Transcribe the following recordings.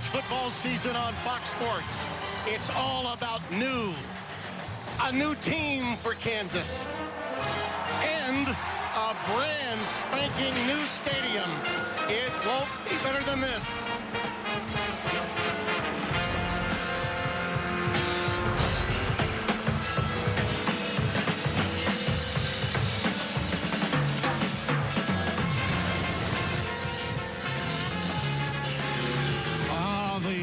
football season on Fox Sports. It's all about new. A new team for Kansas. And a brand spanking new stadium. It won't be better than this.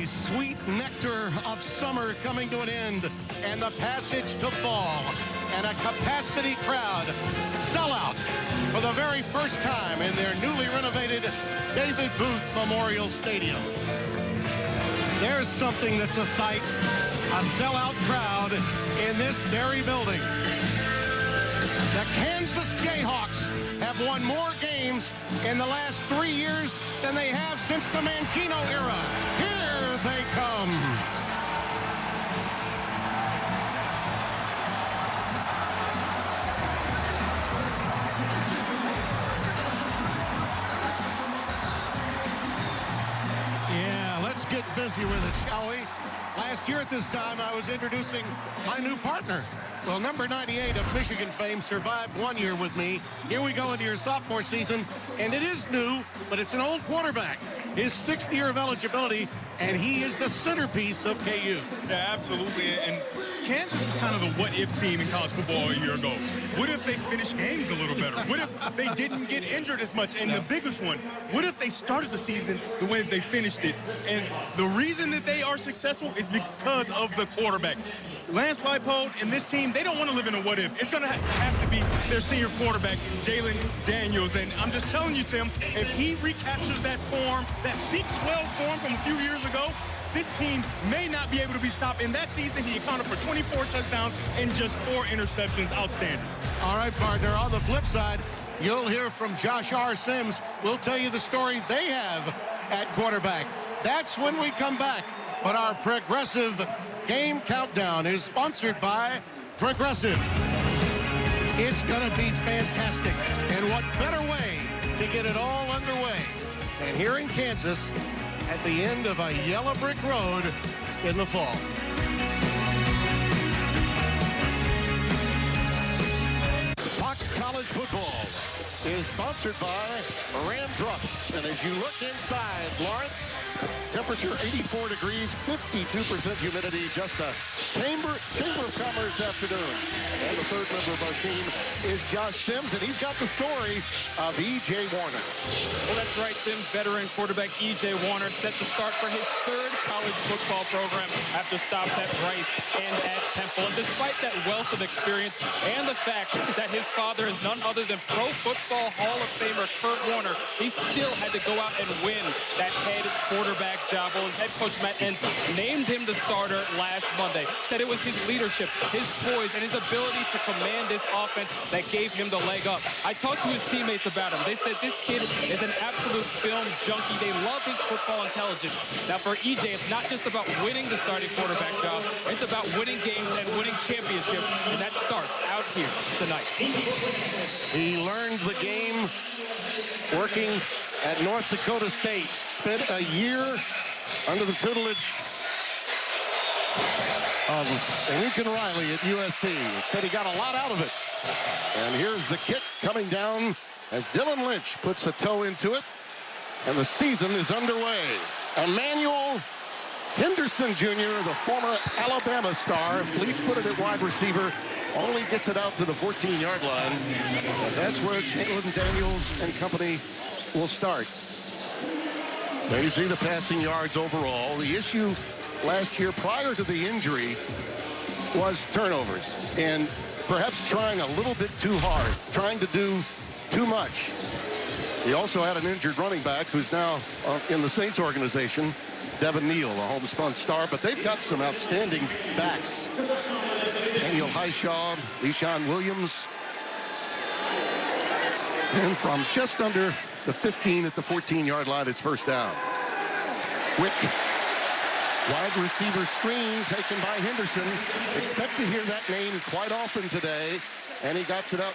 Sweet nectar of summer coming to an end, and the passage to fall, and a capacity crowd sellout for the very first time in their newly renovated David Booth Memorial Stadium. There's something that's a sight, a sellout crowd in this very building. The Kansas Jayhawks have won more games in the last 3 years than they have since the Mangino era. Here they come. Yeah, let's get busy with it, shall we? Last year at this time, I was introducing my new partner. Well, number 98 of Michigan fame survived 1 year with me. Here we go into your sophomore season, and it is new, but it's an old quarterback. His 6th year of eligibility, and he is the centerpiece of KU. Yeah, absolutely. And Kansas was kind of the what-if team in college football a year ago. What if they finished games a little better? What if they didn't get injured as much? And the biggest one, what if they started the season the way that they finished it? And the reason that they are successful is because of the quarterback. Lance Leipold and this team, they don't want to live in a what-if. It's going to have to be their senior quarterback, Jalen Daniels. And I'm just telling you, Tim, if he recaptures that form, that Big 12 form from a few years ago, this team may not be able to be stopped. In that season, he accounted for 24 touchdowns and just 4 interceptions. Outstanding. All right, partner. On the flip side, you'll hear from Josh R. Sims. We'll tell you the story they have at quarterback. That's when we come back. But our Progressive Game Countdown is sponsored by Progressive. It's going to be fantastic. And what better way to get it all underway than here in Kansas at the end of a yellow brick road in the fall. Fox College Football is sponsored by Moran Drugs. And as you look inside, Lawrence, temperature 84 degrees, 52% humidity, just a Chamber of Commerce afternoon. And the third member of our team is Josh Sims, and he's got the story of E.J. Warner. Well, that's right, Tim. Veteran quarterback E.J. Warner set to start for his 3rd college football program after stops at Rice and at Temple. And despite that wealth of experience and the fact that his father is none other than Pro Football Hall of Famer Kurt Warner, he still had to go out and win that head quarterback job. Well, his head coach Matt Entz named him the starter last Monday. Said it was his leadership, his poise, and his ability to command this offense that gave him the leg up. I talked to his teammates about him. They said this kid is an absolute film junkie. They love his football intelligence. Now for EJ, it's not just about winning the starting quarterback job. It's about winning games and winning championships, and that starts out here tonight. He learned the game working at North Dakota State. Spent a year under the tutelage of Lincoln Riley at USC. Said he got a lot out of it. And here's the kick coming down as Dylan Lynch puts a toe into it. And the season is underway. Emmanuel Henderson Jr., the former Alabama star, fleet-footed at wide receiver, only gets it out to the 14-yard line. And that's where Jalen Daniels and company will start. There you see the passing yards overall. The issue last year prior to the injury was turnovers and perhaps trying a little bit too hard, trying to do too much. He also had an injured running back who's now in the Saints organization, Devin Neal, a homespun star, but they've got some outstanding backs. Daniel Highshaw, Leshawn Williams. And from just under the 15 at the 14-yard line, it's first down. Quick wide receiver screen taken by Henderson. Expect to hear that name quite often today. and he gets it out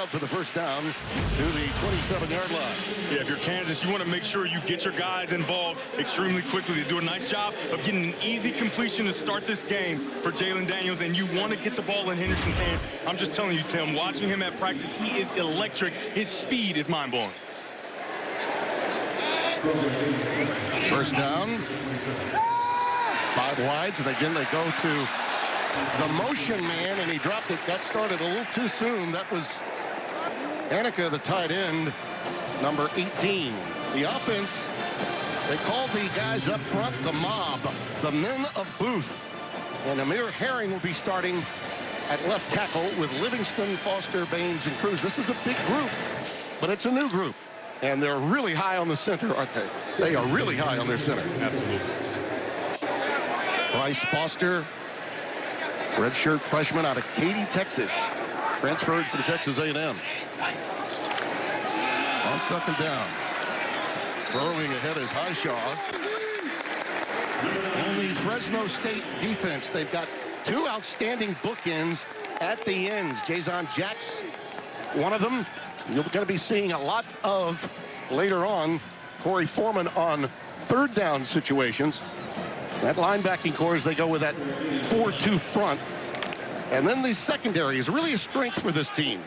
for the first down to the 27-yard line. Yeah, if you're Kansas, you want to make sure you get your guys involved extremely quickly. They do a nice job of getting an easy completion to start this game for Jalen Daniels, and you want to get the ball in Henderson's hand. I'm just telling you, Tim, watching him at practice, he is electric. His speed is mind-blowing. First down. 5 wides, and again they go to the motion man, and he dropped it. Got started a little too soon. That was Anika, the tight end, number 18. The offense, they called the guys up front the mob, the men of Booth. And Amir Herring will be starting at left tackle with Livingston, Foster, Baines, and Cruz. This is a big group, but it's a new group. And they're really high on the center, aren't they? They are really high on their center. Absolutely. Bryce Foster, redshirt freshman out of Katy, Texas. Transferred from Texas A&M. On second down. Throwing ahead is Highshaw. On the Fresno State defense, they've got 2 outstanding bookends at the ends. Jason Jacks, one of them. You're going to be seeing a lot of later on. Corey Foreman on third down situations. That linebacking core, as they go with that 4-2 front. And then the secondary is really a strength for this team.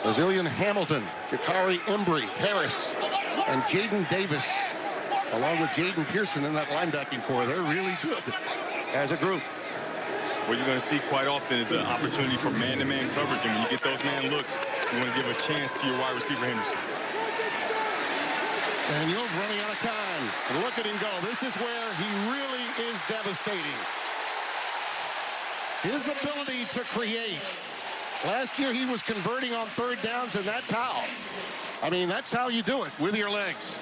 Bazillion Hamilton, Jakari Embry, Harris, and Jaden Davis, along with Jaden Pearson in that linebacking core. They're really good as a group. What you're going to see quite often is an opportunity for man-to-man coverage. And when you get those man looks, you want to give a chance to your wide receiver, Henderson. Daniels running out of time. Look at him go. This is where he really is devastating. His ability to create. Last year he was converting on third downs, and that's how. I mean, that's how you do it, with your legs.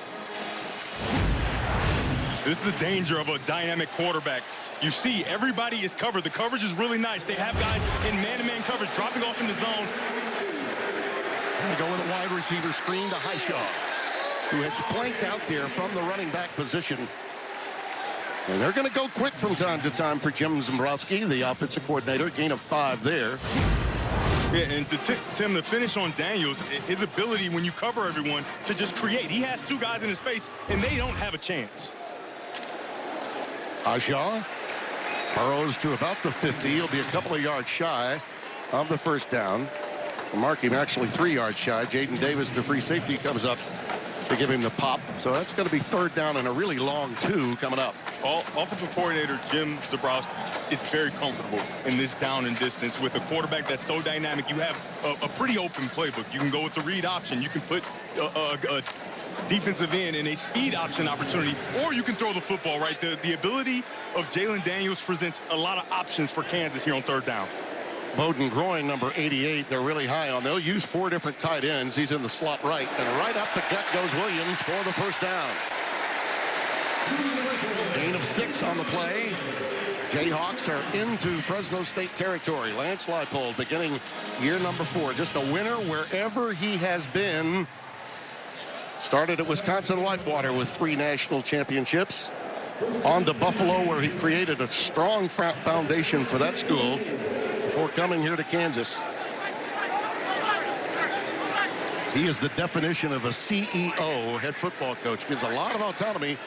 This is the danger of a dynamic quarterback. You see, everybody is covered. The coverage is really nice. They have guys in man-to-man coverage, dropping off in the zone. And go with a wide receiver screen to Highshaw, who has flanked out there from the running back position. And they're going to go quick from time to time for Jim Zembrowski, the offensive coordinator. Gain of 5 there. Yeah, and to Tim, the finish on Daniels, his ability when you cover everyone to just create. He has 2 guys in his face, and they don't have a chance. Highshaw burrows to about the 50. He'll be a couple of yards shy of the first down. We'll mark him actually 3 yards shy. Jaden Davis, the free safety, comes up to give him the pop. So that's going to be third down and a really long 2 coming up. Offensive coordinator Jim Zebrowski is very comfortable in this down and distance with a quarterback that's so dynamic. You have a pretty open playbook. You can go with the read option. You can put a defensive end in a speed option opportunity, or you can throw the football, right? The ability of Jalen Daniels presents a lot of options for Kansas here on third down. Bowden Groin, number 88, they're really high on. They'll use 4 different tight ends. He's in the slot right, and right up the gut goes Williams for the first down. Gain of 6 on the play. Jayhawks are into Fresno State territory. Lance Leipold beginning year number 4. Just a winner wherever he has been. Started at Wisconsin Whitewater with 3 national championships. On to Buffalo, where he created a strong foundation for that school before coming here to Kansas. He is the definition of a CEO, head football coach. Gives a lot of autonomy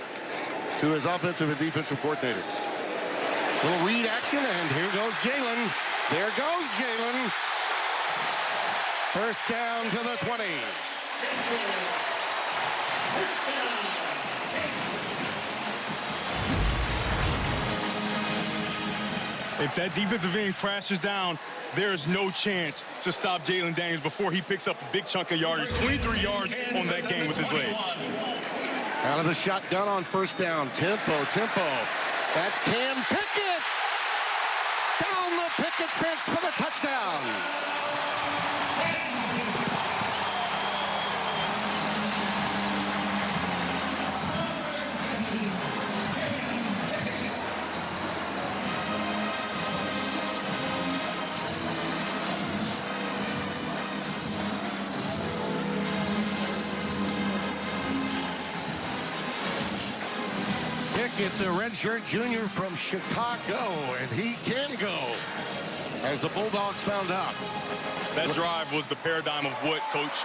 to his offensive and defensive coordinators. Little read action, and here goes Jalen. There goes Jalen. First down to the 20. If that defensive end crashes down, there's no chance to stop Jalen Daniels before he picks up a big chunk of yardage. 23 yards on that game with his legs. Out of the shotgun on first down. Tempo. That's Cam Pickett. Down the Pickett fence for the touchdown. Pickett, the redshirt junior from Chicago, and he can go. as the Bulldogs found out. That drive was the paradigm of what Coach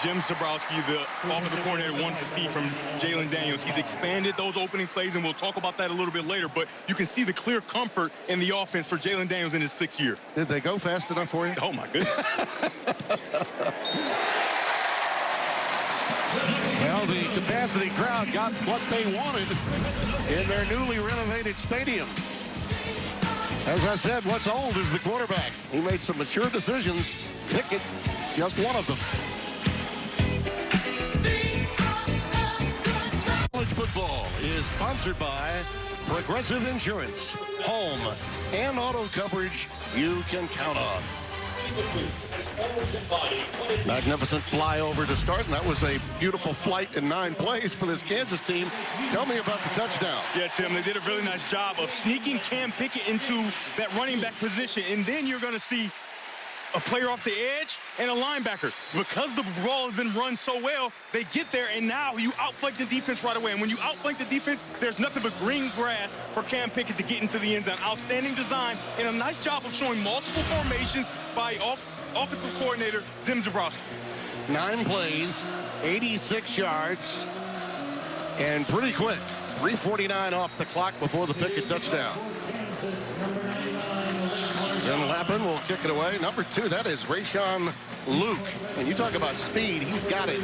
Jim Zabrowski, the offensive coordinator, wanted to see from Jalen Daniels. He's expanded those opening plays, and we'll talk about that a little bit later, but you can see the clear comfort in the offense for Jalen Daniels in his 6th year. Did they go fast enough for you? Oh, my goodness. Well, the capacity crowd got what they wanted in their newly renovated stadium. As I said, what's old is the quarterback. He made some mature decisions. Pickett, just one of them. College football is sponsored by Progressive Insurance. Home and auto coverage you can count on. Magnificent flyover to start, and that was a beautiful flight in 9 plays for this Kansas team. Tell me about the touchdown. Yeah, Tim, they did a really nice job of sneaking Cam Pickett into that running back position, and then you're going to see a player off the edge and a linebacker. Because the ball has been run so well, they get there, and now you outflank the defense right away. And when you outflank the defense, there's nothing but green grass for Cam Pickett to get into the end zone. Outstanding design and a nice job of showing multiple formations by offensive coordinator Jim Zabrowski. 9 plays, 86 yards, and pretty quick. 3:49 off the clock before the Pickett touchdown. Then Lappin will kick it away. Number 2, that is Rayshon Luke. And you talk about speed, he's got it.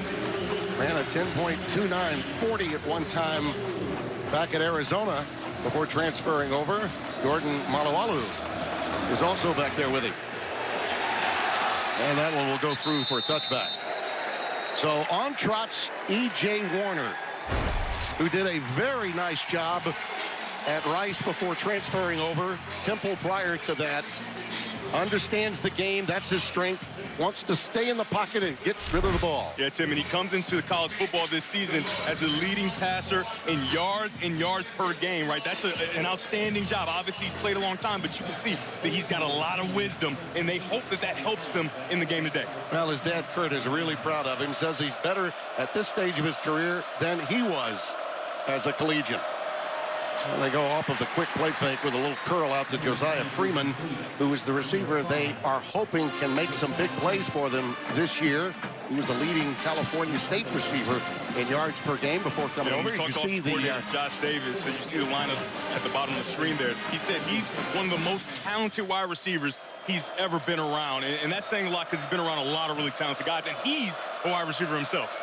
Ran a 10.29 40 at one time back at Arizona before transferring over. Jordan Malawalu is also back there with him. And that one will go through for a touchback. So on trots E.J. Warner, who did a very nice job at Rice before transferring over. Temple prior to that. Understands the game. That's his strength. Wants to stay in the pocket and get rid of the ball. Yeah, Tim, and he comes into college football this season as a leading passer in yards per game, right? That's an outstanding job. Obviously, he's played a long time, but you can see that he's got a lot of wisdom, and they hope that that helps them in the game today. Well, his dad, Kurt, is really proud of him. Says he's better at this stage of his career than he was as a collegiate. And they go off of the quick play fake with a little curl out to Josiah Freeman, who is the receiver they are hoping can make some big plays for them this year. He was the leading California State receiver in yards per game before coming over. You see the Josh Davis, and you see the lineup at the bottom of the screen there. He said he's one of the most talented wide receivers he's ever been around. And that's saying a lot because he's been around a lot of really talented guys, and he's a wide receiver himself.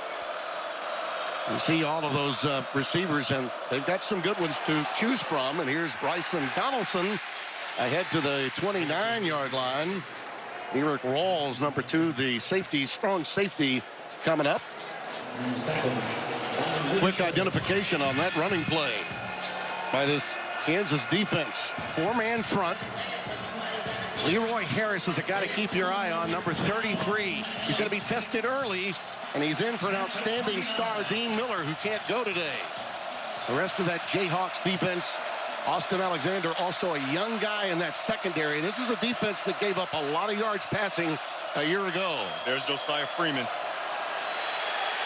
You see all of those receivers, and they've got some good ones to choose from. And here's Bryson Donaldson ahead to the 29-yard line. Eric Rawls, number 2, the safety, strong safety, coming up. Quick identification on that running play by this Kansas defense. 4-man front. Leroy Harris is a guy to keep your eye on, number 33. He's going to be tested early. And he's in for an outstanding star, Dean Miller, who can't go today. The rest of that Jayhawks defense, Austin Alexander, also a young guy in that secondary. This is a defense that gave up a lot of yards passing a year ago. There's Josiah Freeman.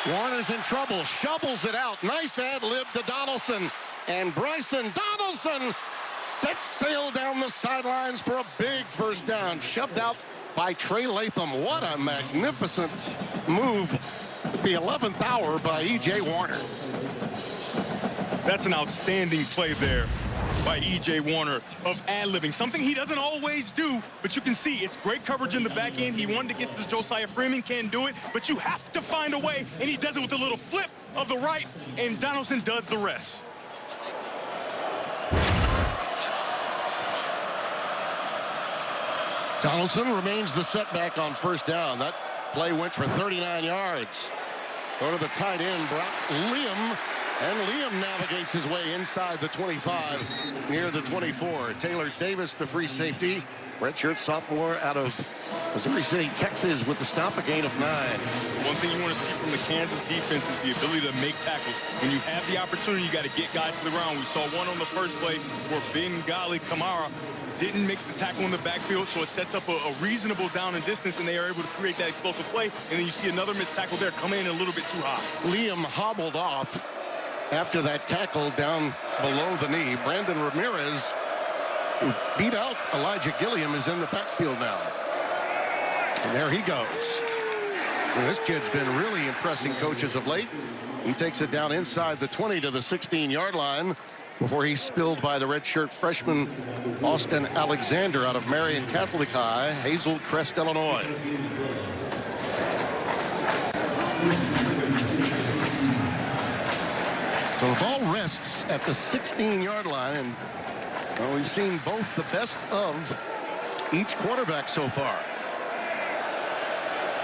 Warner's in trouble, shovels it out. Nice ad-lib to Donaldson. And Bryson Donaldson sets sail down the sidelines for a big first down. Shoved out by Trey Latham. What a magnificent move at the 11th hour by E.J. Warner. That's an outstanding play there by E.J. Warner of ad-libbing. Something he doesn't always do, but you can see it's great coverage in the back end. He wanted to get to Josiah Freeman, can't do it, but you have to find a way, and he does it with a little flip of the right, and Donaldson does the rest. Donaldson remains the setback on first down. That play went for 39 yards. Go to the tight end, Brock Liam. And Liam navigates his way inside the 25, near the 24. Taylor Davis, the free safety. Redshirt sophomore out of Missouri City, Texas, with the stop, a gain of 9. One thing you want to see from the Kansas defense is the ability to make tackles. When you have the opportunity, you got to get guys to the ground. We saw one on the first play where Bengali Kamara didn't make the tackle in the backfield, so it sets up a reasonable down and distance, and they are able to create that explosive play. And then you see another missed tackle there come in a little bit too high. Liam hobbled off after that tackle down below the knee. Brandon Ramirez who beat out Elijah Gilliam, is in the backfield now. And there he goes. And this kid's been really impressing coaches of late. He takes it down inside the 20 to the 16-yard line before he's spilled by the redshirt freshman Austin Alexander out of Marion Catholic High, Hazel Crest, Illinois. So the ball rests at the 16-yard line, and well, we've seen both the best of each quarterback so far.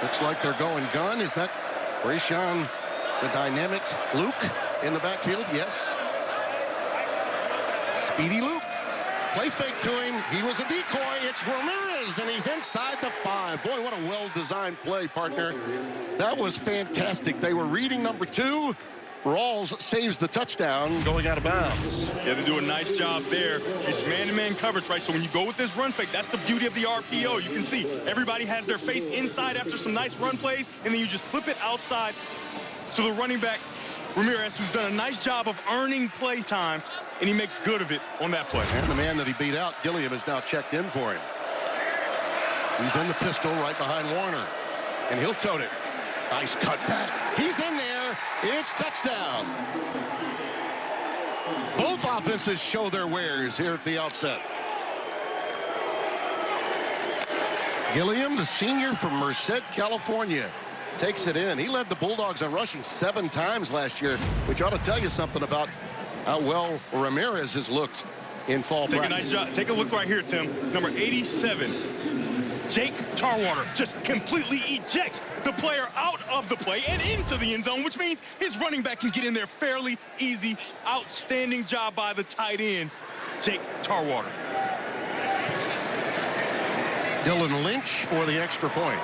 Looks like they're going gun. Is that Rayshawn, the dynamic Luke, in the backfield? Yes. Speedy Luke. Play fake to him. He was a decoy. It's Ramirez, and he's inside the 5. Boy, what a well-designed play, partner. That was fantastic. They were reading number 2. Rawls saves the touchdown going out of bounds. Yeah, they do a nice job there. It's man-to-man coverage, right? So when you go with this run fake, that's the beauty of the RPO. You can see everybody has their face inside after some nice run plays, and then you just flip it outside to the running back, Ramirez, who's done a nice job of earning play time, and he makes good of it on that play. And the man that he beat out, Gilliam, is now checked in for him. He's in the pistol right behind Warner, and he'll tote it. Nice cut back. He's in there. It's touchdown. Both offenses show their wares here at the outset. Gilliam, the senior from Merced, California, takes it in. He led the Bulldogs on rushing 7 times last year, which ought to tell you something about how well Ramirez has looked in fall practice. Take a nice job. Take a look right here, Tim. Number 87. Jake Tarwater just completely ejects the player out of the play and into the end zone, which means his running back can get in there fairly easy. Outstanding job by the tight end, Jake Tarwater. Dylan Lynch for the extra point.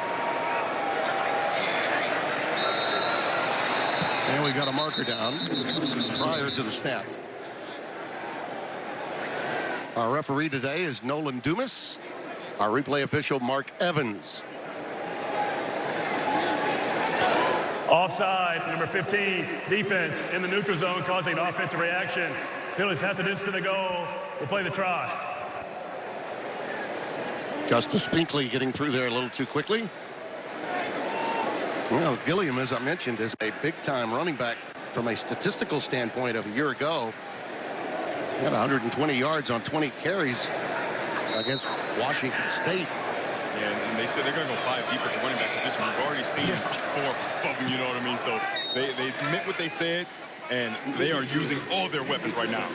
And we got a marker down prior to the snap. Our referee today is Nolan Dumas. Our replay official, Mark Evans. Offside, number 15, defense in the neutral zone causing an offensive reaction. Penalties half the distance to the goal. We'll play the try. Justice Finkley getting through there a little too quickly. Well, Gilliam, as I mentioned, is a big-time running back from a statistical standpoint of a year ago. He had 120 yards on 20 carries against Washington State. Yeah, and they said they're going to go 5 deep at the running back position. We've already seen 4 of them, you know what I mean? So they meant what they said, and they are using all their weapons right now.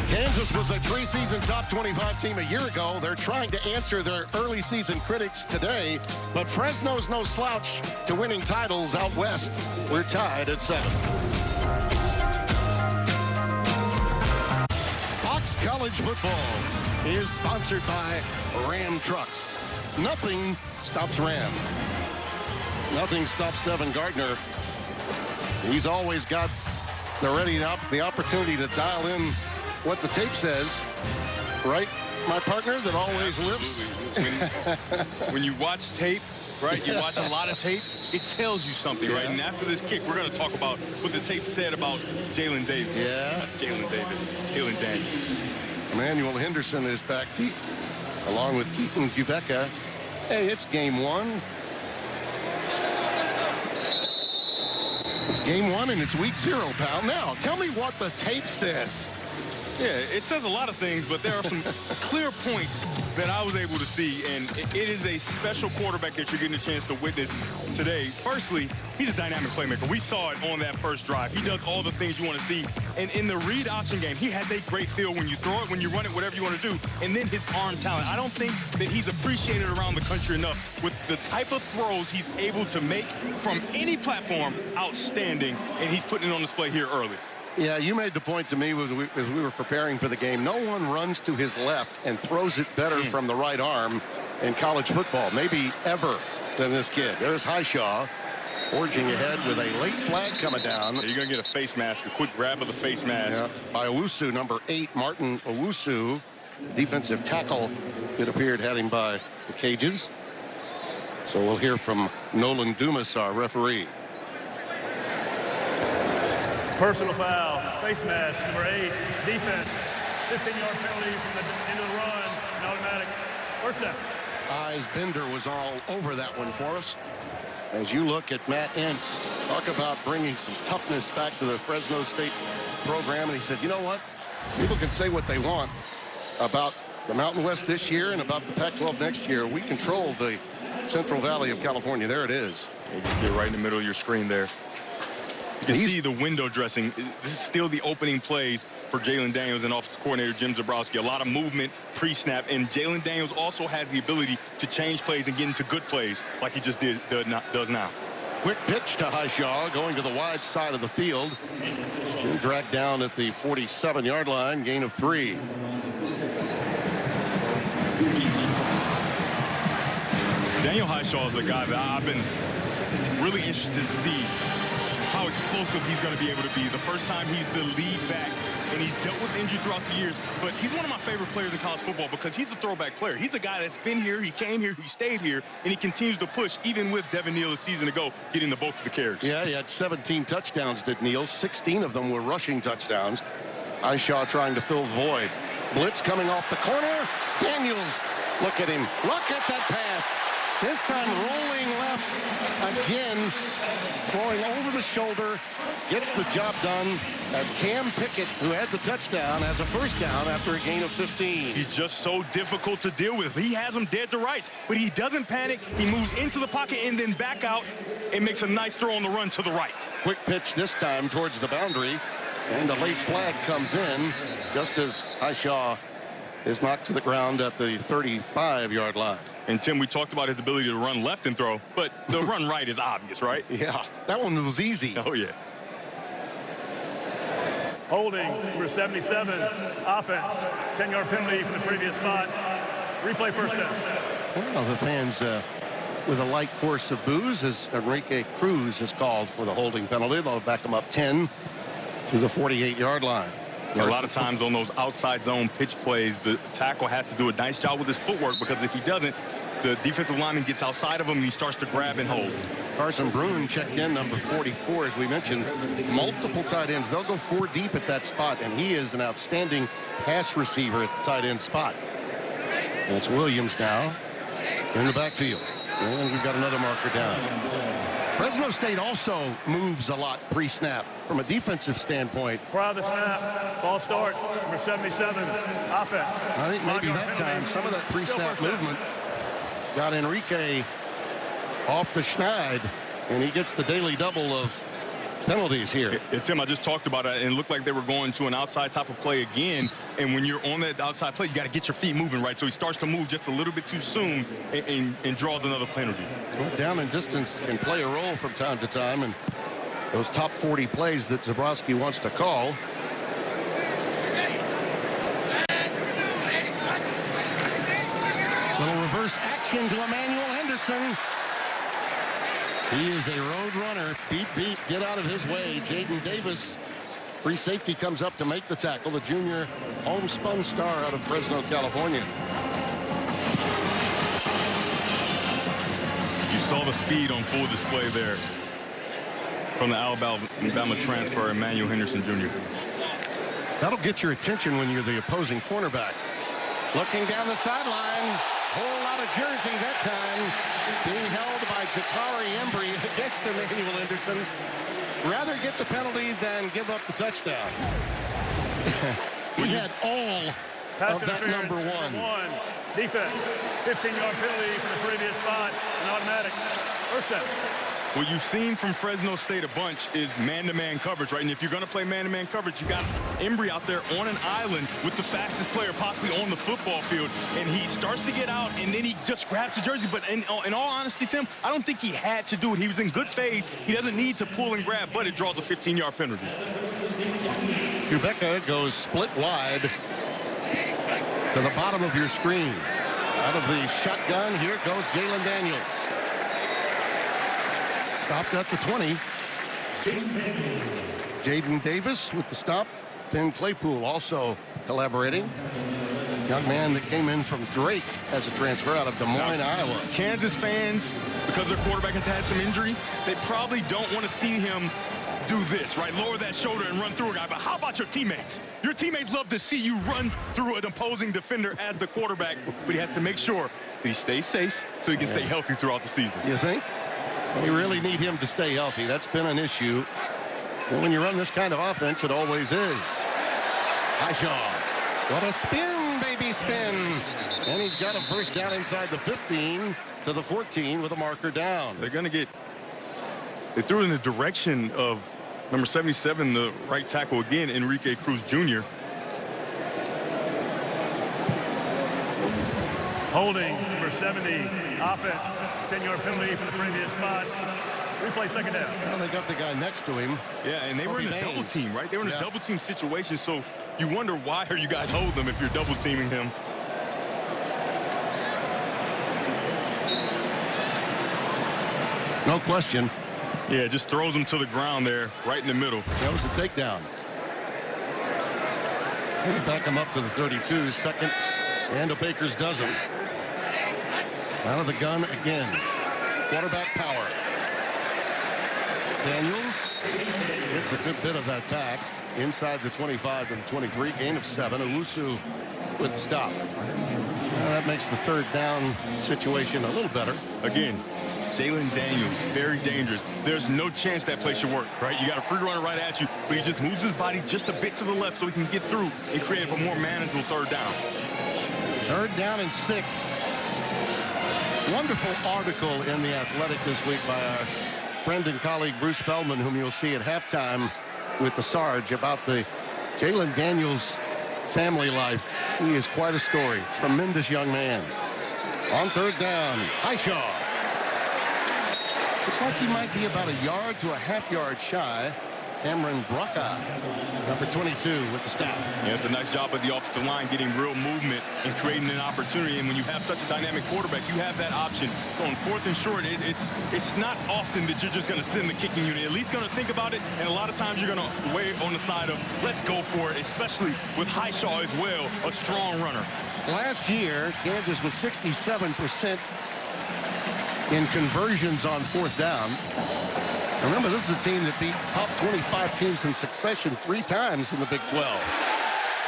Kansas was a preseason top 25 team a year ago. They're trying to answer their early season critics today, but Fresno's no slouch to winning titles out west. We're tied at 7. Fox College Football is sponsored by Ram Trucks. Nothing stops Ram. Nothing stops Devin Gardner. He's always got the opportunity to dial in what the tape says, right? My partner that always lifts. When you watch tape, right, you watch a lot of tape, it tells you something, right? And after this kick, we're going to talk about what the tape said about Jalen Davis. Yeah. Jalen Davis, Jalen Daniels. Emmanuel Henderson is back deep, along with Keaton Kubeka. Hey, it's game 1. It's game 1 and it's week 0, pal. Now, tell me what the tape says. Yeah, it says a lot of things, but there are some clear points that I was able to see, and it is a special quarterback that you're getting a chance to witness today. Firstly, he's a dynamic playmaker. We saw it on that first drive. He does all the things you want to see, and in the read option game, he has a great feel when you throw it, when you run it, whatever you want to do, and then his arm talent. I don't think that he's appreciated around the country enough with the type of throws he's able to make from any platform. Outstanding, and he's putting it on display here early. Yeah, you made the point to me as we were preparing for the game. No one runs to his left and throws it better from the right arm in college football, maybe ever, than this kid. There's Highshaw forging ahead with a late flag coming down. You're going to get a face mask, a quick grab of the face mask. By Owusu, number 8, Martin Owusu, defensive tackle, it appeared heading by the cages. So we'll hear from Nolan Dumas, our referee. Personal foul, face mask, number 8, defense. 15-yard penalty from the end of the run, an automatic first down. Eyes Bender was all over that one for us. As you look at Matt Entz, talk about bringing some toughness back to the Fresno State program. And he said, you know what? People can say what they want about the Mountain West this year and about the Pac-12 next year. We control the Central Valley of California. There it is. You can see it right in the middle of your screen there. You can see the window dressing. This is still the opening plays for Jalen Daniels and offensive coordinator Jim Zabrowski. A lot of movement pre-snap, and Jalen Daniels also has the ability to change plays and get into good plays like he just does now. Quick pitch to Highshaw, going to the wide side of the field. And dragged down at the 47-yard line, gain of 3. Daniel Highshaw is a guy that I've been really interested to see how explosive he's going to be able to be. The first time he's the lead back, and he's dealt with injury throughout the years, but he's one of my favorite players in college football because he's a throwback player. He's a guy that's been here, he came here, he stayed here, and he continues to push, even with Devin Neal a season ago getting the bulk of the carries. Yeah, he had 17 touchdowns, did Neal. 16 of them were rushing touchdowns. Highshaw trying to fill the void. Blitz coming off the corner. Daniels, look at him. Look at that pass. This time rolling left again, throwing over the shoulder, gets the job done as Cam Pickett, who had the touchdown, has a first down after a gain of 15. He's just so difficult to deal with. He has him dead to rights, but he doesn't panic. He moves into the pocket and then back out and makes a nice throw on the run to the right. Quick pitch this time towards the boundary, and a late flag comes in just as Highshaw is knocked to the ground at the 35-yard line. And, Tim, we talked about his ability to run left and throw, but the run right is obvious, right? Yeah, that one was easy. Oh, yeah. Holding, number 77, offense. 10-yard penalty from the previous spot. Replay first down. Well, the fans with a light course of boos as Enrique Cruz is called for the holding penalty. They'll back him up 10 to the 48-yard line. A lot of times on those outside zone pitch plays, the tackle has to do a nice job with his footwork, because if he doesn't, the defensive lineman gets outside of him and he starts to grab and hold. Carson Bruin checked in, number 44, as we mentioned. Multiple tight ends. They'll go 4 deep at that spot, and he is an outstanding pass receiver at the tight end spot. And it's Williams now in the backfield. And we've got another marker down. Fresno State also moves a lot pre-snap from a defensive standpoint. Prior to the snap, ball start, number 77, offense. I think maybe that time some of that pre-snap movement got Enrique off the schneid, and he gets the daily double of penalties here. Tim, I just talked about it, and it looked like they were going to an outside type of play again. And when you're on that outside play, you got to get your feet moving, right? So he starts to move just a little bit too soon and draws another penalty. Well, down and distance can play a role from time to time, and those top 40 plays that Zabrowski wants to call. Little reverse action to Emmanuel Henderson. He is a road runner. Beat, beat, get out of his way. Jaden Davis, free safety, comes up to make the tackle. The junior homespun star out of Fresno, California. You saw the speed on full display there from the Alabama transfer, Emmanuel Henderson Jr. That'll get your attention when you're the opposing cornerback. Looking down the sideline. Whole lot of jersey that time. Being held by Jakari Embry against Emmanuel Henderson. Rather get the penalty than give up the touchdown. He had all of that number 1. Defense, 15-yard penalty from the previous spot, an automatic first down. What you've seen from Fresno State a bunch is man-to-man coverage, right? And if you're going to play man-to-man coverage, you got Embry out there on an island with the fastest player possibly on the football field, and he starts to get out, and then he just grabs the jersey. But in all honesty, Tim, I don't think he had to do it. He was in good phase. He doesn't need to pull and grab, but it draws a 15-yard penalty. Kubeka goes split wide to the bottom of your screen. Out of the shotgun, here goes Jalen Daniels. Stopped at the 20. Jaden Davis with the stop. Finn Claypool also collaborating. Young man that came in from Drake as a transfer out of Des Moines, Iowa. Kansas fans, because their quarterback has had some injury, they probably don't want to see him do this, right? Lower that shoulder and run through a guy. But how about your teammates? Your teammates love to see you run through an opposing defender as the quarterback, but he has to make sure that he stays safe so he can stay healthy throughout the season. You think? We really need him to stay healthy. That's been an issue. And when you run this kind of offense, it always is. Highshaw. What a spin, baby, spin. And he's got a first down inside the 15 to the 14 with a marker down. They're going to get... They threw it in the direction of number 77, the right tackle again, Enrique Cruz Jr. Holding, number 70, offense. 10-yard penalty for the previous spot. Replay second down. Well, they got the guy next to him. Yeah, and they were in a double team, right? They were in a double team situation, so you wonder why are you guys holding them if you're double teaming him. No question. Yeah, just throws him to the ground there, right in the middle. That was the takedown. They back him up to the 32, second, and a Baker's dozen. Out of the gun again. Quarterback power. Daniels gets a good bit of that back inside the 25 and 23. Gain of 7. Owusu with the stop. That makes the third down situation a little better. Again, Jaylen Daniels, very dangerous. There's no chance that play should work, right? You got a free runner right at you, but he just moves his body just a bit to the left so he can get through and create a more manageable third down. Third down and 6. Wonderful article in The Athletic this week by our friend and colleague Bruce Feldman, whom you'll see at halftime with the Sarge, about the Jaylen Daniels family life. He is quite a story. Tremendous young man. On third down, Highshaw. Looks like he might be about a yard to a half yard shy. Cameron Braca, number 22, with the stop. Yeah, it's a nice job of the offensive line getting real movement and creating an opportunity. And when you have such a dynamic quarterback, you have that option. Going fourth and short, it's not often that you're just going to sit in the kicking unit. At least going to think about it. And a lot of times you're going to wait on the side of let's go for it, especially with Highshaw as well, a strong runner. Last year, Kansas was 67% in conversions on fourth down. Remember, this is a team that beat top 25 teams in succession 3 times in the Big 12.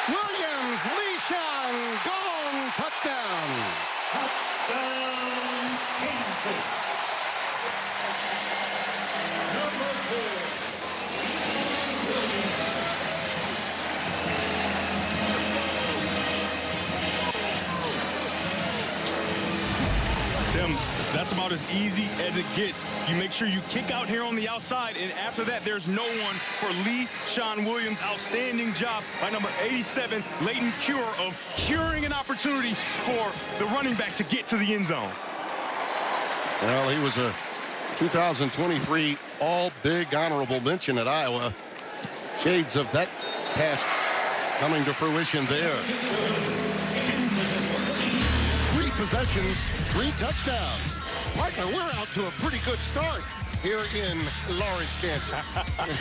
Williams, Leishon, gone, touchdown. Touchdown, Kansas. Number 4. Tim, that's about as easy as it gets. You make sure you kick out here on the outside, and after that, there's no one for Leishon Williams. Outstanding job by number 87, Leighton Cure, of curing an opportunity for the running back to get to the end zone. Well, he was a 2023 all-big honorable mention at Iowa. Shades of that pass coming to fruition there. 3 possessions, 3 touchdowns. Partner, we're out to a pretty good start here in Lawrence, Kansas.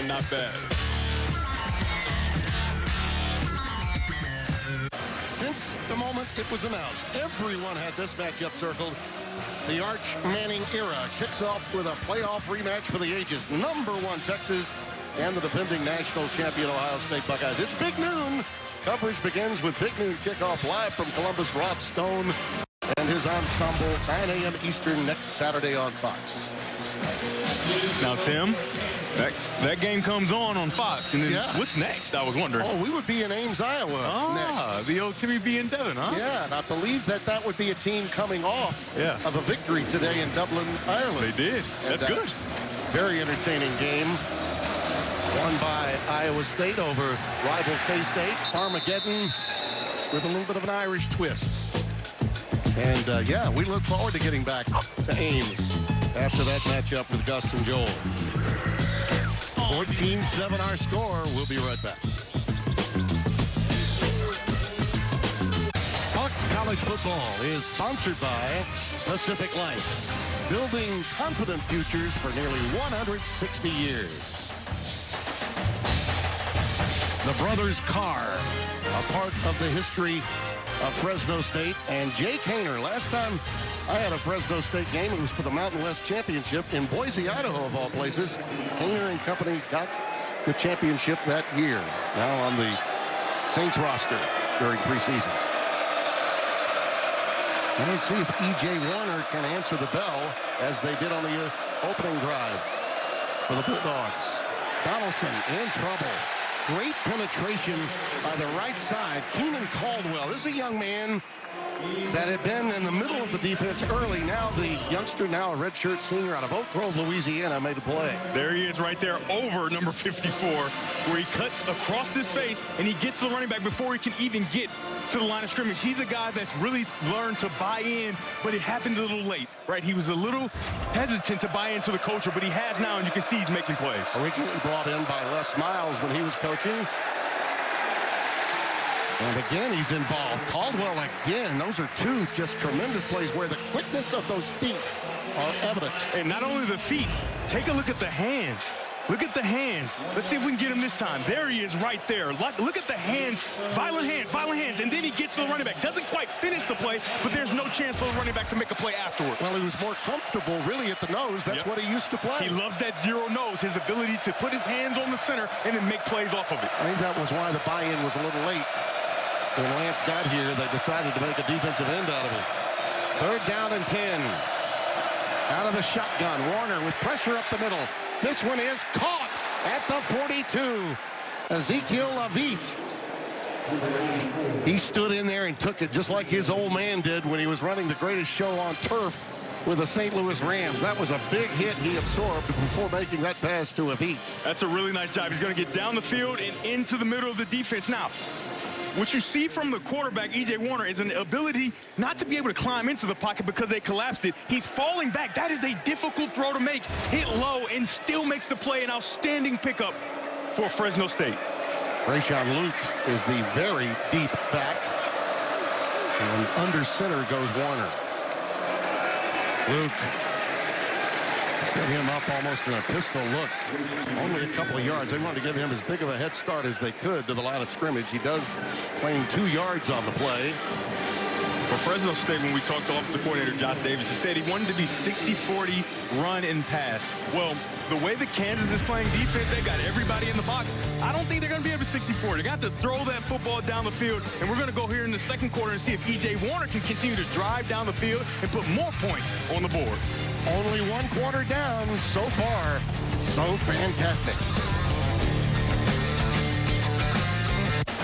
Not bad. Since the moment it was announced, everyone had this matchup circled. The Arch Manning era kicks off with a playoff rematch for the ages. Number 1 Texas and the defending national champion Ohio State Buckeyes. It's Big Noon. Coverage begins with Big Noon kickoff live from Columbus. Rod Stone and his ensemble, 9 a.m. Eastern next Saturday on Fox. Now, Tim, that game comes on Fox, and then what's next? I was wondering. Oh, we would be in Ames, Iowa next. The old Timmy B. and Devin, huh? Yeah, and I believe that would be a team coming off of a victory today in Dublin, Ireland. They did. That's good. Very entertaining game. Won by Iowa State over rival K-State. Farmageddon with a little bit of an Irish twist. And, yeah, we look forward to getting back to Ames after that matchup with Gus and Joel. 14-7 our score. We'll be right back. Fox College Football is sponsored by Pacific Life, building confident futures for nearly 160 years. The Brothers Carr, a part of the history of Fresno State, and Jay Kaner. Last time I had a Fresno State game, it was for the Mountain West Championship in Boise, Idaho, of all places. Kaner and company got the championship that year. Now on the Saints roster during preseason. And let's see if E.J. Warner can answer the bell as they did on the opening drive for the Bulldogs. Donaldson in trouble. Great penetration by the right side. Keenan Caldwell. This is a young man that had been in the middle of the defense early. Now the youngster, now a redshirt senior out of Oak Grove, Louisiana, made a play. There he is right there over number 54, where he cuts across his face and he gets to the running back before he can even get to the line of scrimmage. He's a guy that's really learned to buy in, but it happened a little late, right? He was a little hesitant to buy into the culture, but he has now, and you can see he's making plays. Originally brought in by Les Miles when he was coaching. And again, he's involved. Caldwell again. Those are two just tremendous plays where the quickness of those feet are evidenced. And not only the feet, take a look at the hands. Look at the hands. Let's see if we can get him this time. There he is right there. Look at the hands. Violent hands. And then he gets to the running back. Doesn't quite finish the play, but there's no chance for the running back to make a play afterward. Well, he was more comfortable really at the nose. That's what he used to play. He loves that zero nose, his ability to put his hands on the center and then make plays off of it. I think that was why the buy-in was a little late. When Lance got here, they decided to make a defensive end out of it. 3rd down and 10. Out of the shotgun. Warner with pressure up the middle. This one is caught at the 42. Ezekiel Lavitte. He stood in there and took it just like his old man did when he was running the greatest show on turf with the St. Louis Rams. That was a big hit he absorbed before making that pass to Lavitte. That's a really nice job. He's going to get down the field and into the middle of the defense. Now, what you see from the quarterback, E.J. Warner, is an ability not to be able to climb into the pocket because they collapsed it. He's falling back. That is a difficult throw to make. Hit low and still makes the play. An outstanding pickup for Fresno State. Rayshawn Luke is the very deep back. And under center goes Warner. Luke set him up almost in a pistol look. Only a couple of yards. They wanted to give him as big of a head start as they could to the line of scrimmage. He does claim 2 yards on the play. For Fresno State, when we talked to offensive coordinator Josh Davis, he said he wanted to be 60-40 run and pass. Well, the way that Kansas is playing defense, they've got everybody in the box. I don't think they're going to be able to 60-40. They got to throw that football down the field, and we're going to go here in the second quarter and see if E.J. Warner can continue to drive down the field and put more points on the board. Only 1 quarter down so far. So fantastic.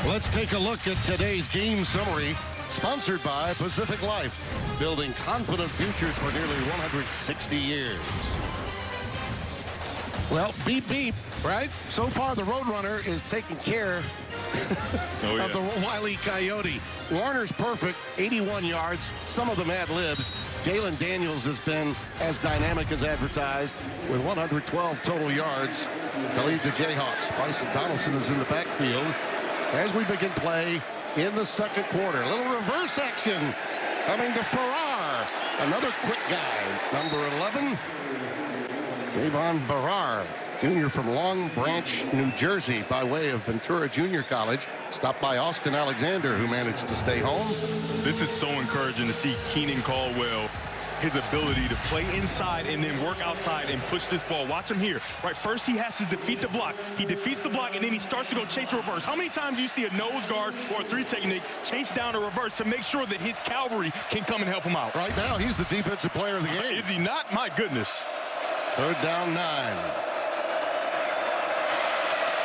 Let's take a look at today's game summary. Sponsored by Pacific Life, building confident futures for nearly 160 years. Well, beep, beep, right? So far, the Roadrunner is taking care of the Wile E. Coyote. Warner's perfect, 81 yards, some of them ad-libs. Jalen Daniels has been as dynamic as advertised with 112 total yards to lead the Jayhawks. Bryson Donaldson is in the backfield as we begin play in the second quarter. A little reverse action coming to Farrar. Another quick guy, number 11, Javon Farrar, junior from Long Branch, New Jersey, by way of Ventura Junior College. Stopped by Austin Alexander, who managed to stay home. This is so encouraging to see Keenan Caldwell, his ability to play inside and then work outside and push this ball. Watch him here. Right, first he has to defeat the block. He defeats the block, and then he starts to go chase a reverse. How many times do you see a nose guard or a 3 technique chase down a reverse to make sure that his cavalry can come and help him out? Right now, he's the defensive player of the game. Is he not? My goodness. 3rd down 9.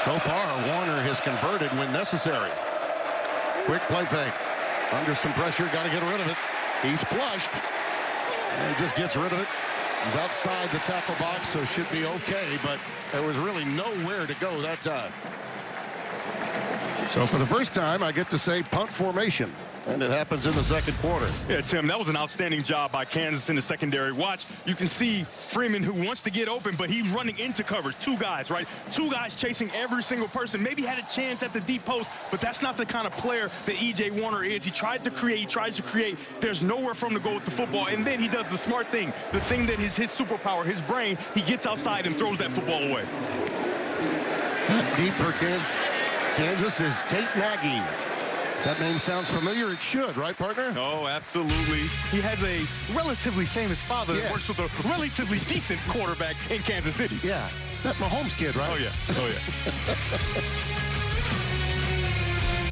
So far, Warner has converted when necessary. Quick play fake. Under some pressure, got to get rid of it. He's flushed. And just gets rid of it. He's outside the tackle box, so should be okay, but there was really nowhere to go that time. So for the first time, I get to say punt formation, and it happens in the second quarter. Yeah, Tim, that was an outstanding job by Kansas in the secondary. Watch, you can see Freeman, who wants to get open, but he's running into coverage. 2 guys, right? 2 guys chasing every single person. Maybe had a chance at the deep post, but that's not the kind of player that E.J. Warner is. He tries to create. There's nowhere for him to go with the football, and then he does the smart thing, the thing that is his superpower, his brain. He gets outside and throws that football away. Deep for Kansas is Tate Nagy. That name sounds familiar. It should, right, partner? Oh, absolutely. He has a relatively famous father that works with a relatively decent quarterback in Kansas City. Yeah, that Mahomes kid, right? Oh, yeah. Oh, yeah.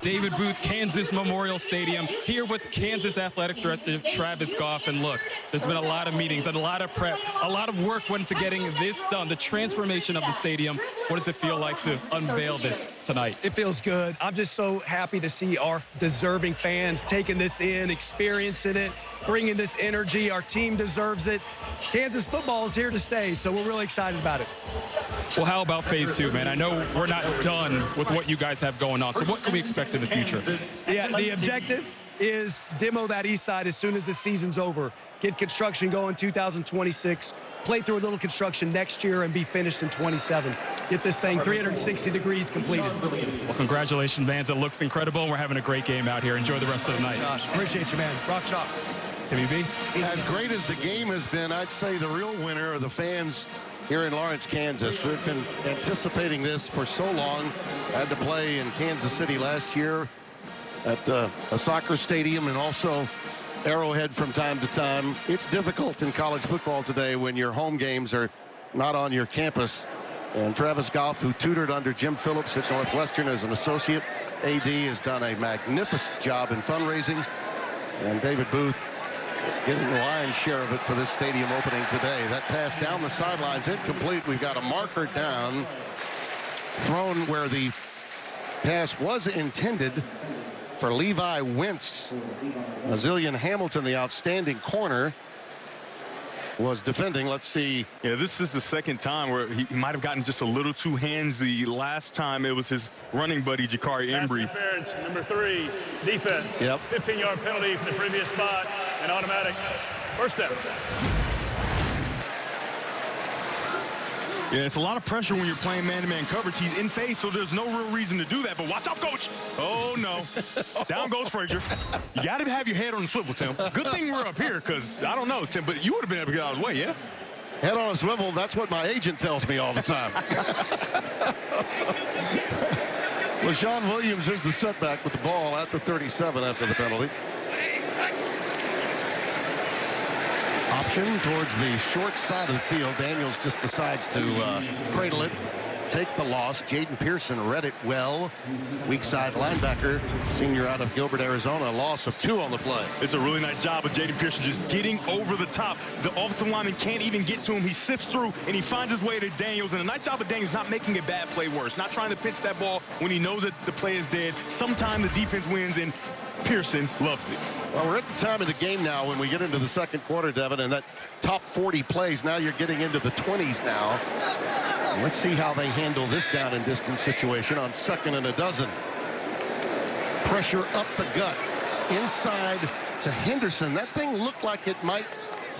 David Booth, Kansas Memorial Stadium, here with Kansas Athletic Director Travis Goff. And look, there's been a lot of meetings, a lot of prep, a lot of work went into getting this done, the transformation of the stadium. What does it feel like to unveil this tonight? It feels good. I'm just so happy to see our deserving fans taking this in, experiencing it, bringing this energy. Our team deserves it. Kansas football is here to stay, so we're really excited about it. Well, how about phase 2, man? I know we're not done with what you guys have going on, so what can we expect in the future? Yeah, the objective is demo that east side as soon as the season's over. Get construction going 2026, play through a little construction next year, and be finished in 27. Get this thing 360 degrees completed. Well, congratulations, Vans. It looks incredible, and we're having a great game out here. Enjoy the rest of the night. Josh, appreciate you, man. Rock chalk. Timmy B. As great as the game has been, I'd say the real winner are the fans here in Lawrence, Kansas. They've been anticipating this for so long. Had to play in Kansas City last year at a soccer stadium and also Arrowhead from time to time. It's difficult in college football today when your home games are not on your campus. And Travis Goff, who tutored under Jim Phillips at Northwestern as an associate AD, has done a magnificent job in fundraising. And David Booth getting the lion's share of it for this stadium opening today. That pass down the sidelines, incomplete. We've got a marker down, thrown where the pass was intended for Levi Wentz. Azilian Hamilton, the outstanding corner, was defending. Let's see. Yeah, this is the second time where he might have gotten just a little too handsy. Last time it was his running buddy, Jakari Pass Embry. interference, number 3, defense. Yep. 15-yard penalty from the previous spot, and automatic first down. Yeah, it's a lot of pressure when you're playing man-to-man coverage. He's in phase, so there's no real reason to do that. But watch out, coach. Oh, no. Down goes Frazier. You got to have your head on the swivel, Tim. Good thing we're up here because, I don't know, Tim, but you would have been able to get out of the way, yeah? Head on a swivel, that's what my agent tells me all the time. LaShawn Williams is the setback with the ball at the 37 after the penalty. Option towards the short side of the field. Daniels just decides to cradle it, take the loss. Jaden Pearson read it well. Weak side linebacker, senior out of Gilbert, Arizona. A loss of 2 on the play. It's a really nice job of Jaden Pearson just getting over the top. The offensive lineman can't even get to him. He sifts through, and he finds his way to Daniels. And a nice job of Daniels not making a bad play worse, not trying to pitch that ball when he knows that the play is dead. Sometimes the defense wins, and Pearson loves it. Well, we're at the time of the game now when we get into the second quarter, Devin, and that top 40 plays, now you're getting into the 20s now. Let's see how they handle this down and distance situation on 2nd and 12. Pressure up the gut. Inside to Henderson. That thing looked like it might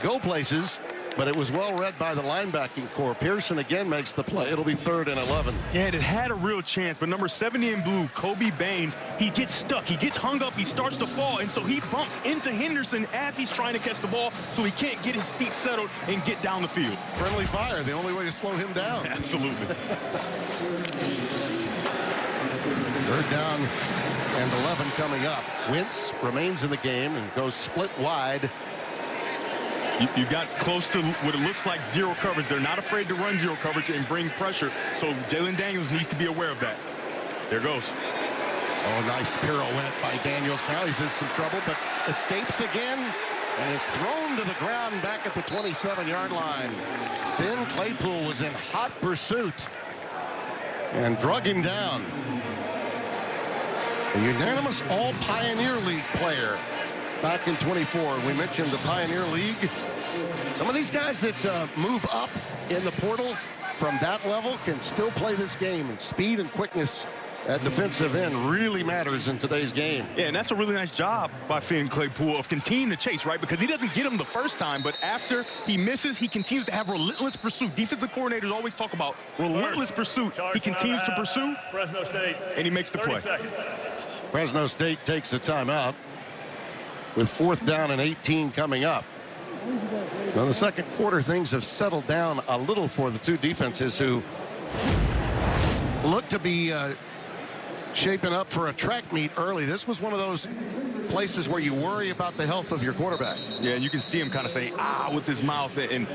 go places, but it was well read by the linebacking core. Pearson again makes the play. It'll be 3rd and 11. Yeah, it had a real chance, but number 70 in blue, Kobe Baines, he gets stuck. He gets hung up. He starts to fall, and so he bumps into Henderson as he's trying to catch the ball, so he can't get his feet settled and get down the field. Friendly fire, the only way to slow him down. Absolutely. 3rd down and 11 coming up. Wentz remains in the game and goes split wide. You got close to what it looks like zero coverage. They're not afraid to run zero coverage and bring pressure. So Jalen Daniels needs to be aware of that. There goes. Oh, nice pirouette by Daniels. Now he's in some trouble, but escapes again and is thrown to the ground back at the 27-yard line. Finn Claypool was in hot pursuit and drug him down. A unanimous All-Pioneer League player back in 24. We mentioned the Pioneer League. Some of these guys that move up in the portal from that level can still play this game, and speed and quickness at defensive end really matters in today's game. Yeah, and that's a really nice job by Finn Claypool of continuing to chase, right? Because he doesn't get him the first time, but after he misses, he continues to have relentless pursuit. Defensive coordinators always talk about relentless pursuit. He continues to pursue, Fresno State, and he makes the play. 30 seconds. Fresno State takes a timeout with 4th down and 18 coming up. Now, in the second quarter, things have settled down a little for the two defenses who look to be shaping up for a track meet early. This was one of those places where you worry about the health of your quarterback. Yeah, you can see him kind of say, with his mouth. And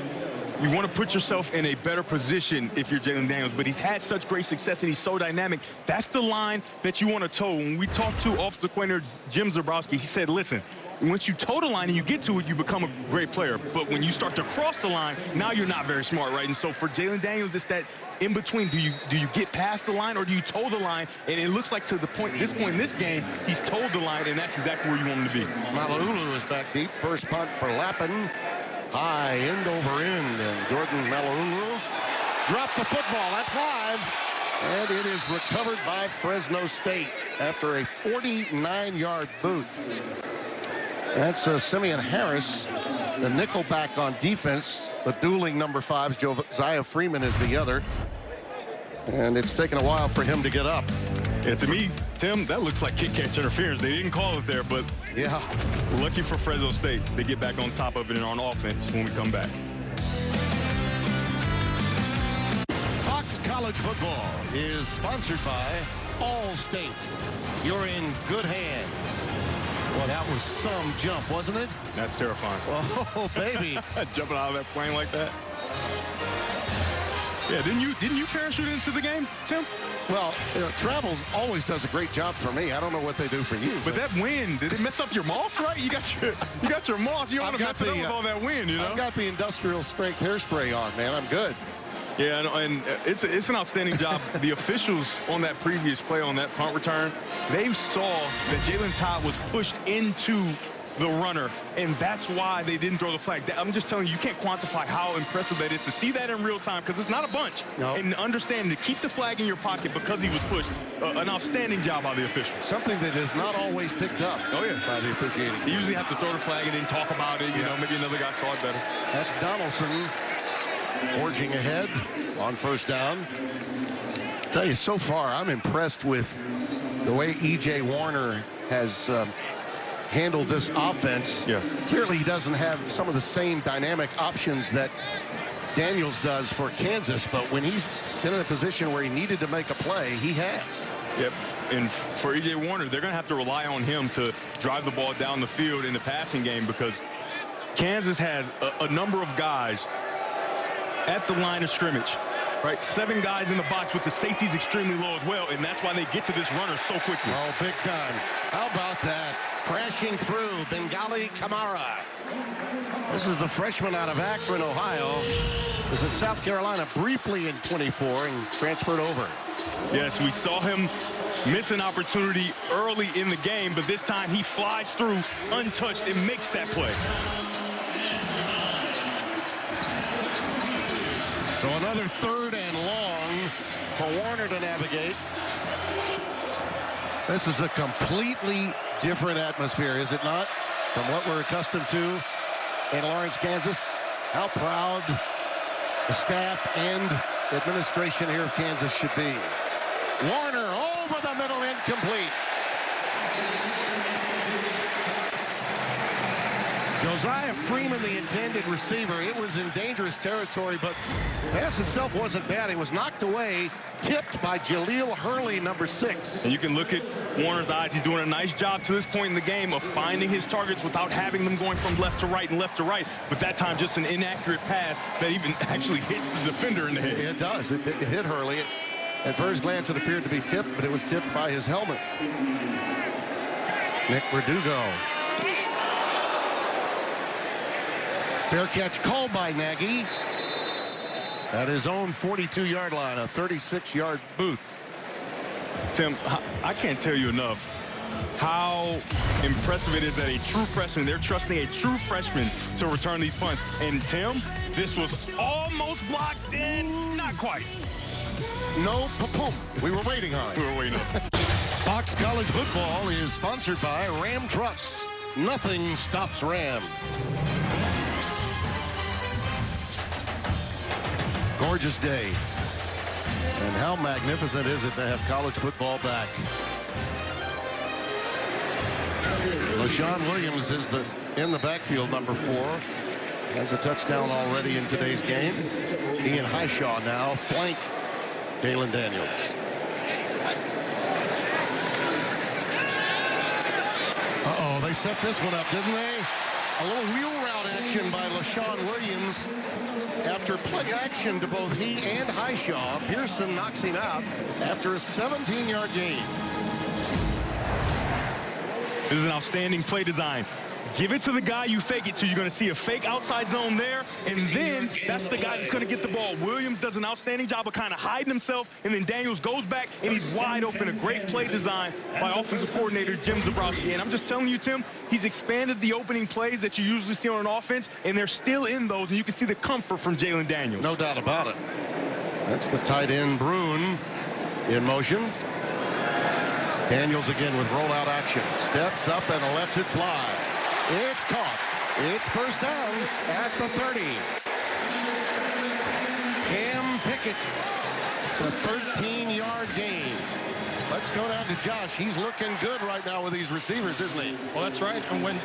you want to put yourself in a better position if you're Jaylen Daniels, but he's had such great success and he's so dynamic. That's the line that you want to toe. When we talked to offensive coordinator Jim Zabrowski, he said, listen, once you toe the line and you get to it, you become a great player. But when you start to cross the line, now you're not very smart, right? And so for Jaylen Daniels, it's that in between. Do you get past the line or do you toe the line? And it looks like to this point in this game, he's toed the line, and that's exactly where you want him to be. Malauulu is back deep. First punt for Lappin. High end over end, and Jordan Malauulu dropped the football. That's live. And it is recovered by Fresno State after a 49-yard boot. That's Simeon Harris, the nickelback on defense. The dueling number 5's Josiah Freeman is the other. And it's taken a while for him to get up. Yeah, to me, Tim, that looks like kick-catch interference. They didn't call it there, but yeah, lucky for Fresno State. They get back on top of it and on offense when we come back. Fox College Football is sponsored by Allstate. You're in good hands. Well, that was some jump, wasn't it? That's terrifying. Oh, baby. Jumping out of that plane like that. Yeah, didn't you parachute into the game, Tim? Well, Travels always does a great job for me. I don't know what they do for you. But that wind, did it mess up your moss, right? You got your moss. You don't want to mess it up with all that wind, you know? I've got the industrial strength hairspray on, man. I'm good. Yeah, and it's an outstanding job. The officials on that previous play, on that punt return, they saw that Jalen Todd was pushed into the runner, and that's why they didn't throw the flag. I'm just telling you, you can't quantify how impressive that is to see that in real time, because it's not a bunch. No. And understand to keep the flag in your pocket because he was pushed. An outstanding job by the officials. Something that is not always picked up by the officiating. You usually have to throw the flag and then talk about it. You know, maybe another guy saw it better. That's Donaldson forging ahead on first down. I tell you, so far, I'm impressed with the way E.J. Warner has handled this offense. Yeah. Clearly, he doesn't have some of the same dynamic options that Daniels does for Kansas, but when he's been in a position where he needed to make a play, he has. Yep. And for E.J. Warner, they're going to have to rely on him to drive the ball down the field in the passing game, because Kansas has a number of guys at the line of scrimmage, right? 7 guys in the box with the safeties extremely low as well, and that's why they get to this runner so quickly. Oh, big time. How about that? Crashing through Bengali Kamara. This is the freshman out of Akron, Ohio. Was at South Carolina briefly in 24 and transferred over. Yes, we saw him miss an opportunity early in the game, but this time he flies through untouched and makes that play. So another 3rd and long for Warner to navigate. This is a completely different atmosphere, is it not, from what we're accustomed to in Lawrence, Kansas? How proud the staff and administration here of Kansas should be. Warner over the middle, incomplete. Josiah Freeman, the intended receiver. It was in dangerous territory, but the pass itself wasn't bad. It was knocked away, tipped by Jaleel Hurley, number 6. And you can look at Warner's eyes. He's doing a nice job to this point in the game of finding his targets without having them going from left to right and left to right. But that time, just an inaccurate pass that even actually hits the defender in the head. It does. It hit Hurley. At first glance, it appeared to be tipped, but it was tipped by his helmet. Nick Verdugo. Fair catch called by Nagy at his own 42-yard line, a 36-yard boot. Tim, I can't tell you enough how impressive it is that a true freshman, they're trusting a true freshman to return these punts. And Tim, this was almost blocked in, not quite. No, pa-pum. We were waiting on it. We were waiting on it. Fox College Football is sponsored by Ram Trucks. Nothing stops Ram. Gorgeous day. And how magnificent is it to have college football back? LaShawn Williams is in the backfield, number 4. Has a touchdown already in today's game. Ian Highshaw now flank Jaylen Daniels. Oh, they set this one up, didn't they? A little wheel route action by LaShawn Williams. After play action to both he and Highshaw, Pearson knocks him out after a 17-yard gain. This is an outstanding play design. Give it to the guy you fake it to. You're going to see a fake outside zone there, and then that's the guy that's going to get the ball. Williams does an outstanding job of kind of hiding himself, and then Daniels goes back, and he's wide open. A great play design by offensive coordinator Jim Zabrowski. And I'm just telling you, Tim, he's expanded the opening plays that you usually see on an offense, and they're still in those, and you can see the comfort from Jaylen Daniels. No doubt about it. That's the tight end, Brune, in motion. Daniels again with rollout action. Steps up and lets it fly. It's caught. It's first down at the 30. Cam Pickett. It's a 13-yard gain. Let's go down to Josh. He's looking good right now with these receivers, isn't he? Well, that's right. And when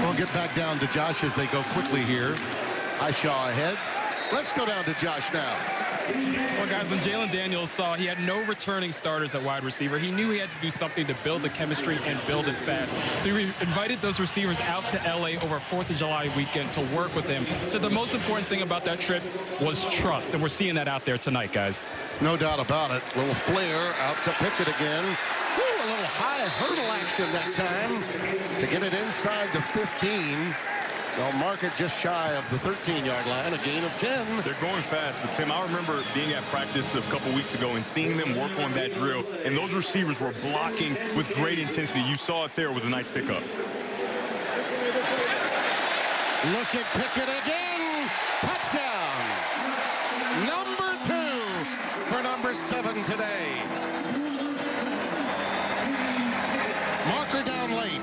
we'll get back down to Josh as they go quickly here. Highshaw ahead. Let's go down to Josh now. Well, guys, when Jaylen Daniels saw he had no returning starters at wide receiver, he knew he had to do something to build the chemistry and build it fast. So he invited those receivers out to L.A. over 4th of July weekend to work with him. So the most important thing about that trip was trust, and we're seeing that out there tonight, guys. No doubt about it. Little flare out to Pickett again. Ooh, a little high hurdle action that time to get it inside the 15. They'll mark it just shy of the 13-yard line, a gain of 10. They're going fast, but Tim, I remember being at practice a couple weeks ago and seeing them work on that drill, and those receivers were blocking with great intensity. You saw it there with a nice pickup. Look at Pickett again. Touchdown. Number 2 for number 7 today. Marker down late.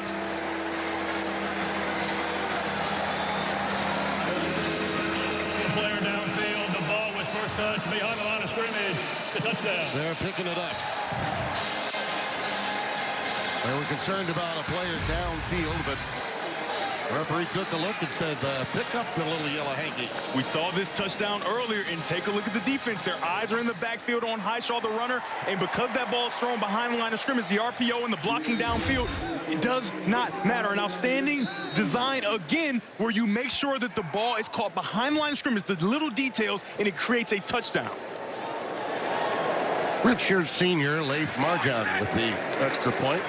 Player downfield. The ball was first touched behind the line of scrimmage. It's a touchdown. They're picking it up. They were concerned about a player downfield, but the referee took a look and said, pick up the little yellow hanky. We saw this touchdown earlier, and take a look at the defense. Their eyes are in the backfield on Highshaw, the runner, and because that ball is thrown behind the line of scrimmage, the RPO and the blocking downfield, it does not matter. An outstanding design, again, where you make sure that the ball is caught behind the line of scrimmage, the little details, and it creates a touchdown. Richard Sr., Laith Marjan with the extra point.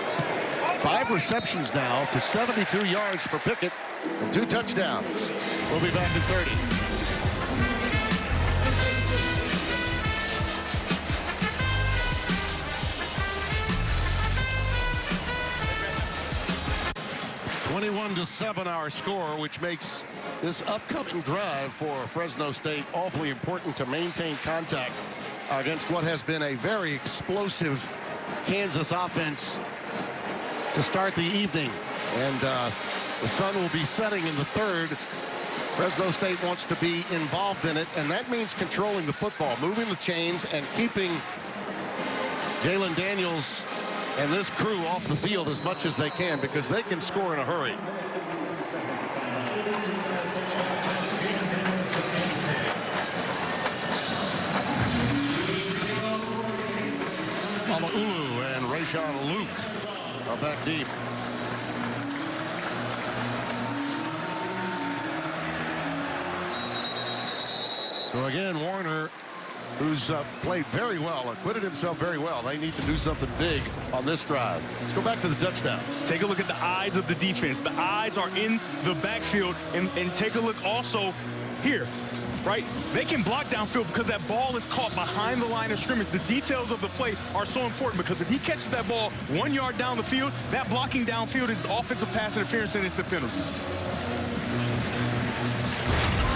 5 receptions now for 72 yards for Pickett and 2 touchdowns. We'll be back at 30. (21-7) our score, which makes this upcoming drive for Fresno State awfully important to maintain contact against what has been a very explosive Kansas offense to start the evening. And the sun will be setting in the 3rd. Fresno State wants to be involved in it, and that means controlling the football, moving the chains, and keeping Jaylen Daniels and this crew off the field as much as they can, because they can score in a hurry. Ulu and Rayshawn Luke are back deep. So again, Warner, who's played very well, acquitted himself very well. They need to do something big on this drive. Let's go back to the touchdown. Take a look at the eyes of the defense. The eyes are in the backfield, and take a look also here. Right? They can block downfield because that ball is caught behind the line of scrimmage. The details of the play are so important, because if he catches that ball 1 yard down the field, that blocking downfield is offensive pass interference, and it's a penalty.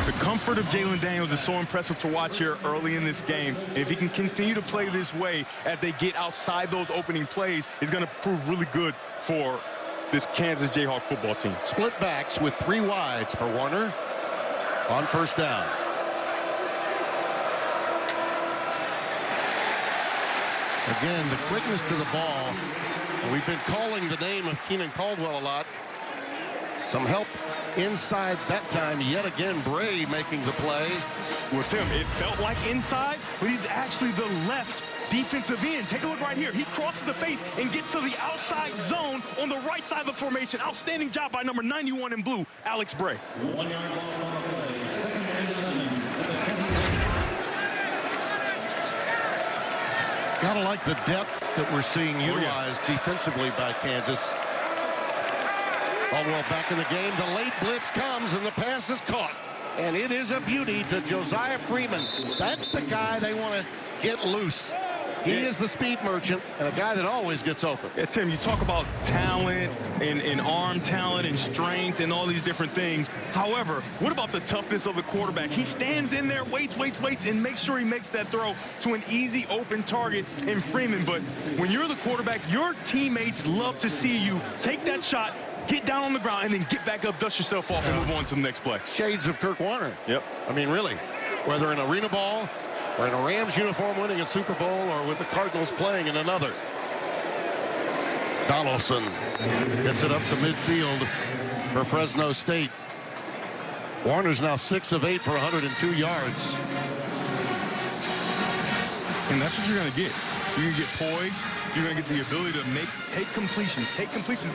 The comfort of Jaylen Daniels is so impressive to watch here early in this game. And if he can continue to play this way as they get outside those opening plays, it's going to prove really good for this Kansas Jayhawk football team. Split backs with 3 wides for Warner on first down. Again, the quickness to the ball. We've been calling the name of Keenan Caldwell a lot. Some help inside that time. Yet again, Bray making the play. Well, Tim, it felt like inside, but he's actually the left defensive end. Take a look right here. He crosses the face and gets to the outside zone on the right side of the formation. Outstanding job by number 91 in blue, Alex Bray. 1 yard loss on the play. Second and 11. Gotta like the depth that we're seeing utilized defensively by Kansas. Caldwell back in the game. The late blitz comes, and the pass is caught. And it is a beauty to Josiah Freeman. That's the guy they want to get loose. He is the speed merchant and a guy that always gets open. Yeah, Tim, you talk about talent and arm talent and strength and all these different things. However, what about the toughness of the quarterback? He stands in there, waits, and makes sure he makes that throw to an easy open target in Freeman. But when you're the quarterback, your teammates love to see you take that shot, get down on the ground, and then get back up, dust yourself off, and move on to the next play. Shades of Kurt Warner. Yep. I mean, really, whether in arena ball or in a Rams uniform winning a Super Bowl or with the Cardinals playing in another. Donaldson gets it up to midfield for Fresno State. Warner's now 6 of 8 for 102 yards. And that's what you're going to get. You're going to get poise. You're going to get the ability to take completions.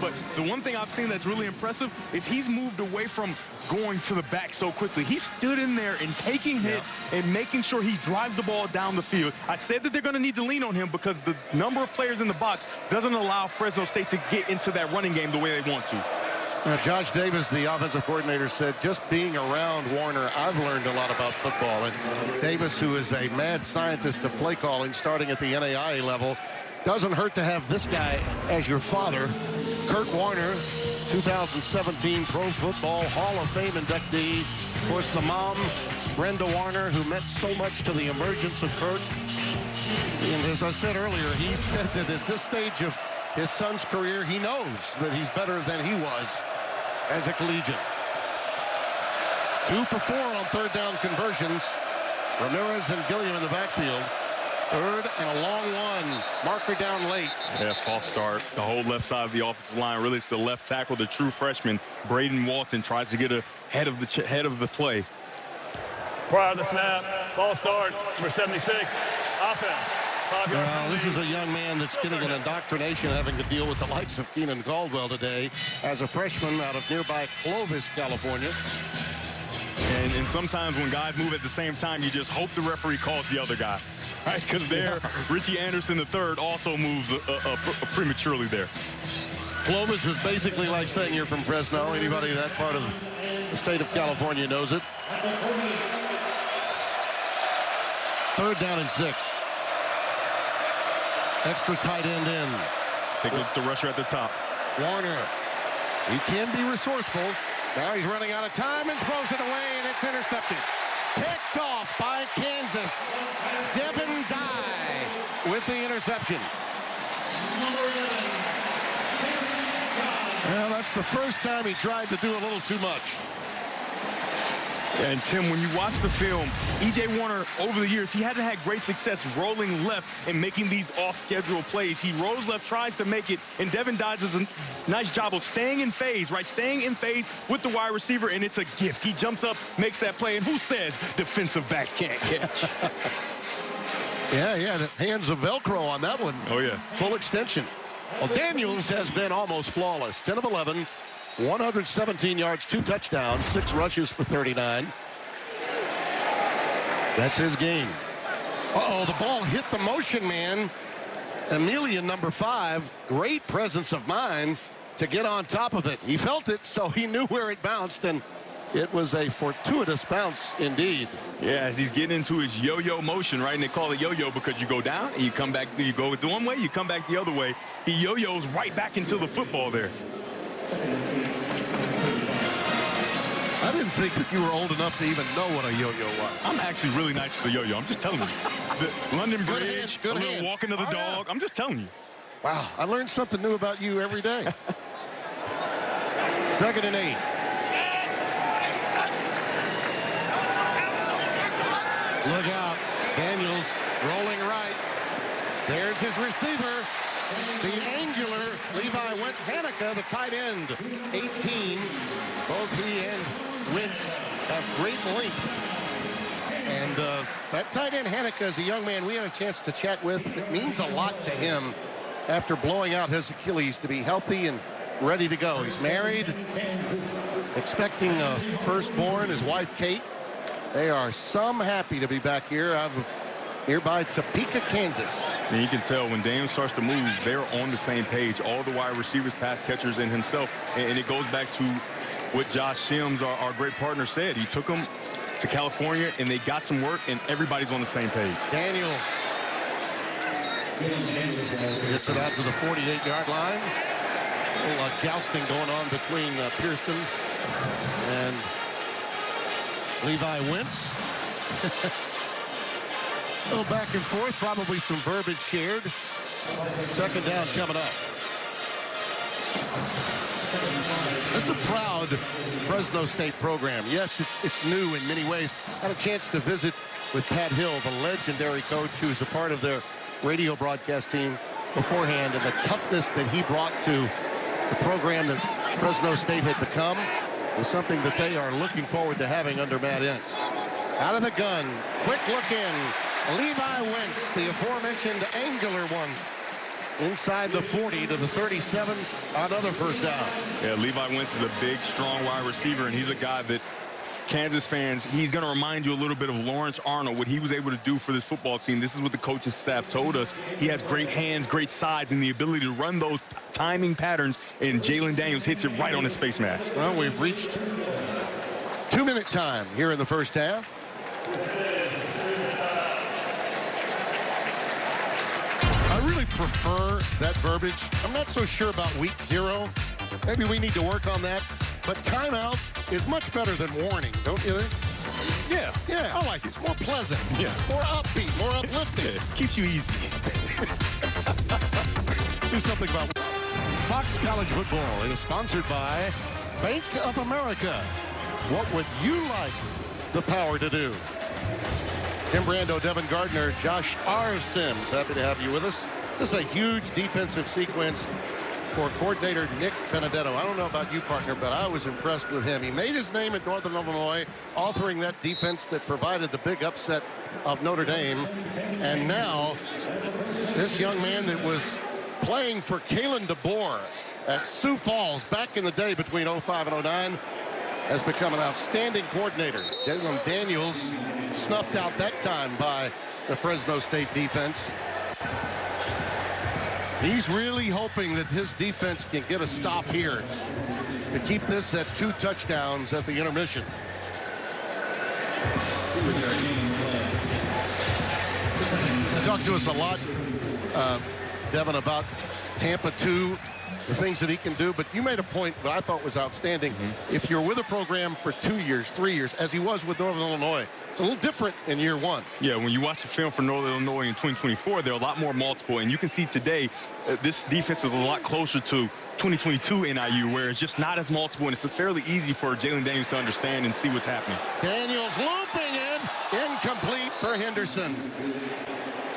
But the one thing I've seen that's really impressive is he's moved away from going to the back so quickly. He stood in there and taking hits and making sure he drives the ball down the field. I said that they're going to need to lean on him because the number of players in the box doesn't allow Fresno State to get into that running game the way they want to. Josh Davis, the offensive coordinator, said just being around Warner, I've learned a lot about football. And Davis, who is a mad scientist of play calling starting at the NAIA level, doesn't hurt to have this guy as your father. Kurt Warner, 2017 Pro Football Hall of Fame inductee. Of course, the mom, Brenda Warner, who meant so much to the emergence of Kurt. And as I said earlier, he said that at this stage of his son's career, he knows that he's better than he was as a collegiate. 2 for 4 on third down conversions. Ramirez and Gilliam in the backfield. Third and a long one. Marker down late. Yeah, false start. The whole left side of the offensive line. Really, it's the left tackle, the true freshman, Braden Walton, tries to get ahead of the play. Prior to the snap, false start, number 76, offense. Well, this is a young man that's getting an indoctrination having to deal with the likes of Keenan Caldwell today as a freshman out of nearby Clovis, California. And sometimes when guys move at the same time, you just hope the referee calls the other guy. Right, because Richie Anderson III also moves prematurely there. Clovis is basically like saying you're from Fresno. Anybody in that part of the state of California knows it. Third down and 6. Extra tight end in. Take a look at the rusher at the top. Warner. He can be resourceful. Now he's running out of time and throws it away, and it's intercepted. Picked off by Kansas. Devin Dye with the interception. Well, that's the first time he tried to do a little too much. And Tim, when you watch the film, E.J. Warner, over the years, he hasn't had great success rolling left and making these off-schedule plays. He rolls left, tries to make it, and Devin Dye does a nice job of staying in phase, right? Staying in phase with the wide receiver, and it's a gift. He jumps up, makes that play, and who says defensive backs can't catch? Yeah, the hands of Velcro on that one. Oh, yeah. Full extension. Well, Daniels has been almost flawless. 10 of 11. 117 yards, 2 touchdowns, 6 rushes for 39. That's his game. Uh-oh, the ball hit the motion man. Emilian, number 5, great presence of mind to get on top of it. He felt it, so he knew where it bounced, and it was a fortuitous bounce indeed. Yeah, as he's getting into his yo-yo motion, right? And they call it yo-yo because you go down and you come back, you go the one way, you come back the other way. He yo-yos right back into the football there. I didn't think that you were old enough to even know what a yo-yo was. I'm actually really nice for the yo-yo. I'm just telling you. The London Bridge, good a little walking of the dog. Yeah. I'm just telling you. Wow, I learned something new about you every day. 2nd and 8. Look out. Daniels rolling right. There's his receiver. The angular Levi Hanukkah, the tight end. 18. Both he and Wentz have great length. And that tight end, Hanukkah, is a young man we had a chance to chat with. It means a lot to him after blowing out his Achilles to be healthy and ready to go. He's married, expecting a firstborn, his wife, Kate. They are happy to be back here out of nearby Topeka, Kansas. And you can tell when Daniel starts to move, they're on the same page. All the wide receivers, pass catchers, and himself. And it goes back to what Josh Shims, our great partner, said. He took them to California, and they got some work, and everybody's on the same page. Daniels gets it out to the 48-yard line. A little jousting going on between Pearson and Levi Wentz. A little back and forth, probably some verbiage shared. Second down coming up. This is a proud Fresno State program. Yes, it's new in many ways. Had a chance to visit with Pat Hill, the legendary coach who's a part of their radio broadcast team beforehand, and the toughness that he brought to the program that Fresno State had become is something that they are looking forward to having under Matt Entz. Out of the gun, quick look in. Levi Wentz, the aforementioned angular one, inside the 40 to the 37, another first down. Yeah, Levi Wentz is a big, strong wide receiver, and he's a guy that Kansas fans, he's going to remind you a little bit of Lawrence Arnold, what he was able to do for this football team. This is what the coaching staff told us. He has great hands, great size, and the ability to run those timing patterns, and Jalen Daniels hits it right on his face mask. Well, we've reached 2-minute time here in the first half. I really prefer that verbiage. I'm not so sure about week 0. Maybe we need to work on that. But timeout is much better than warning, don't you think? Yeah, I like it. It's more pleasant. Yeah. More upbeat, more uplifting. Yeah, keeps you easy. Do something about Fox College Football is sponsored by Bank of America. What would you like the power to do? Tim Brando, Devin Gardner, Josh R. Sims, happy to have you with us. This is a huge defensive sequence for coordinator Nick Benedetto. I don't know about you, partner, but I was impressed with him. He made his name at Northern Illinois, authoring that defense that provided the big upset of Notre Dame. And now, this young man that was playing for Kalen DeBoer at Sioux Falls back in the day between 05 and 09 has become an outstanding coordinator. Jalen Daniels snuffed out that time by the Fresno State defense. He's really hoping that his defense can get a stop here to keep this at 2 touchdowns at the intermission. Talked to us a lot, Devin, about Tampa 2, the things that he can do, but you made a point that I thought was outstanding. If you're with a program for 2 years, 3 years, as he was with Northern Illinois, it's a little different in year 1. Yeah, when you watch the film for Northern Illinois in 2024, there are a lot more multiple, and you can see today this defense is a lot closer to 2022 NIU, where it's just not as multiple, and it's fairly easy for Jalen Daniels to understand and see what's happening. Daniels looping in, incomplete for Henderson.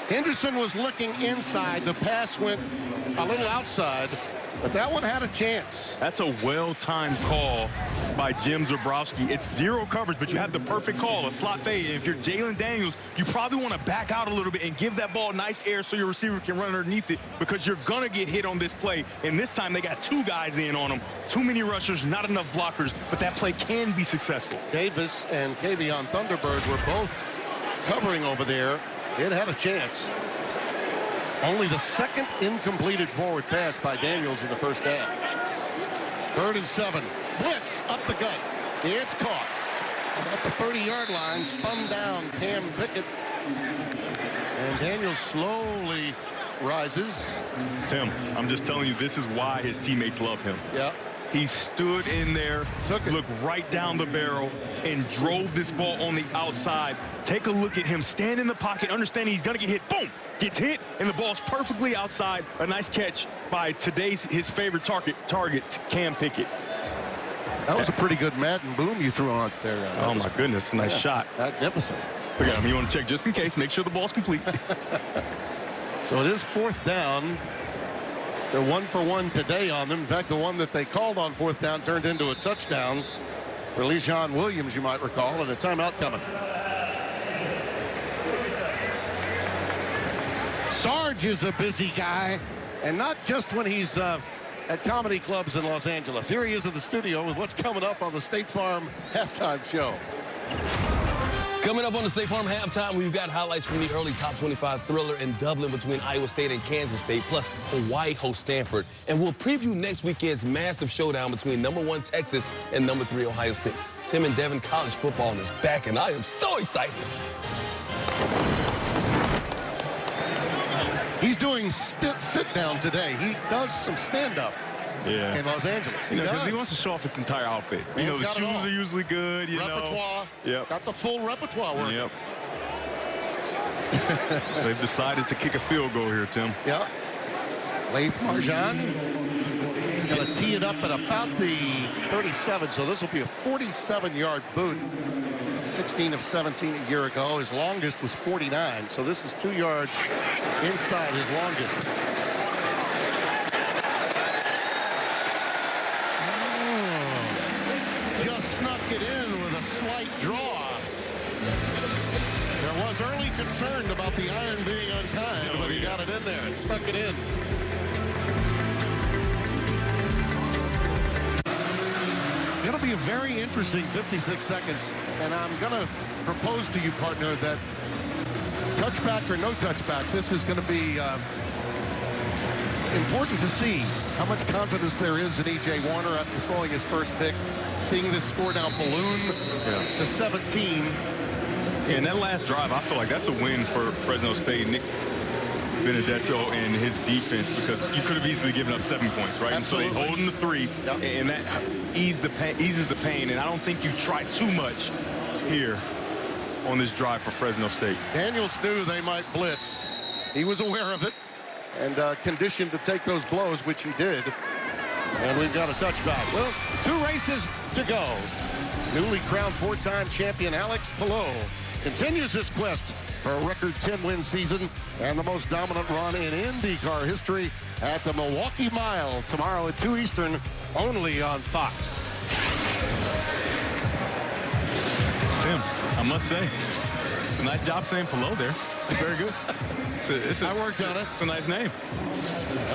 Henderson was looking inside. The pass went a little outside, but that one had a chance. That's a well-timed call by Jim Zabrowski. It's 0 coverage, but you have the perfect call, a slot fade. And if you're Jalen Daniels, you probably want to back out a little bit and give that ball nice air so your receiver can run underneath it, because you're going to get hit on this play. And this time they got 2 guys in on them. Too many rushers, not enough blockers, but that play can be successful. Davis and Kavion Thunderbird were both covering over there. It had a chance. Only the second incompleted forward pass by Daniels in the first half. 3rd and 7. Blitz up the gut. It's caught. At the 30-yard line, spun down Cam Pickett. And Daniels slowly rises. Tim, I'm just telling you, this is why his teammates love him. Yeah. He stood in there, looked right down the barrel, and drove this ball on the outside. Take a look at him, stand in the pocket, understanding he's going to get hit. Boom! Gets hit, and the ball's perfectly outside. A nice catch by his favorite target, Cam Pickett. That was a pretty good Madden boom you threw out there. Oh, my goodness. Nice shot. Magnificent. Look at him. You want to check just in case. Make sure the ball's complete. So it is 4th down. They're 1 for 1 today on them. In fact, the one that they called on 4th down turned into a touchdown for LeJean Williams, you might recall, and a timeout coming. Sarge is a busy guy, and not just when he's at comedy clubs in Los Angeles. Here he is in the studio with what's coming up on the State Farm Halftime Show. Coming up on the State Farm Halftime, we've got highlights from the early top 25 thriller in Dublin between Iowa State and Kansas State, plus Hawaii hosts Stanford. And we'll preview next weekend's massive showdown between #1 Texas and #3 Ohio State. Tim and Devin, college football is back, and I am so excited. He's doing sit-down today. He does some stand-up in Los Angeles. Because he wants to show off his entire outfit. You know, the shoes are usually good, repertoire. Yep. Got the full repertoire work. Yep. So they've decided to kick a field goal here, Tim. Yep. Laith Marjan is going to tee it up at about the 37, so this will be a 47-yard boot. 16 of 17 a year ago. His longest was 49, so this is 2 yards inside his longest. Just snuck it in with a slight draw. There was early concern about the iron being unkind, but he got it in there, snuck it in. Going to be a very interesting 56 seconds, and I'm going to propose to you, partner, that touchback or no touchback, this is going to be important to see how much confidence there is in E.J. Warner after throwing his first pick, seeing this score now balloon to 17. Yeah, and that last drive, I feel like that's a win for Fresno State. Nick Benedetto and his defense, because you could have easily given up 7 points, right? Absolutely. And so they hold them to 3, and that eases the pain. And I don't think you try too much here on this drive for Fresno State. Daniels knew they might blitz. He was aware of it and conditioned to take those blows, which he did. And we've got a touchback. Well, 2 races to go. Newly crowned 4-time champion Alex Palou continues his quest for a record 10-win season and the most dominant run in IndyCar history at the Milwaukee Mile tomorrow at 2 Eastern, only on Fox. Tim, I must say, it's a nice job saying Palou there. It's very good. I worked on it. It's a nice name.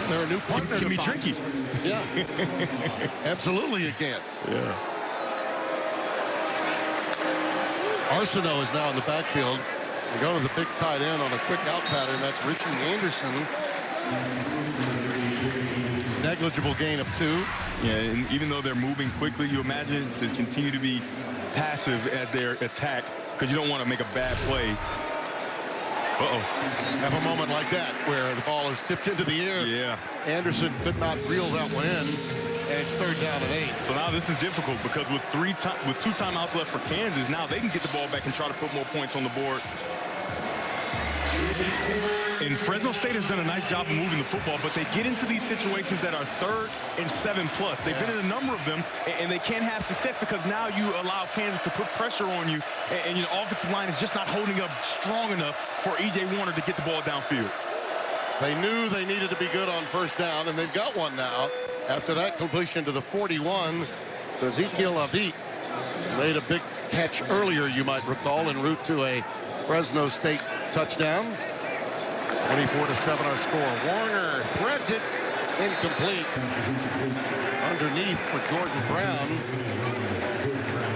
They're a new partner. It can be Fox. tricky. Yeah. Absolutely it can. Yeah. Arsenault is now in the backfield. We go to the big tight end on a quick out pattern. That's Richie Anderson. Negligible gain of 2. Yeah, and even though they're moving quickly, you imagine to continue to be passive as they attack, because you don't want to make a bad play. Have a moment like that where the ball is tipped into the air. Yeah. Anderson could not reel that one in, and it's 3rd down and 8. So now this is difficult, because with 2 timeouts left for Kansas, now they can get the ball back and try to put more points on the board. And Fresno State has done a nice job of moving the football, but they get into these situations that are 3rd and 7+. They've been in a number of them, and they can't have success because now you allow Kansas to put pressure on you, and your offensive line is just not holding up strong enough for E.J. Warner to get the ball downfield. They knew they needed to be good on 1st down, and they've got one now. After that completion to the 41, Ezekiel Avit made a big catch earlier, you might recall, en route to a Fresno State touchdown. 24-7 our score. Warner threads it, incomplete. Underneath for Jordan Brown.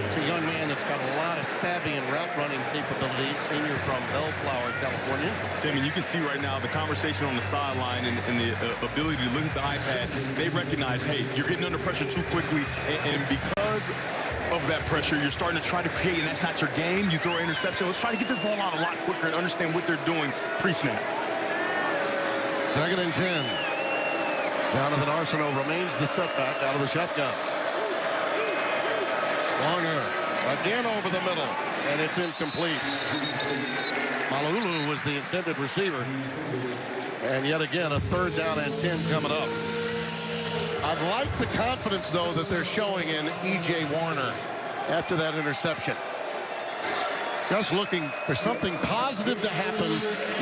It's a young man that's got a lot of savvy and route running capability. Senior from Bellflower, California. Tim, and you can see right now the conversation on the sideline and the ability to look at the iPad. They recognize, hey, you're getting under pressure too quickly, and because of that pressure, you're starting to try to create, and that's not your game. You throw an interception. Let's try to get this ball out a lot quicker and understand what they're doing pre-snap. 2nd and 10. Jonathan Arsenault remains the setback out of the shotgun. Warner again over the middle, and it's incomplete. Malulu was the intended receiver. And yet again, a 3rd down and 10 coming up. I like the confidence, though, that they're showing in E.J. Warner after that interception. Just looking for something positive to happen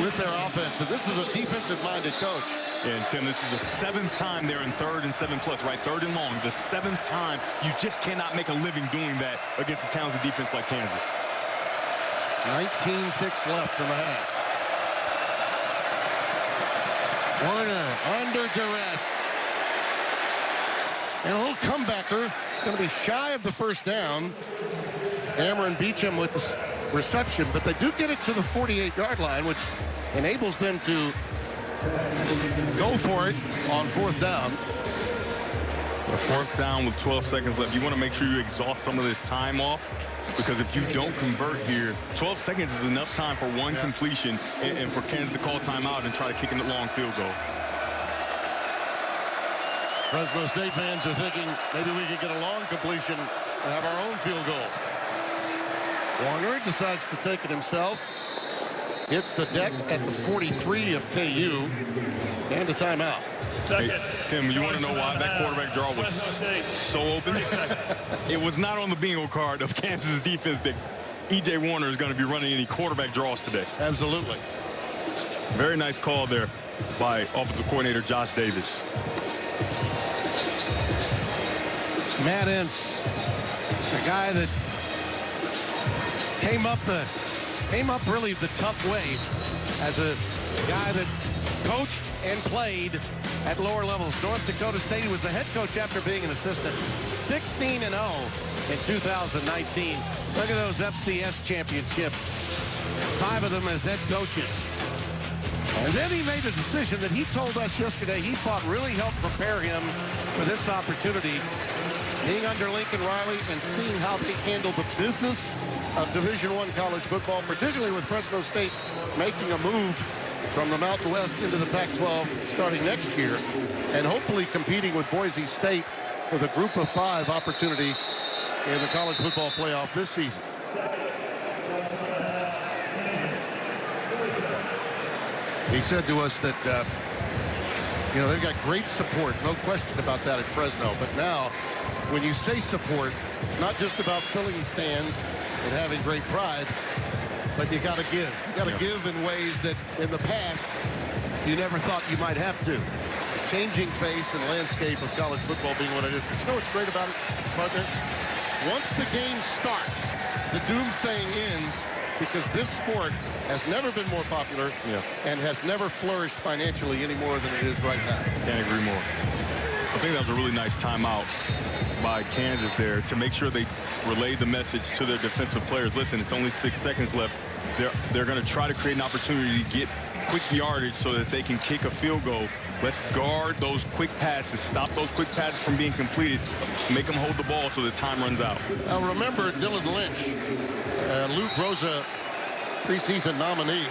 with their offense. And this is a defensive-minded coach. Yeah, and Tim, this is the 7th time they're in 3rd and 7+, right? 3rd and long. The 7th time. You just cannot make a living doing that against a talented defense like Kansas. 19 ticks left in the half. Warner under duress. And a little comebacker. It's going to be shy of the first down. Cameron Beecham with the reception, but they do get it to the 48-yard line, which enables them to go for it on fourth down. A fourth down with 12 seconds left. You want to make sure you exhaust some of this time off, because if you don't convert here, 12 seconds is enough time for one completion and for Kansas to call timeout and try to kick in the long field goal. Fresno State fans are thinking maybe we could get a long completion and have our own field goal. Warner decides to take it himself. Hits the deck at the 43 of KU. And a timeout. Hey, Tim, you want to know why that quarterback draw was so open? It was not on the bingo card of Kansas defense that E.J. Warner is going to be running any quarterback draws today. Absolutely. Very nice call there by offensive coordinator Josh Davis. Matt Entz, the guy that came up really the tough way as a guy that coached and played at lower levels. North Dakota State, he was the head coach after being an assistant. 16-0 in 2019. Look at those FCS championships. 5 of them as head coaches. And then he made a decision that he told us yesterday he thought really helped prepare him for this opportunity. Being under Lincoln Riley and seeing how they handle the business of Division I college football, particularly with Fresno State making a move from the Mountain West into the Pac-12 starting next year, and hopefully competing with Boise State for the Group of 5 opportunity in the college football playoff this season. He said to us that, they've got great support, no question about that at Fresno, but now when you say support, it's not just about filling the stands and having great pride, but you got to give. You got to give in ways that in the past you never thought you might have to. Changing face and landscape of college football being what it is. But you know what's great about it, partner? Once the games start, the doomsaying ends, because this sport has never been more popular and has never flourished financially any more than it is right now. Can't agree more. I think that was a really nice timeout by Kansas there to make sure they relayed the message to their defensive players. Listen, it's only 6 seconds left. They're going to try to create an opportunity to get quick yardage so that they can kick a field goal. Let's guard those quick passes, stop those quick passes from being completed, make them hold the ball so the time runs out. Now remember Dylan Lynch, Luke Rosa preseason nominee,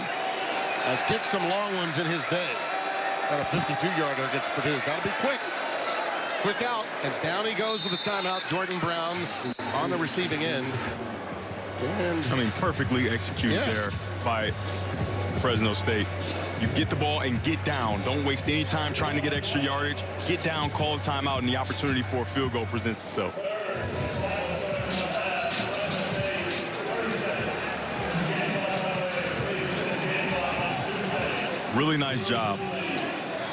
has kicked some long ones in his day. Got a 52-yarder against Purdue. Got to be quick. Quick out, and down he goes with a timeout. Jordan Brown on the receiving end. And I mean, perfectly executed there by Fresno State. You get the ball and get down. Don't waste any time trying to get extra yardage. Get down, call a timeout, and the opportunity for a field goal presents itself. Really nice job.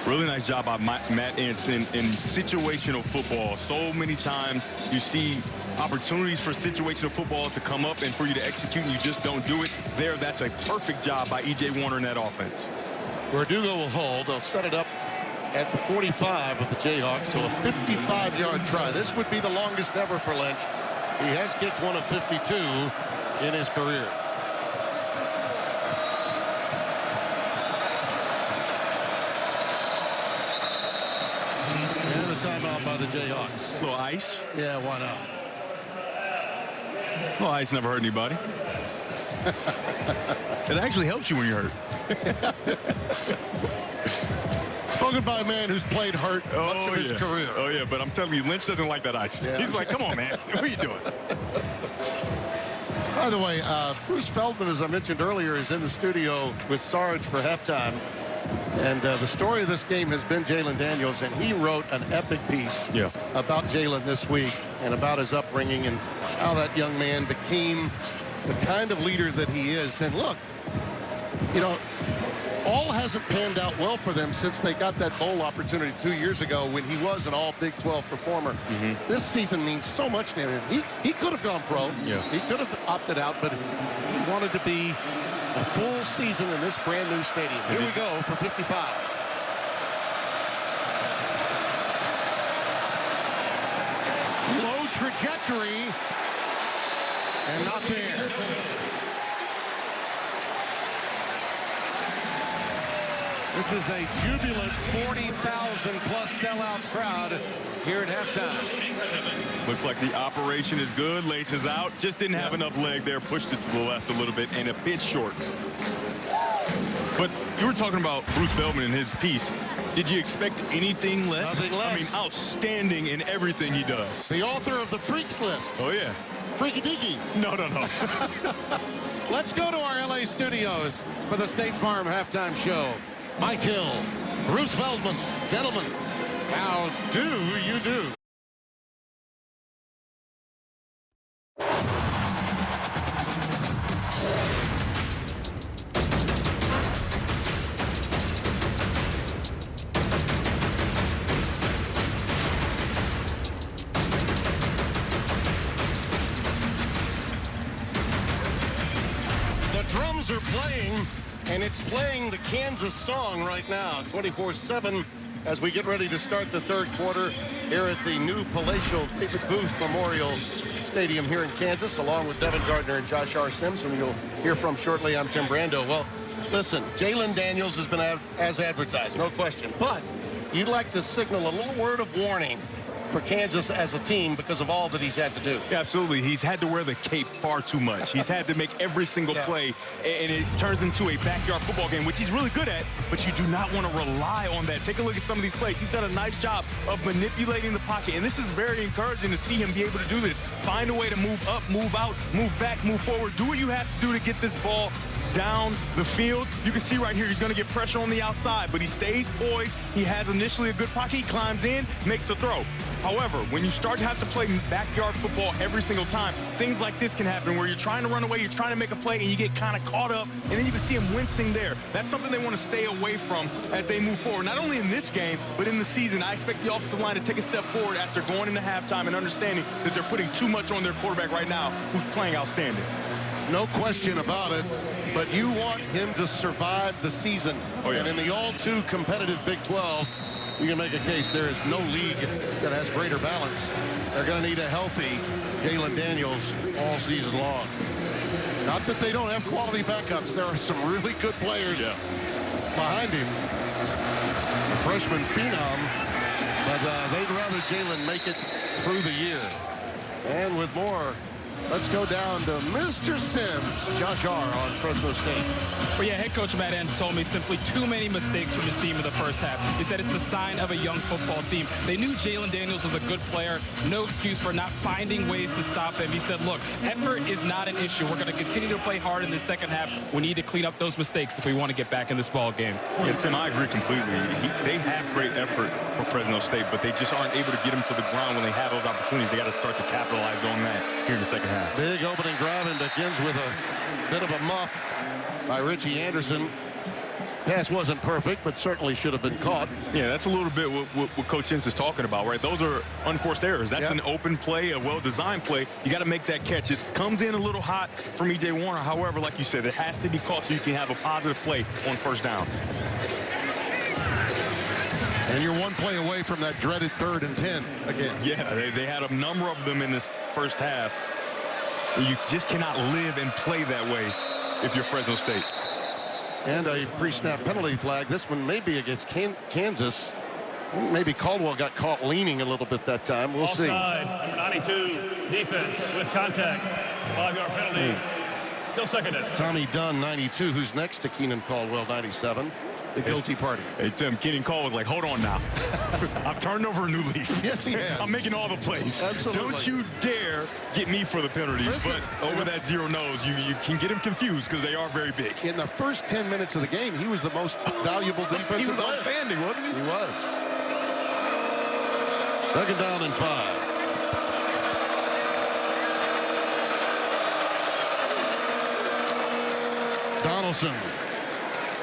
Really nice job by Matt Entz in situational football. So many times you see opportunities for situational football to come up and for you to execute, and you just don't do it. There, that's a perfect job by E.J. Warner in that offense. Verdugo will hold. They'll set it up at the 45 of the Jayhawks, so a 55-yard try. This would be the longest ever for Lynch. He has kicked one of 52 in his career. And a timeout by the Jayhawks. A little ice. Yeah, why not? Well, ice never hurt anybody. It actually helps you when you're hurt. Spoken by a man who's played hurt much of his career. Oh, yeah, but I'm telling you, Lynch doesn't like that ice. Yeah. He's like, come on, man. What are you doing? By the way, Bruce Feldman, as I mentioned earlier, is in the studio with Sarge for halftime. And the story of this game has been Jalen Daniels, and he wrote an epic piece about Jalen this week and about his upbringing and how that young man became the kind of leader that he is. And look, you know, all hasn't panned out well for them since they got that bowl opportunity 2 years ago when he was an all Big 12 performer. This season means so much to him. He could have gone pro. He could have opted out, but he wanted to be a full season in this brand new stadium. Here we go for 55. trajectory, and not there. This is a jubilant 40,000-plus sellout crowd here at halftime. Looks like the operation is good. Laces out. Just didn't have enough leg there. Pushed it to the left a little bit and a bit short. But you were talking about Bruce Feldman and his piece. Did you expect anything less? Nothing less. I mean, outstanding in everything he does. The author of the Freaks List. Oh, yeah. Freaky Deaky. No. Let's go to our LA studios for the State Farm halftime show. Mike Hill, Bruce Feldman. Gentlemen, how do you do? The drums are playing, and it's playing the Kansas song right now, 24/7, as we get ready to start the third quarter here at the new palatial David Booth Memorial Stadium here in Kansas, along with Devin Gardner and Josh R. Sims, whom you'll hear from shortly. I'm Tim Brando. Well, listen, Jalen Daniels has been as advertised, no question, but you'd like to signal a little word of warning for Kansas as a team because of all that he's had to do. Yeah, absolutely. He's had to wear the cape far too much. He's had to make every single play, and it turns into a backyard football game, which he's really good at, but you do not want to rely on that. Take a look at some of these plays. He's done a nice job of manipulating the pocket, and this is very encouraging to see him be able to do this. Find a way to move up, move out, move back, move forward. Do what you have to do to get this ball down the field. You can see right here, he's going to get pressure on the outside, but he stays poised. He has initially a good pocket. He climbs in, makes the throw. However, when you start to have to play backyard football every single time, things like this can happen where you're trying to run away, you're trying to make a play, and you get kind of caught up, and then you can see him wincing there. That's something they want to stay away from as they move forward. Not only in this game, but in the season. I expect the offensive line to take a step forward after going into halftime and understanding that they're putting too much on their quarterback right now, who's playing outstanding. No question about it, but you want him to survive the season. Oh, yeah. And in the all-too competitive Big 12, you can make a case there is no league that has greater balance. They're going to need a healthy Jalen Daniels all season long. Not that they don't have quality backups. There are some really good players behind him. A freshman phenom, but they'd rather Jalen make it through the year. And with more, let's go down to Mr. Sims, Josh R. on Fresno State. Well, yeah, head coach Matt Enns told me simply too many mistakes from his team in the first half. He said it's the sign of a young football team. They knew Jalen Daniels was a good player. No excuse for not finding ways to stop him. He said, look, effort is not an issue. We're going to continue to play hard in the second half. We need to clean up those mistakes if we want to get back in this ball game. Yeah, Tim, I agree completely. They have great effort for Fresno State, but they just aren't able to get them to the ground when they have those opportunities. They got to start to capitalize on that here in the second half. Big opening drive and begins with a bit of a muff by Richie Anderson. Pass wasn't perfect, but certainly should have been caught. Yeah, that's a little bit what Coach Ince is talking about, right? Those are unforced errors. That's an open play, a well-designed play. You got to make that catch. It comes in a little hot from E.J. Warner. However, like you said, it has to be caught so you can have a positive play on first down. And you're one play away from that dreaded 3rd and 10 again. Yeah, they had a number of them in this first half. You just cannot live and play that way if you're Fresno State. And a pre-snap penalty flag. This one may be against Kansas. Maybe Caldwell got caught leaning a little bit that time. We'll see. Offside, number 92, defense with contact. 5-yard penalty. Still seconded. Tommy Dunn, 92, who's next to Keenan Caldwell, 97. The guilty party. Hey, Tim, Keenan Cole was like, hold on now. I've turned over a new leaf. Yes, he has. I'm making all the plays. Absolutely. Don't you dare get me for the penalties. Listen, but over that zero nose, you can get him confused because they are very big. In the first 10 minutes of the game, he was the most valuable defensive player. He was outstanding, wasn't he? He was. 2nd down and 5. Donaldson.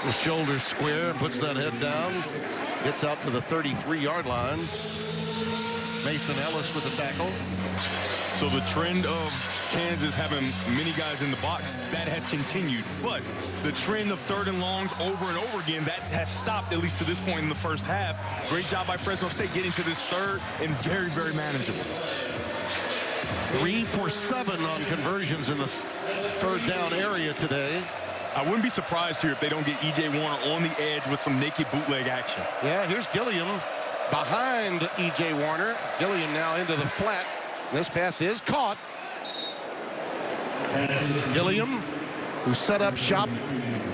The shoulder square and puts that head down. Gets out to the 33-yard line. Mason Ellis with the tackle. So the trend of Kansas having many guys in the box, that has continued. But the trend of 3rd and longs over and over again, that has stopped at least to this point in the first half. Great job by Fresno State getting to this 3rd and very, very manageable. 3 for 7 on conversions in the third down area today. I wouldn't be surprised here if they don't get E.J. Warner on the edge with some naked bootleg action. Yeah, here's Gilliam behind E.J. Warner. Gilliam now into the flat. This pass is caught. Gilliam, who set up shop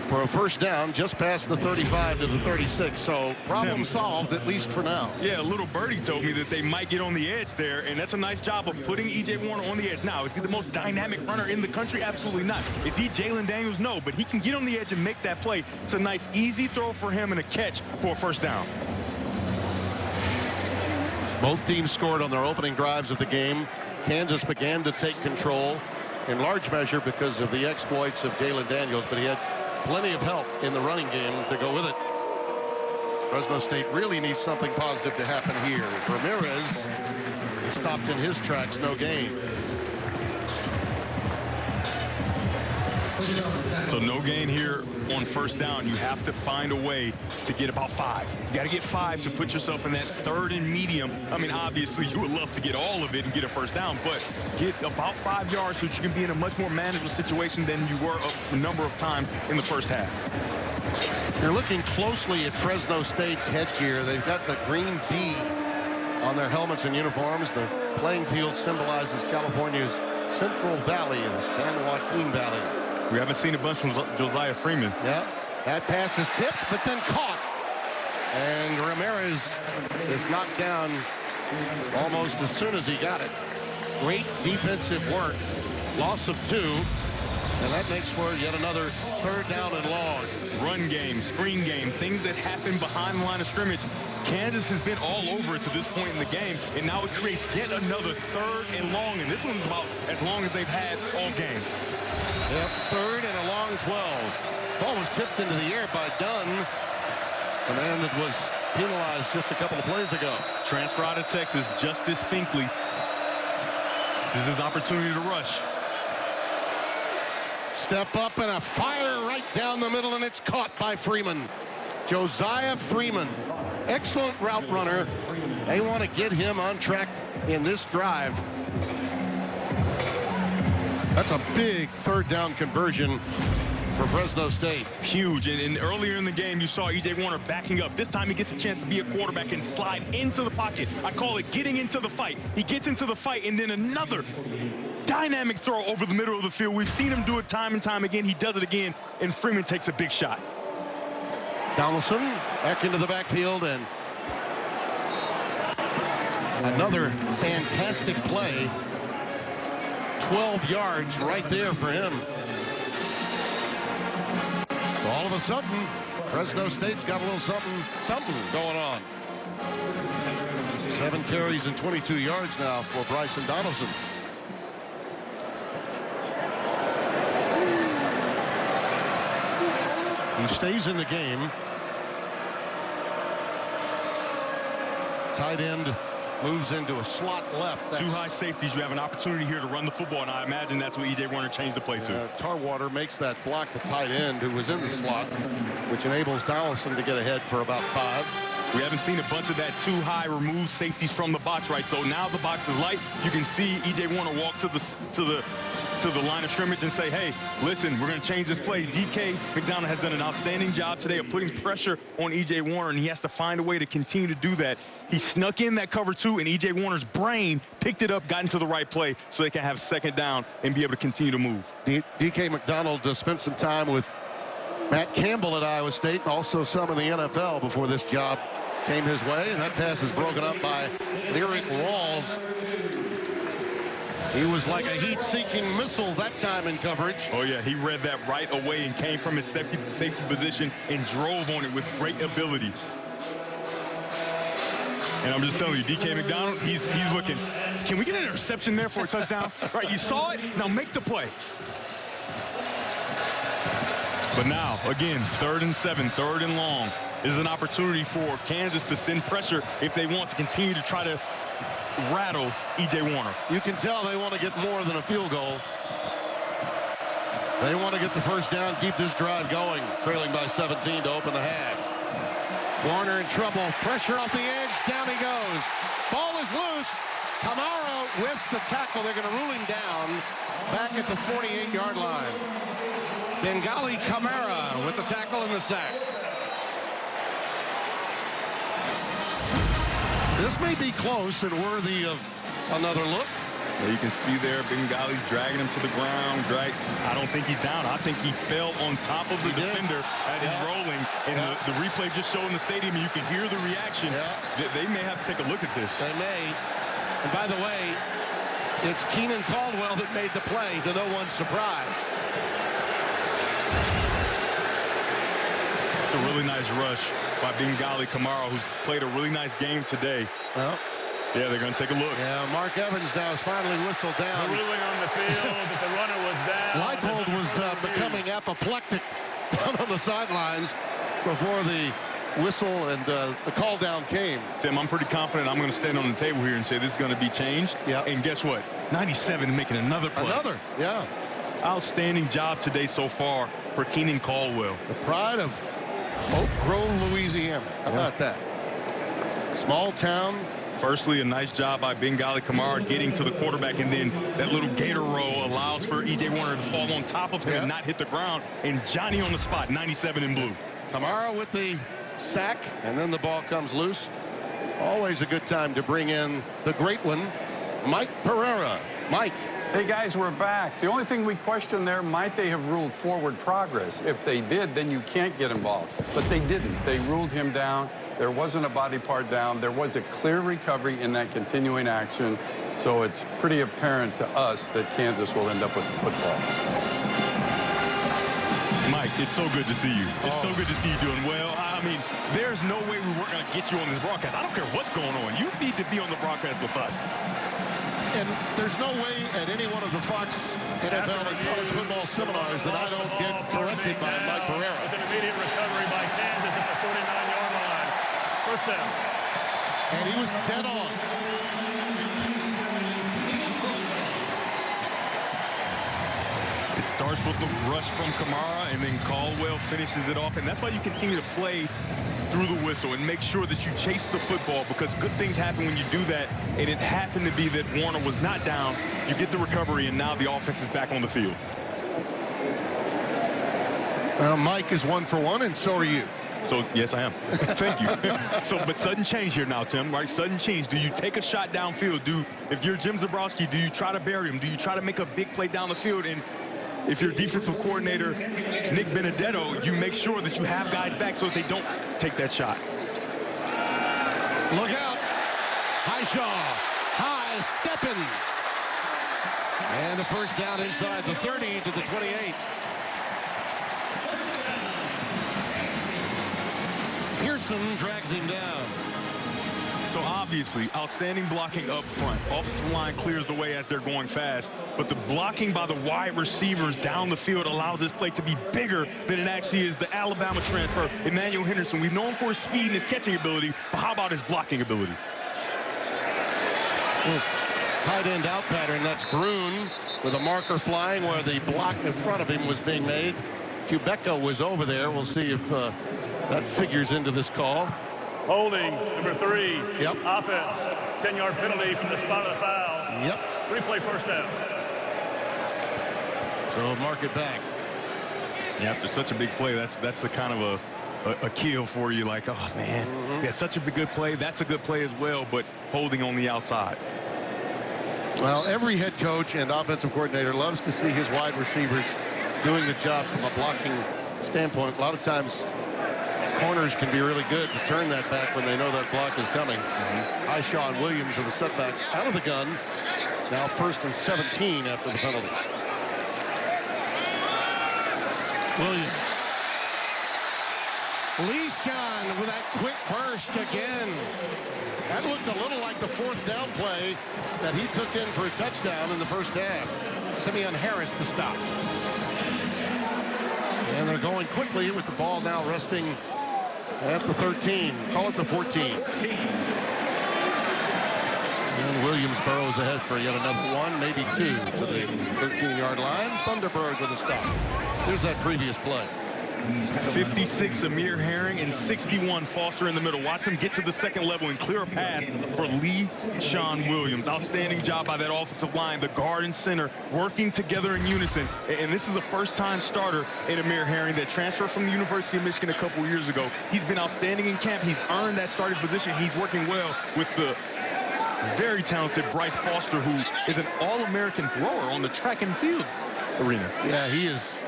for a first down just past the 35 to the 36. So problem solved, at least for now. Yeah, a little birdie told me that they might get on the edge there, and that's a nice job of putting E.J. Warner on the edge. Now, is he the most dynamic runner in the country? Absolutely not. Is he Jalen Daniels? No, but he can get on the edge and make that play. It's a nice, easy throw for him and a catch for a first down. Both teams scored on their opening drives of the game. Kansas began to take control in large measure because of the exploits of Jalen Daniels, but he had plenty of help in the running game to go with it. Fresno State really needs something positive to happen here. Ramirez is stopped in his tracks, no gain. So no gain here on first down. You have to find a way to get about 5. You got to get 5 to put yourself in that third and medium. I mean, obviously, you would love to get all of it and get a first down, but get about 5 yards so that you can be in a much more manageable situation than you were a number of times in the first half. You're looking closely at Fresno State's headgear. They've got the green V on their helmets and uniforms. The playing field symbolizes California's Central Valley, the San Joaquin Valley. We haven't seen a bunch from Josiah Freeman. Yeah, that pass is tipped, but then caught. And Ramirez is knocked down almost as soon as he got it. Great defensive work. Loss of 2. And that makes for yet another third down and long. Run game, screen game, things that happen behind the line of scrimmage. Kansas has been all over it to this point in the game, and now it creates yet another third and long, and this one's about as long as they've had all game. Yep, third and a long 12. Ball was tipped into the air by Dunn, the man that was penalized just a couple of plays ago. Transfer out of Texas, Justice Finkley. This is his opportunity to rush. Step up and a fire right down the middle, and it's caught by Freeman. Josiah Freeman, excellent route runner. They want to get him on track in this drive. That's a big third down conversion for Fresno State. Huge. And earlier in the game, you saw E.J. Warner backing up. This time he gets a chance to be a quarterback and slide into the pocket. I call it getting into the fight. He gets into the fight, and then another dynamic throw over the middle of the field. We've seen him do it time and time again. He does it again, and Freeman takes a big shot. Donaldson back into the backfield, and another fantastic play. 12 yards right there for him. So all of a sudden, Fresno State's got a little something going on. 7 carries and 22 yards now for Bryson Donaldson. He stays in the game. Tight end moves into a slot left. Two high safeties. You have an opportunity here to run the football, and I imagine that's what E.J. Warner changed the play to. Tarwater makes that block, the tight end who was in the slot, which enables Donaldson to get ahead for about 5. We haven't seen a bunch of that too high remove safeties from the box, right? So now the box is light. You can see E.J. Warner walk to the line of scrimmage and say, hey, listen, we're going to change this play. DK McDonald has done an outstanding job today of putting pressure on E.J. Warner, and he has to find a way to continue to do that. He snuck in that cover 2, and E.J. Warner's brain picked it up, got into the right play so they can have second down and be able to continue to move. DK McDonald spent some time with Matt Campbell at Iowa State, and also some in the NFL before this job came his way, and that pass is broken up by Lyric Rawls. He was like a heat-seeking missile that time in coverage. Oh, yeah, he read that right away and came from his safety position and drove on it with great ability. And I'm just telling you, DK McDonald, he's looking. Can we get an interception there for a touchdown? Right, you saw it, now make the play. But now, again, 3rd and 7, 3rd and long. This is an opportunity for Kansas to send pressure if they want to continue to try to rattle E.J. Warner. You can tell they want to get more than a field goal. They want to get the first down, keep this drive going, trailing by 17 to open the half. Warner in trouble, pressure off the edge, down he goes. Ball is loose, Kamara with the tackle. They're going to rule him down back at the 48-yard line. Bengali Kamara with the tackle and the sack. This may be close and worthy of another look. You can see there, Bengali's dragging him to the ground. I don't think he's down. I think he fell on top of the defender as he's rolling. And the replay just showed in the stadium, and you can hear the reaction. They may have to take a look at this. They may. And by the way, it's Keenan Caldwell that made the play, to no one's surprise. It's a really nice rush by Bengali Kamara, who's played a really nice game today. Well, yeah, they're going to take a look. Yeah, Mark Evans now has finally whistled down. The ruling on the field that the runner was down. Leipold was becoming apoplectic down on the sidelines before the whistle and the call down came. Tim, I'm pretty confident I'm going to stand on the table here and say this is going to be changed. Yeah. And guess what? 97 making another play. Another, yeah. Outstanding job today so far for Keenan Caldwell. The pride of Oak Grove, Louisiana. How about that? Small town. Firstly, a nice job by Bengali Kamara getting to the quarterback, and then that little gator roll allows for E.J. Warner to fall on top of him and not hit the ground. And Johnny on the spot, 97 in blue. Kamara with the sack, and then the ball comes loose. Always a good time to bring in the great one, Mike Pereira. Mike. Hey, guys, we're back. The only thing we question there, might they have ruled forward progress? If they did, then you can't get involved. But they didn't. They ruled him down. There wasn't a body part down. There was a clear recovery in that continuing action. So it's pretty apparent to us that Kansas will end up with the football. Mike, it's so good to see you. It's so good to see you doing well. I mean, there's no way we weren't going to get you on this broadcast. I don't care what's going on. You need to be on the broadcast with us. And there's no way at any one of the Fox NFL and college football seminars that I don't get corrected by Mike Pereira. With an immediate recovery by Kansas at the 49-yard line. First down. And he was dead on. It starts with the rush from Kamara, and then Caldwell finishes it off. And that's why you continue to play through the whistle and make sure that you chase the football, because good things happen when you do that. And it happened to be that Warner was not down. You get the recovery, and now the offense is back on the field. Well, Mike is 1 for 1, and so are you. So, yes, I am. Thank you. But sudden change here now, Tim, right? Sudden change. Do you take a shot downfield? If you're Jim Zabrowski, do you try to bury him? Do you try to make a big play down the field? And if you're defensive coordinator Nick Benedetto, you make sure that you have guys back so that they don't take that shot. Look out. Highshaw. High stepping. And a first down inside the 30 to the 28. Pearson drags him down. So obviously, outstanding blocking up front. Offensive line clears the way as they're going fast, but the blocking by the wide receivers down the field allows this play to be bigger than it actually is. The Alabama transfer, Emmanuel Henderson, we've known him for his speed and his catching ability, but how about his blocking ability? Tight end out pattern. That's Brune with a marker flying where the block in front of him was being made. Quebeco was over there. We'll see if that figures into this call. Holding, number 3. Yep. Offense, 10-yard penalty from the spot of the foul. Yep. Replay first down. So mark it back. Yeah, after such a big play, that's the kind of a kill for you. Like, oh, man, yeah, such a good play. That's a good play as well, but holding on the outside. Well, every head coach and offensive coordinator loves to see his wide receivers doing the job from a blocking standpoint. A lot of times, corners can be really good to turn that back when they know that block is coming. Highshaw and Williams are the setbacks out of the gun. Now 1st and 17 after the penalty. Williams. Leishon with that quick burst again. That looked a little like the 4th down play that he took in for a touchdown in the first half. Simeon Harris the stop. And they're going quickly with the ball now resting at the 13. Call it the 14. And Williams burrows ahead for yet another one, maybe 2 to the 13-yard line. Thunderbird with a stop. Here's that previous play. 56, Amir Herring, and 61, Foster in the middle. Watch them get to the second level and clear a path for Lee Sean Williams. Outstanding job by that offensive line, the guard and center working together in unison. And this is a first-time starter in Amir Herring that transferred from the University of Michigan a couple years ago. He's been outstanding in camp. He's earned that starting position. He's working well with the very talented Bryce Foster, who is an All-American thrower on the track and field arena. Yeah, he is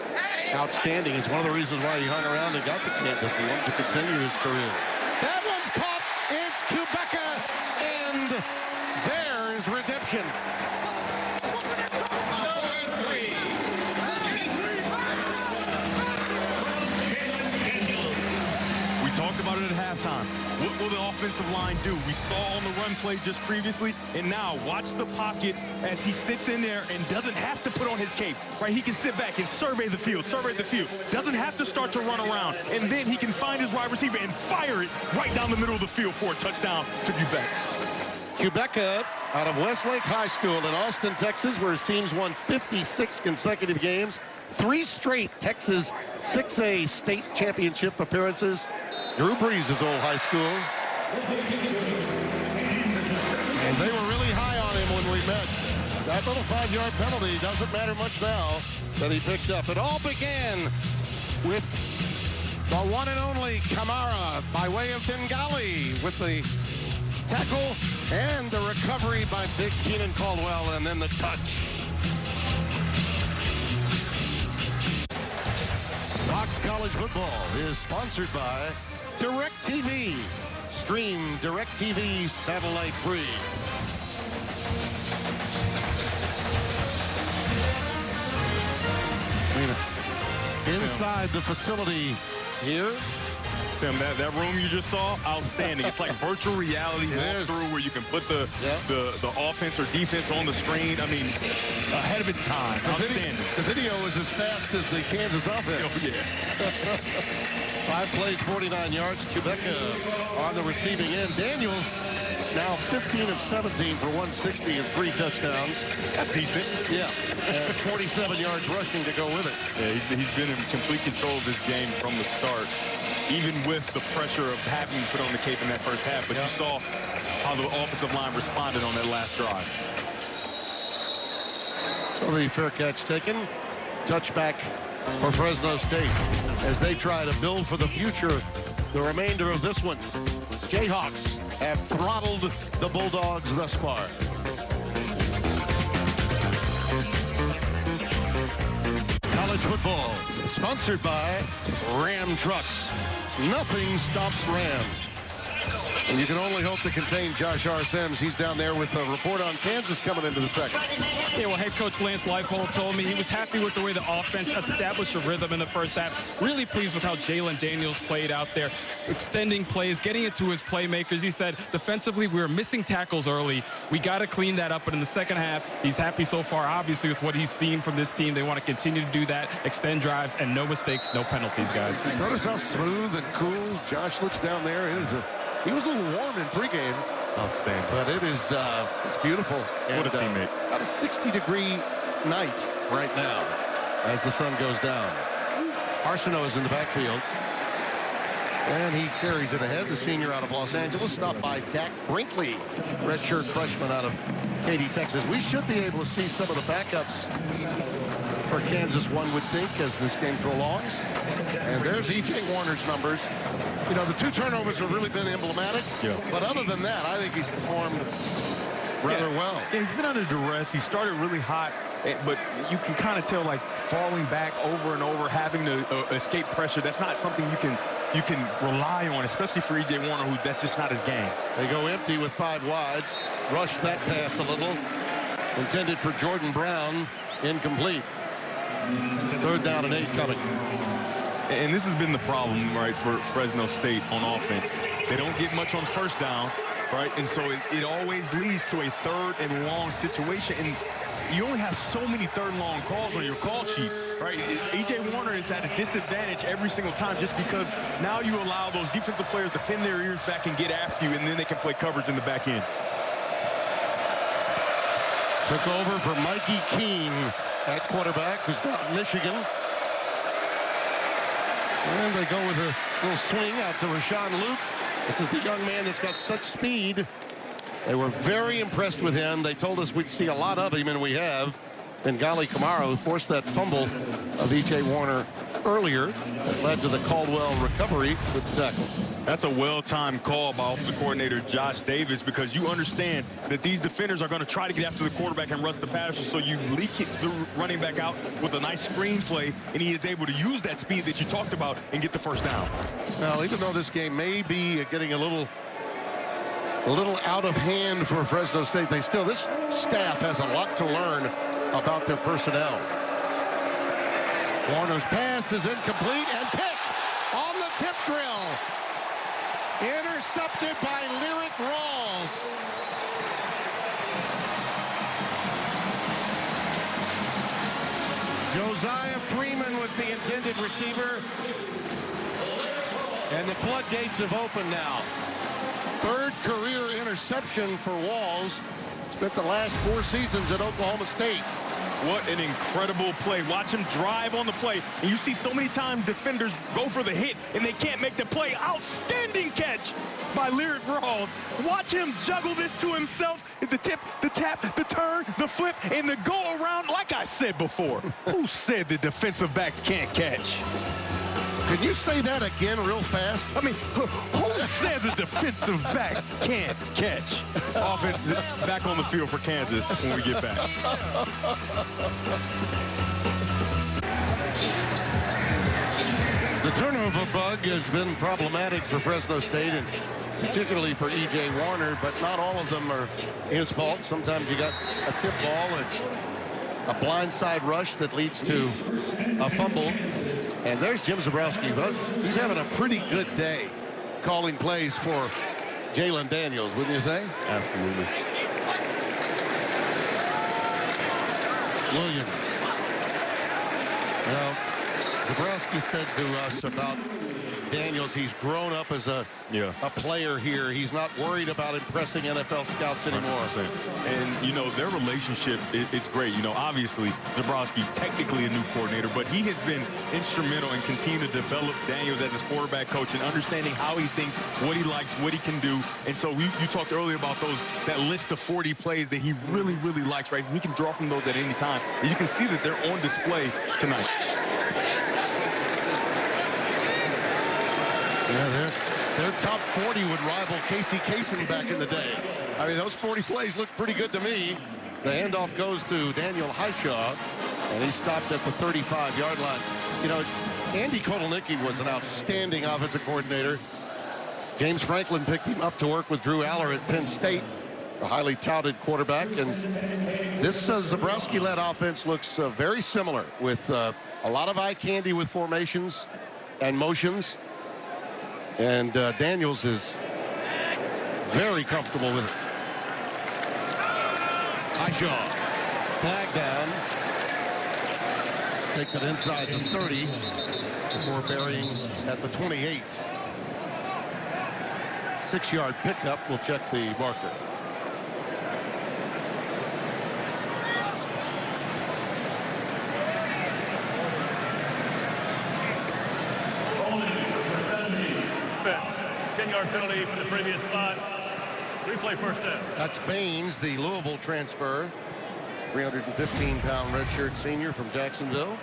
outstanding. It's one of the reasons why he hung around and got the Kansas. He wanted to continue his career. That one's caught. It's Kubeka, and there's redemption. We talked about it at halftime. What will the offensive line do? We saw on the run play just previously, and now watch the pocket as he sits in there and doesn't have to put on his cape, right? He can sit back and survey the field, Doesn't have to start to run around, and then he can find his wide receiver and fire it right down the middle of the field for a touchdown to Kubeka. Kubeka out of Westlake High School in Austin, Texas, where his team's won 56 consecutive games, 3 straight Texas 6A state championship appearances. Drew Brees' old high school. And they were really high on him when we met. That little 5-yard penalty doesn't matter much now that he picked up. It all began with the one and only Kamara by way of Bengali with the tackle and the recovery by big Keenan Caldwell, and then the touch. Fox College Football is sponsored by DirecTV. Stream DirecTV satellite free. Inside the facility here. Tim, that room you just saw, outstanding. It's like virtual reality walkthrough where you can put the offense or defense on the screen. I mean, ahead of its time. Outstanding. The video is as fast as the Kansas offense. Oh, yeah. 5 plays, 49 yards. Kubeka on the receiving end. Daniels now 15 of 17 for 160 and 3 touchdowns. That's decent. Yeah, and 47 yards rushing to go with it. Yeah, he's been in complete control of this game from the start, even with the pressure of having to put on the cape in that first half. But you saw how the offensive line responded on that last drive. So the fair catch taken. Touchback for Fresno State as they try to build for the future the remainder of this one. Jayhawks have throttled the Bulldogs thus far. College football sponsored by Ram Trucks. Nothing stops Ram. And you can only hope to contain Josh R. Sims. He's down there with a report on Kansas coming into the second. Yeah, well, head coach Lance Leipold told me he was happy with the way the offense established a rhythm in the first half. Really pleased with how Jalen Daniels played out there, extending plays, getting it to his playmakers. He said, defensively, we were missing tackles early. We got to clean that up. But in the second half, he's happy so far, obviously, with what he's seen from this team. They want to continue to do that, extend drives, and no mistakes, no penalties, guys. Notice how smooth and cool Josh looks down there. He was a little warm in pregame. Outstanding. But it's beautiful. What a teammate. About a 60-degree night right now as the sun goes down. Arsenault is in the backfield. And he carries it ahead. The senior out of Los Angeles, stopped by Dak Brinkley, redshirt freshman out of Katy, Texas. We should be able to see some of the backups for Kansas, one would think, as this game prolongs. And there's E.J. Warner's numbers. You know, the 2 turnovers have really been emblematic. Yeah. But other than that, I think he's performed rather well. Yeah, he's been under duress. He started really hot, but you can kind of tell, like, falling back over and over, having to escape pressure. That's not something you can rely on, especially for E.J. Warner, who that's just not his game. They go empty with 5 wides. Rush that pass a little. Intended for Jordan Brown. Incomplete. 3rd down and 8 coming. And this has been the problem, right, for Fresno State on offense. They don't get much on first down, right? And so it always leads to a 3rd and long situation. And you only have so many 3rd and long calls on your call sheet, right? E.J. Warner is at a disadvantage every single time just because now you allow those defensive players to pin their ears back and get after you, and then they can play coverage in the back end. Took over for Mikey Keene at quarterback, who's down in Michigan. And they go with a little swing out to Rashawn Luke. This is the young man that's got such speed. They were very impressed with him. They told us we'd see a lot of him, and we have. And Gali Kamara, who forced that fumble of E.J. Warner earlier, that led to the Caldwell recovery with the tackle. That's a well-timed call by offensive coordinator Josh Davis, because you understand that these defenders are going to try to get after the quarterback and rush the passer, so you leak the running back out with a nice screen play, and he is able to use that speed that you talked about and get the first down. Well, even though this game may be getting a little out of hand for Fresno State, this staff has a lot to learn about their personnel. Warner's pass is incomplete and picked on the tip drill. Intercepted by Lyric Rawls. Josiah Freeman was the intended receiver. And the floodgates have opened now. Third career interception for Walls. Spent the last 4 seasons at Oklahoma State. What an incredible play. Watch him drive on the play. And you see so many times defenders go for the hit and they can't make the play. Outstanding catch by Lyric Rawls. Watch him juggle this to himself. The tip, the tap, the turn, the flip, and the go around. Like I said before, who said the defensive backs can't catch? Can you say that again real fast? I mean, who says the defensive backs can't catch? Offense back on the field for Kansas when we get back. The turnover bug has been problematic for Fresno State, and particularly for E.J. Warner, but not all of them are his fault. Sometimes you got a tip ball and a blindside rush that leads to a fumble. And there's Jim Zabrowski, but he's having a pretty good day calling plays for Jalen Daniels, wouldn't you say? Absolutely. Williams. Well, Zabrowski said to us about Daniels, he's grown up as a player here. He's not worried about impressing NFL scouts anymore. 100%. And, you know, their relationship, it's great. You know, obviously, Zabrowski, technically a new coordinator, but he has been instrumental in continuing to develop Daniels as his quarterback coach and understanding how he thinks, what he likes, what he can do. And so you talked earlier about that list of 40 plays that he really, really likes, right? He can draw from those at any time. And you can see that they're on display tonight. Yeah, their top 40 would rival Casey Kasem back in the day. I mean, those 40 plays look pretty good to me. The handoff goes to Daniel Highshaw, and he stopped at the 35-yard line. You know, Andy Kotelnicki was an outstanding offensive coordinator. James Franklin picked him up to work with Drew Aller at Penn State, a highly touted quarterback. And this Zabrowski-led offense looks very similar, with a lot of eye candy with formations and motions. And Daniels is very comfortable with it. Highshaw, flag down. Takes it inside the 30 before burying at the 28. 6-yard pickup. We'll check the marker. Offense. 10-yard penalty from the previous spot. Replay first down. That's Baines, the Louisville transfer. 315-pound redshirt senior from Jacksonville.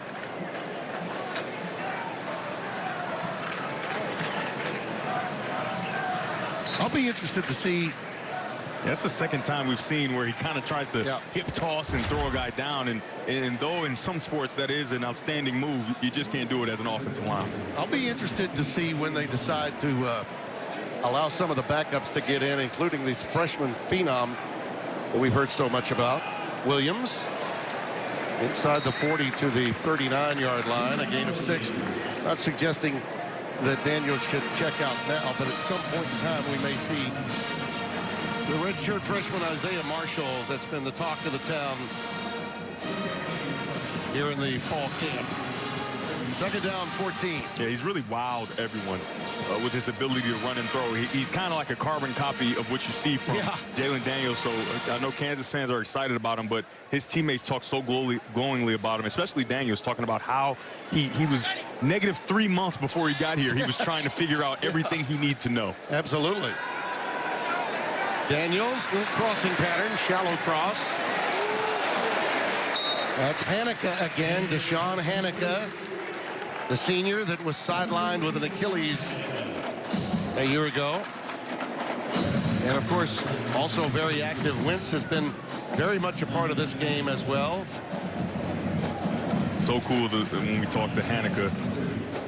I'll be interested to see. That's the second time we've seen where he kind of tries to hip toss and throw a guy down. And though in some sports that is an outstanding move, you just can't do it as an offensive lineman. I'll be interested to see when they decide to allow some of the backups to get in, including this freshman phenom that we've heard so much about. Williams inside the 40 to the 39-yard line, a gain of 6. Not suggesting that Daniels should check out now, but at some point in time we may see the redshirt freshman Isaiah Marshall that's been the talk of the town here in the fall camp. Second down, 14. Yeah, he's really wowed everyone with his ability to run and throw. He's kind of like a carbon copy of what you see from Jalen Daniels. So I know Kansas fans are excited about him, but his teammates talk so glowingly about him, especially Daniels, talking about how he was negative 3 months before he got here. He was trying to figure out everything he needed to know. Absolutely. Daniels, crossing pattern, shallow cross. That's Hanukkah again, Deshaun Hanukkah, the senior that was sidelined with an Achilles a year ago. And, of course, also very active. Wentz has been very much a part of this game as well. So cool when we talk to Hanukkah,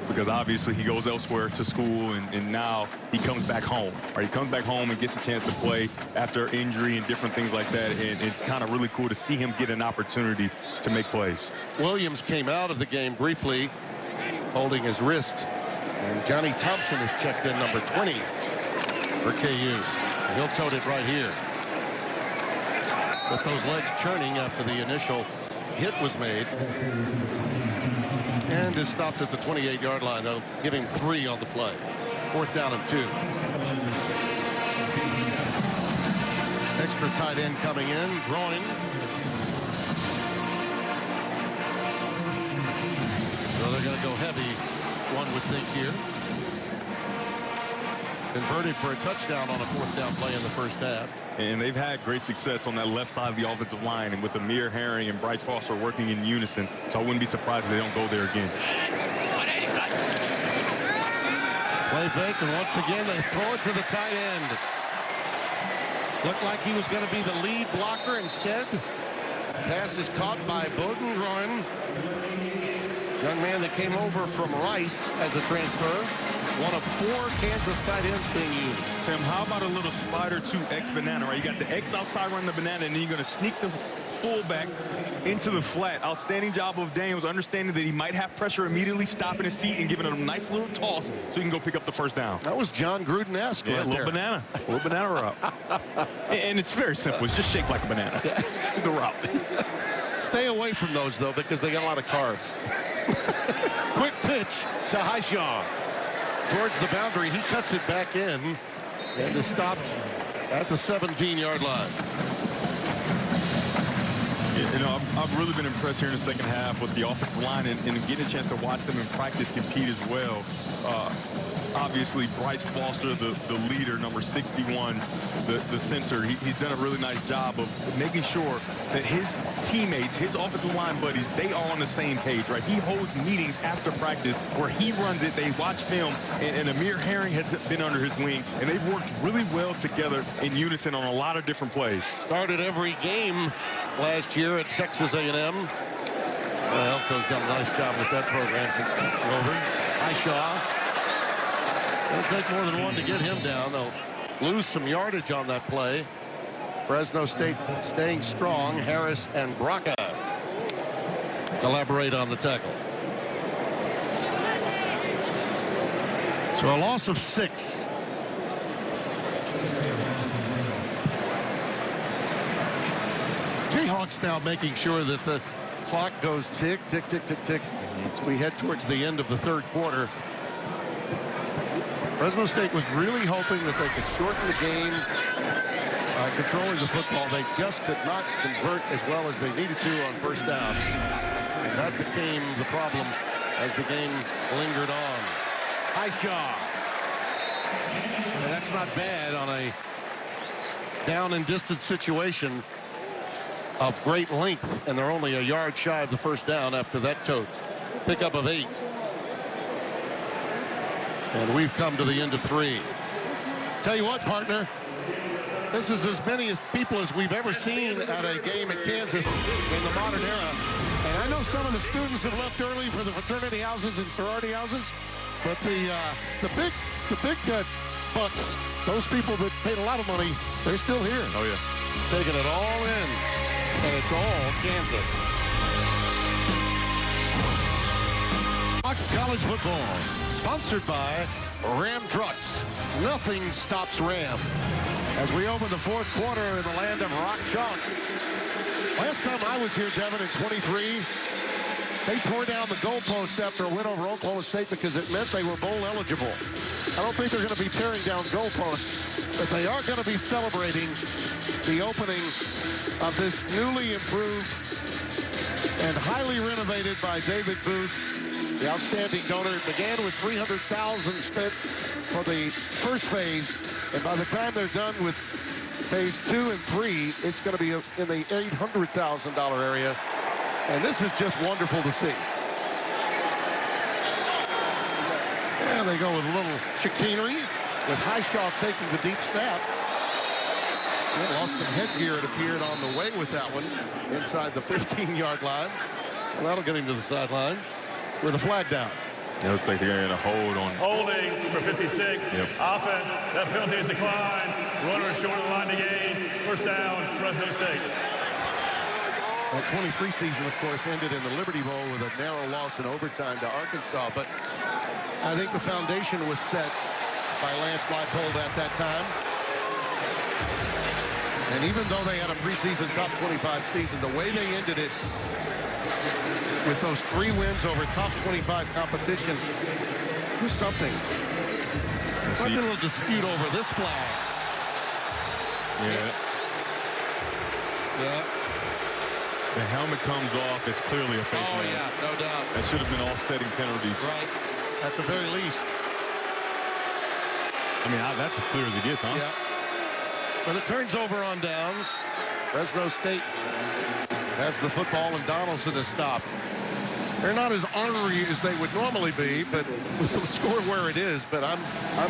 because obviously he goes elsewhere to school, and now he comes back home. Right? He comes back home and gets a chance to play after injury and different things like that, and it's kind of really cool to see him get an opportunity to make plays. Williams came out of the game briefly, holding his wrist, and Johnny Thompson is checked in, number 20 for KU. And he'll tote it right here. With those legs churning after the initial hit was made. And is stopped at the 28-yard line. They'll give him 3 on the play. 4th down and 2. Extra tight end coming in, groin. So they're going to go heavy, one would think here. Converted for a touchdown on a 4th down play in the first half. And they've had great success on that left side of the offensive line, and with Amir Herring and Bryce Foster working in unison, so I wouldn't be surprised if they don't go there again. Play fake, and once again they throw it to the tight end. Looked like he was going to be the lead blocker instead. Pass is caught by Bodengroen. Young man that came over from Rice as a transfer. One of 4 Kansas tight ends being used. Tim, how about a little spider 2X banana, right? You got the X outside running the banana, and then you're going to sneak the fullback into the flat. Outstanding job of Daniels, understanding that he might have pressure, immediately stopping his feet and giving him a nice little toss so he can go pick up the first down. That was John Gruden-esque right there. A little banana route. And it's very simple. It's just shaped like a banana. The route. Stay away from those, though, because they got a lot of carbs. Quick pitch to Highshaw. Towards the boundary, he cuts it back in and is stopped at the 17-yard line. You know, I've really been impressed here in the second half with the offensive line and getting a chance to watch them in practice compete as well. Obviously, Bryce Foster, the leader, number 61, the center, he's done a really nice job of making sure that his teammates, his offensive line buddies, they are on the same page, right? He holds meetings after practice where he runs it, they watch film, and Amir Herring has been under his wing, and they've worked really well together in unison on a lot of different plays. Started every game last year at Texas A&M. Elko's done a nice job with that program since taking over. Highshaw. It'll take more than one to get him down. They'll lose some yardage on that play. Fresno State staying strong. Harris and Braca collaborate on the tackle. So a loss of 6. Jayhawks now making sure that the clock goes tick, tick, tick, tick, tick. As we head towards the end of the 3rd quarter. Fresno State was really hoping that they could shorten the game, controlling the football. They just could not convert as well as they needed to on 1st down. And that became the problem as the game lingered on. Highshaw. And that's not bad on a down and distance situation of great length, and they're only a yard shy of the 1st down after that tote. Pickup of 8. And we've come to the end of 3. Tell you what, partner, this is as many people as we've ever seen at a game at Kansas in the modern era. And I know some of the students have left early for the fraternity houses and sorority houses, but the big bucks, those people that paid a lot of money, they're still here. Oh, yeah. Taking it all in, and it's all Kansas. Fox College Football, sponsored by Ram Trucks. Nothing stops Ram. As we open the 4th quarter in the land of rock chalk. Last time I was here, Devin, in 23, They tore down the goalposts after a win over Oklahoma State because it meant they were bowl eligible. I don't think they're going to be tearing down goalposts, but they are going to be celebrating the opening of this newly improved and highly renovated by David Booth, the outstanding donor. It began with $300,000 spent for the first phase, and by the time they're done with phase 2 and 3, it's going to be in the $800,000 area. And this is just wonderful to see. And they go with a little chicanery with Highshaw taking the deep snap. He lost some headgear, it appeared, on the way with that one inside the 15-yard line. And that'll get him to the sideline with a flag down. It looks like they're going to get a hold on. Holding, number 56. Yep. Offense. That penalty is declined. Runner short of the line to gain. First down, Fresno State. That 23 season, of course, ended in the Liberty Bowl with a narrow loss in overtime to Arkansas. But I think the foundation was set by Lance Leipold at that time. And even though they had a preseason top 25 season, the way they ended it with those 3 wins over top 25 competition was something. Might be a little dispute over this flag. Yeah. Yeah. The helmet comes off. It's clearly a face mask. Yeah, no doubt. That should have been offsetting penalties. Right, at the very least. I mean, that's as clear as it gets, huh? Yeah. But it turns over on downs. Fresno State has the football, and Donaldson is stopped. They're not as ornery as they would normally be, but with the score where it is. But I'm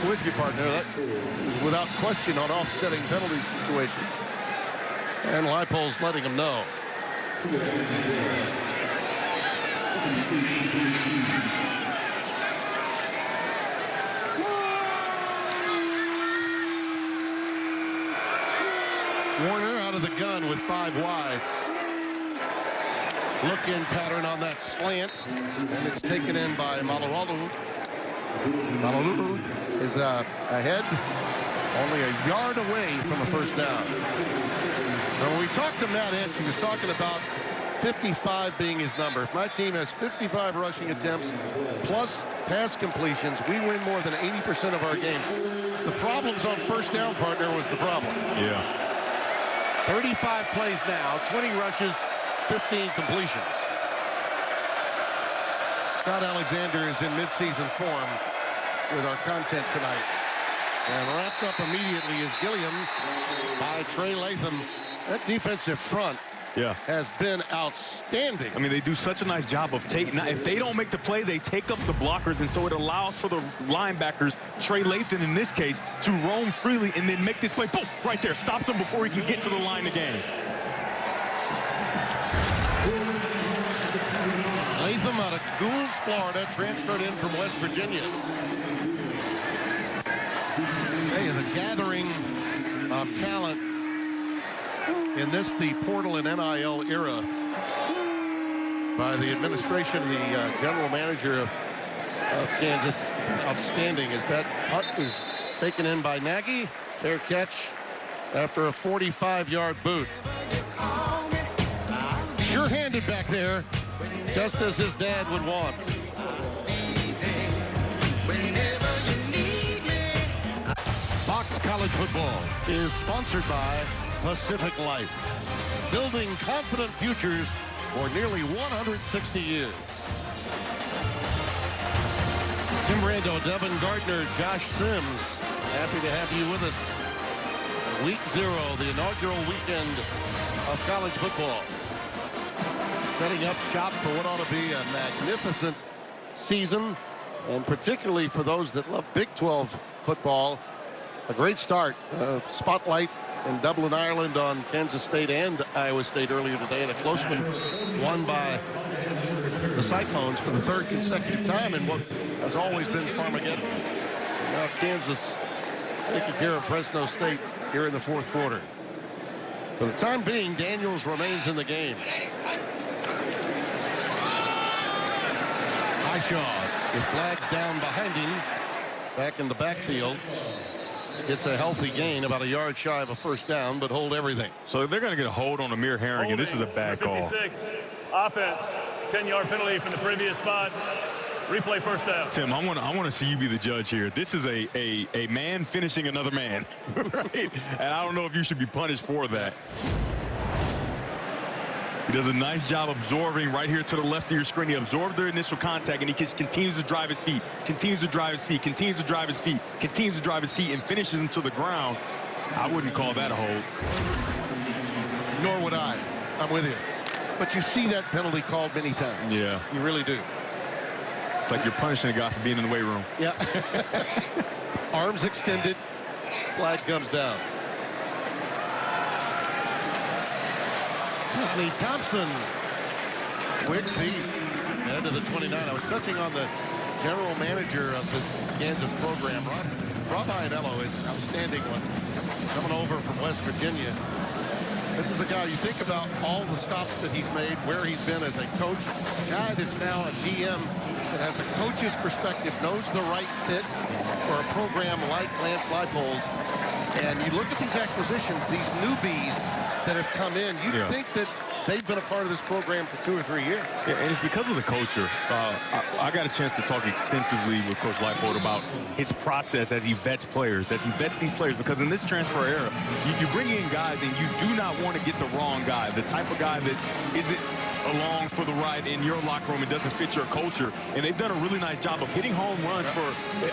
with you, partner. That is without question an offsetting penalty situation. And Leipold's letting them know. Warner out of the gun with 5 wides. Look-in pattern on that slant, and it's taken in by Malauulu. Malauulu is ahead, only a yard away from a first down. Now, when we talked to Matt Entz, he was talking about 55 being his number. If my team has 55 rushing attempts plus pass completions, we win more than 80% of our game. The problems on first down, partner, was the problem. Yeah. 35 plays now, 20 rushes, 15 completions. Scott Alexander is in midseason form with our content tonight. And wrapped up immediately is Gilliam by Trey Latham. That defensive front has been outstanding. I mean, they do such a nice job of taking. Now, if they don't make the play, they take up the blockers, and so it allows for the linebackers, Trey Latham in this case, to roam freely and then make this play. Boom! Right there. Stops him before he can get to the line again. Latham out of Goulds, Florida, transferred in from West Virginia. Hey, the gathering of talent in this, the portal and NIL era, by the administration, the general manager of Kansas. Outstanding as that punt is taken in by Nagy. Fair catch after a 45-yard boot. Sure-handed back there, just as his dad would want. Fox College Football is sponsored by Pacific Life, building confident futures for nearly 160 years. Tim Rando, Devin Gardner, Josh Sims, happy to have you with us. Week 0, the inaugural weekend of college football. Setting up shop for what ought to be a magnificent season, and particularly for those that love Big 12 football, a great start. Spotlight in Dublin, Ireland on Kansas State and Iowa State earlier today, and a close one won by the Cyclones for the 3rd consecutive time in what has always been Farmageddon. Now Kansas taking care of Fresno State here in the 4th quarter. For the time being, Daniels remains in the game. Highshaw with flags down behind him, back in the backfield. Gets a healthy gain, about a yard shy of a first down, but hold everything. So they're going to get a hold on Amir Herring, and this is a bad call. 56, offense. 10-yard penalty from the previous spot. Replay first down. Tim, I want to see you be the judge here. This is a man finishing another man, right? And I don't know if you should be punished for that. He does a nice job absorbing right here to the left of your screen. He absorbed their initial contact, and he just continues to drive his feet, continues to drive his feet, continues to drive his feet, continues to drive his feet, and finishes him to the ground. I wouldn't call that a hold. Nor would I. I'm with you. But you see that penalty called many times. Yeah. You really do. It's like you're punishing a guy for being in the weight room. Yeah. Arms extended. Flag comes down. Johnny Thompson. Quick feet. Head to the 29. I was touching on the general manager of this Kansas program. Rob Iannello is an outstanding one. Coming over from West Virginia. This is a guy, you think about all the stops that he's made, where he's been as a coach. A guy that's now a GM that has a coach's perspective, knows the right fit for a program like Lance Leipold's. And you look at these acquisitions, these newbies that have come in, you'd think that they've been a part of this program for 2 or 3 years. Yeah, and it's because of the culture. I got a chance to talk extensively with Coach Leipold about his process as he vets players, as he vets these players, because in this transfer era, you bring in guys and you do not want to get the wrong guy, the type of guy that isn't along for the ride in your locker room and doesn't fit your culture. And they've done a really nice job of hitting home runs for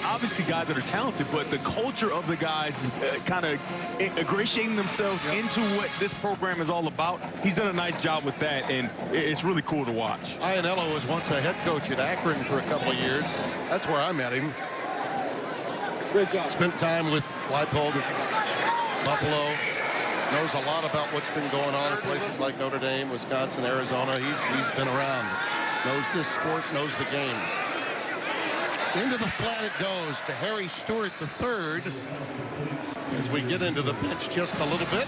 obviously guys that are talented, but the culture of the guys kind of ingratiating themselves into what this program is all about. He's done a nice job with that, and it's really cool to watch. Iannello was once a head coach at Akron for a couple of years. That's where I met him. Great job. Spent time with Leipold at Buffalo. Knows a lot about what's been going on in places like Notre Dame, Wisconsin, Arizona. He's been around. Knows this sport, knows the game. Into the flat it goes to Harry Stewart III as we get into the bench just a little bit.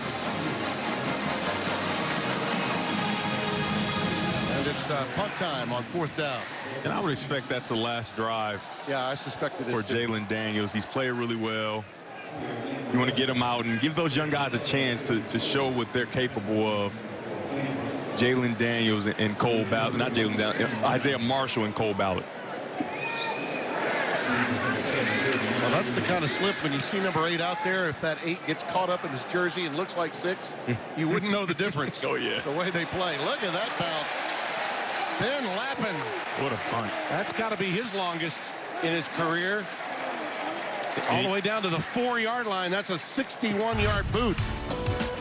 And it's punt time on 4th down. And I would expect that's the last drive. Yeah, I suspect it is for Jaylen Daniels. He's played really well. You want to get them out and give those young guys a chance to show what they're capable of. Jaylen Daniels and Cole Ballard, not Jaylen Daniels, Isaiah Marshall and Cole Ballard. Well, that's the kind of slip when you see number 8 out there. If that 8 gets caught up in his jersey and looks like 6, you wouldn't know the difference. Oh, yeah. The way they play. Look at that bounce. Finn Lappin. What a punt. That's got to be his longest in his career. All the way down to the 4-yard line. That's a 61-yard boot.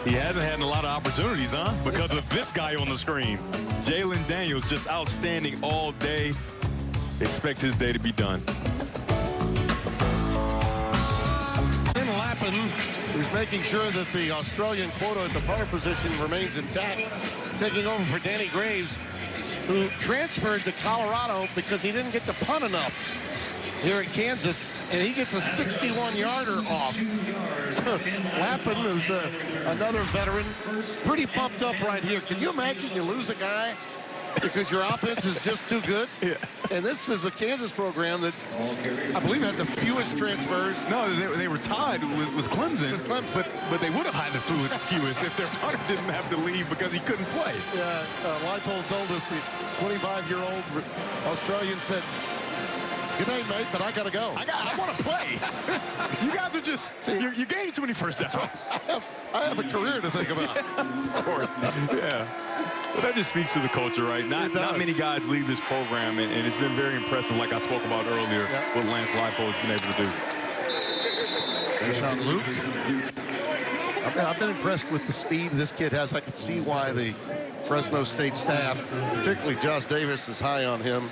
He hasn't had a lot of opportunities, huh? Because of this guy on the screen. Jaylen Daniels just outstanding all day. Expect his day to be done. Finn Lappin, who's making sure that the Australian quota at the punter position remains intact, taking over for Danny Graves, who transferred to Colorado because he didn't get to punt enough here at Kansas, and he gets a 61-yarder off. So Lappin, who's another veteran, pretty pumped up right here. Can you imagine you lose a guy because your offense is just too good? Yeah. And this is a Kansas program that I believe had the fewest transfers. No, they were tied with Clemson. With Clemson. But they would have had the fewest if their punter didn't have to leave because he couldn't play. Yeah, Leipold told us the 25-year-old Australian said, "Good day, mate, but I got to go. I want to play." You guys are just, you're gaining too many first downs. I have a career to think about. Of course. Yeah. Well, that just speaks to the culture, right? Not many guys leave this program, and it's been very impressive, like I spoke about earlier, what Lance Leipold has been able to do. Deshaun Luke. I've been impressed with the speed this kid has. I could see why the Fresno State staff, particularly Josh Davis, is high on him.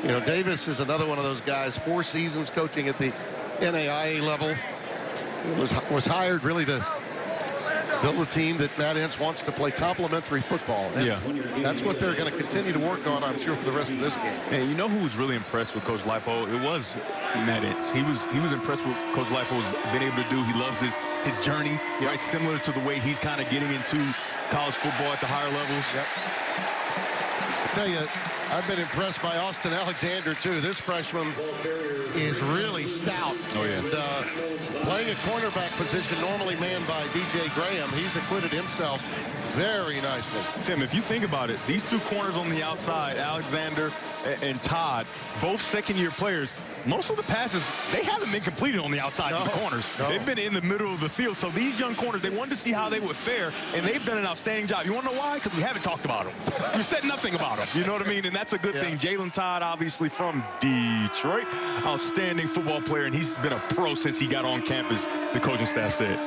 You know, Davis is another one of those guys, 4 seasons coaching at the NAIA level. Was hired really to build a team that Matt Ince wants to play complementary football. And that's what they're going to continue to work on, I'm sure, for the rest of this game. And you know who was really impressed with Coach Leipold? It was Matt Ince. He was impressed with Coach Leipold's been able to do. He loves his journey, right? Similar to the way he's kind of getting into college football at the higher levels. I tell you, I've been impressed by Austin Alexander, too. This freshman is really stout. Oh, yeah. And playing a cornerback position normally manned by DJ Graham, he's acquitted himself very nicely. Tim, if you think about it, these two corners on the outside, Alexander and Todd, both second-year players, most of the passes, they haven't been completed on the outside of the corners. They've been in the middle of the field. So these young corners, they wanted to see how they would fare, and they've done an outstanding job. You want to know why? Because we haven't talked about them. We said nothing about them. You know what I mean? And that's a good thing. Jalen Todd, obviously from Detroit, outstanding football player, and he's been a pro since he got on campus, the coaching staff said.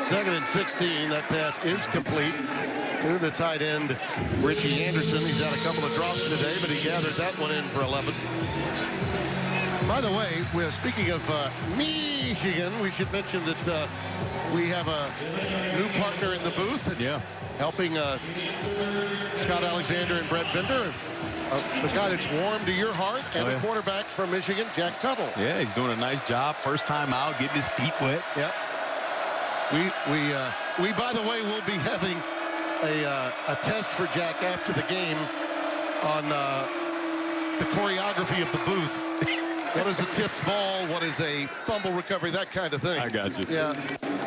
2nd and 16. That pass is complete to the tight end, Richie Anderson. He's had a couple of drops today, but he gathered that one in for 11. By the way, we're speaking of Michigan. We should mention that we have a new partner in the booth. It's helping Scott Alexander and Brett Bender. The guy that's warm to your heart, and a quarterback from Michigan, Jack Tuttle. Yeah, he's doing a nice job. First time out, getting his feet wet. Yeah. We by the way, will be having a test for Jack after the game on the choreography of the booth. What is a tipped ball? What is a fumble recovery? That kind of thing. I got you. Yeah.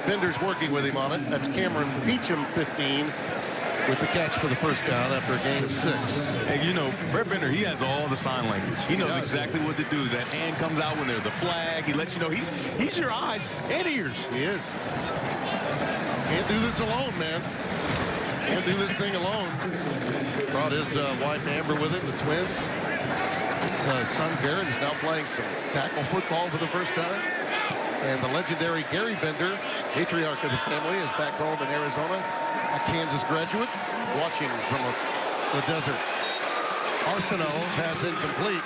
Bender's working with him on it. That's Cameron Beecham, 15, with the catch for the first down after a gain of 6. And you know, Brett Bender, he has all the sign language. He knows exactly what to do. That hand comes out when there's a flag. He lets you know he's your eyes and ears. He is. Can't do this alone, man. Can't do this thing alone. Brought his wife Amber with him, the twins. His son Garrett is now playing some tackle football for the first time. And the legendary Gary Bender, patriarch of the family, is back home in Arizona. A Kansas graduate, watching from the desert. Arsenault, pass incomplete.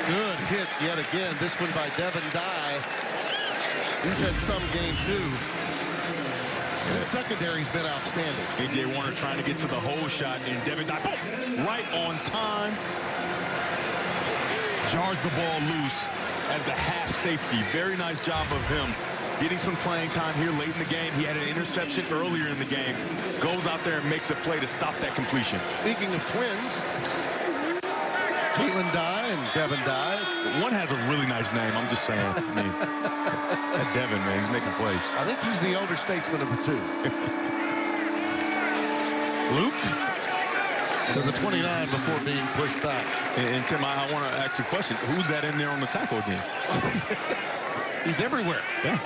Good hit yet again. This one by Devin Dye. He's had some game too. His secondary's been outstanding. A.J. Warner trying to get to the hole shot, and Devin Dye, boom, right on time. Jars the ball loose as the half safety. Very nice job of him getting some playing time here late in the game. He had an interception earlier in the game. Goes out there and makes a play to stop that completion. Speaking of twins, Jalen Dye and Devin Dye. One has a really nice name. I'm just saying. I mean, that Devin, man, he's making plays. I think he's the elder statesman of the two. Luke to the 29 before being pushed back. And Tim, I want to ask you a question. Who's that in there on the tackle again? He's everywhere. Yeah.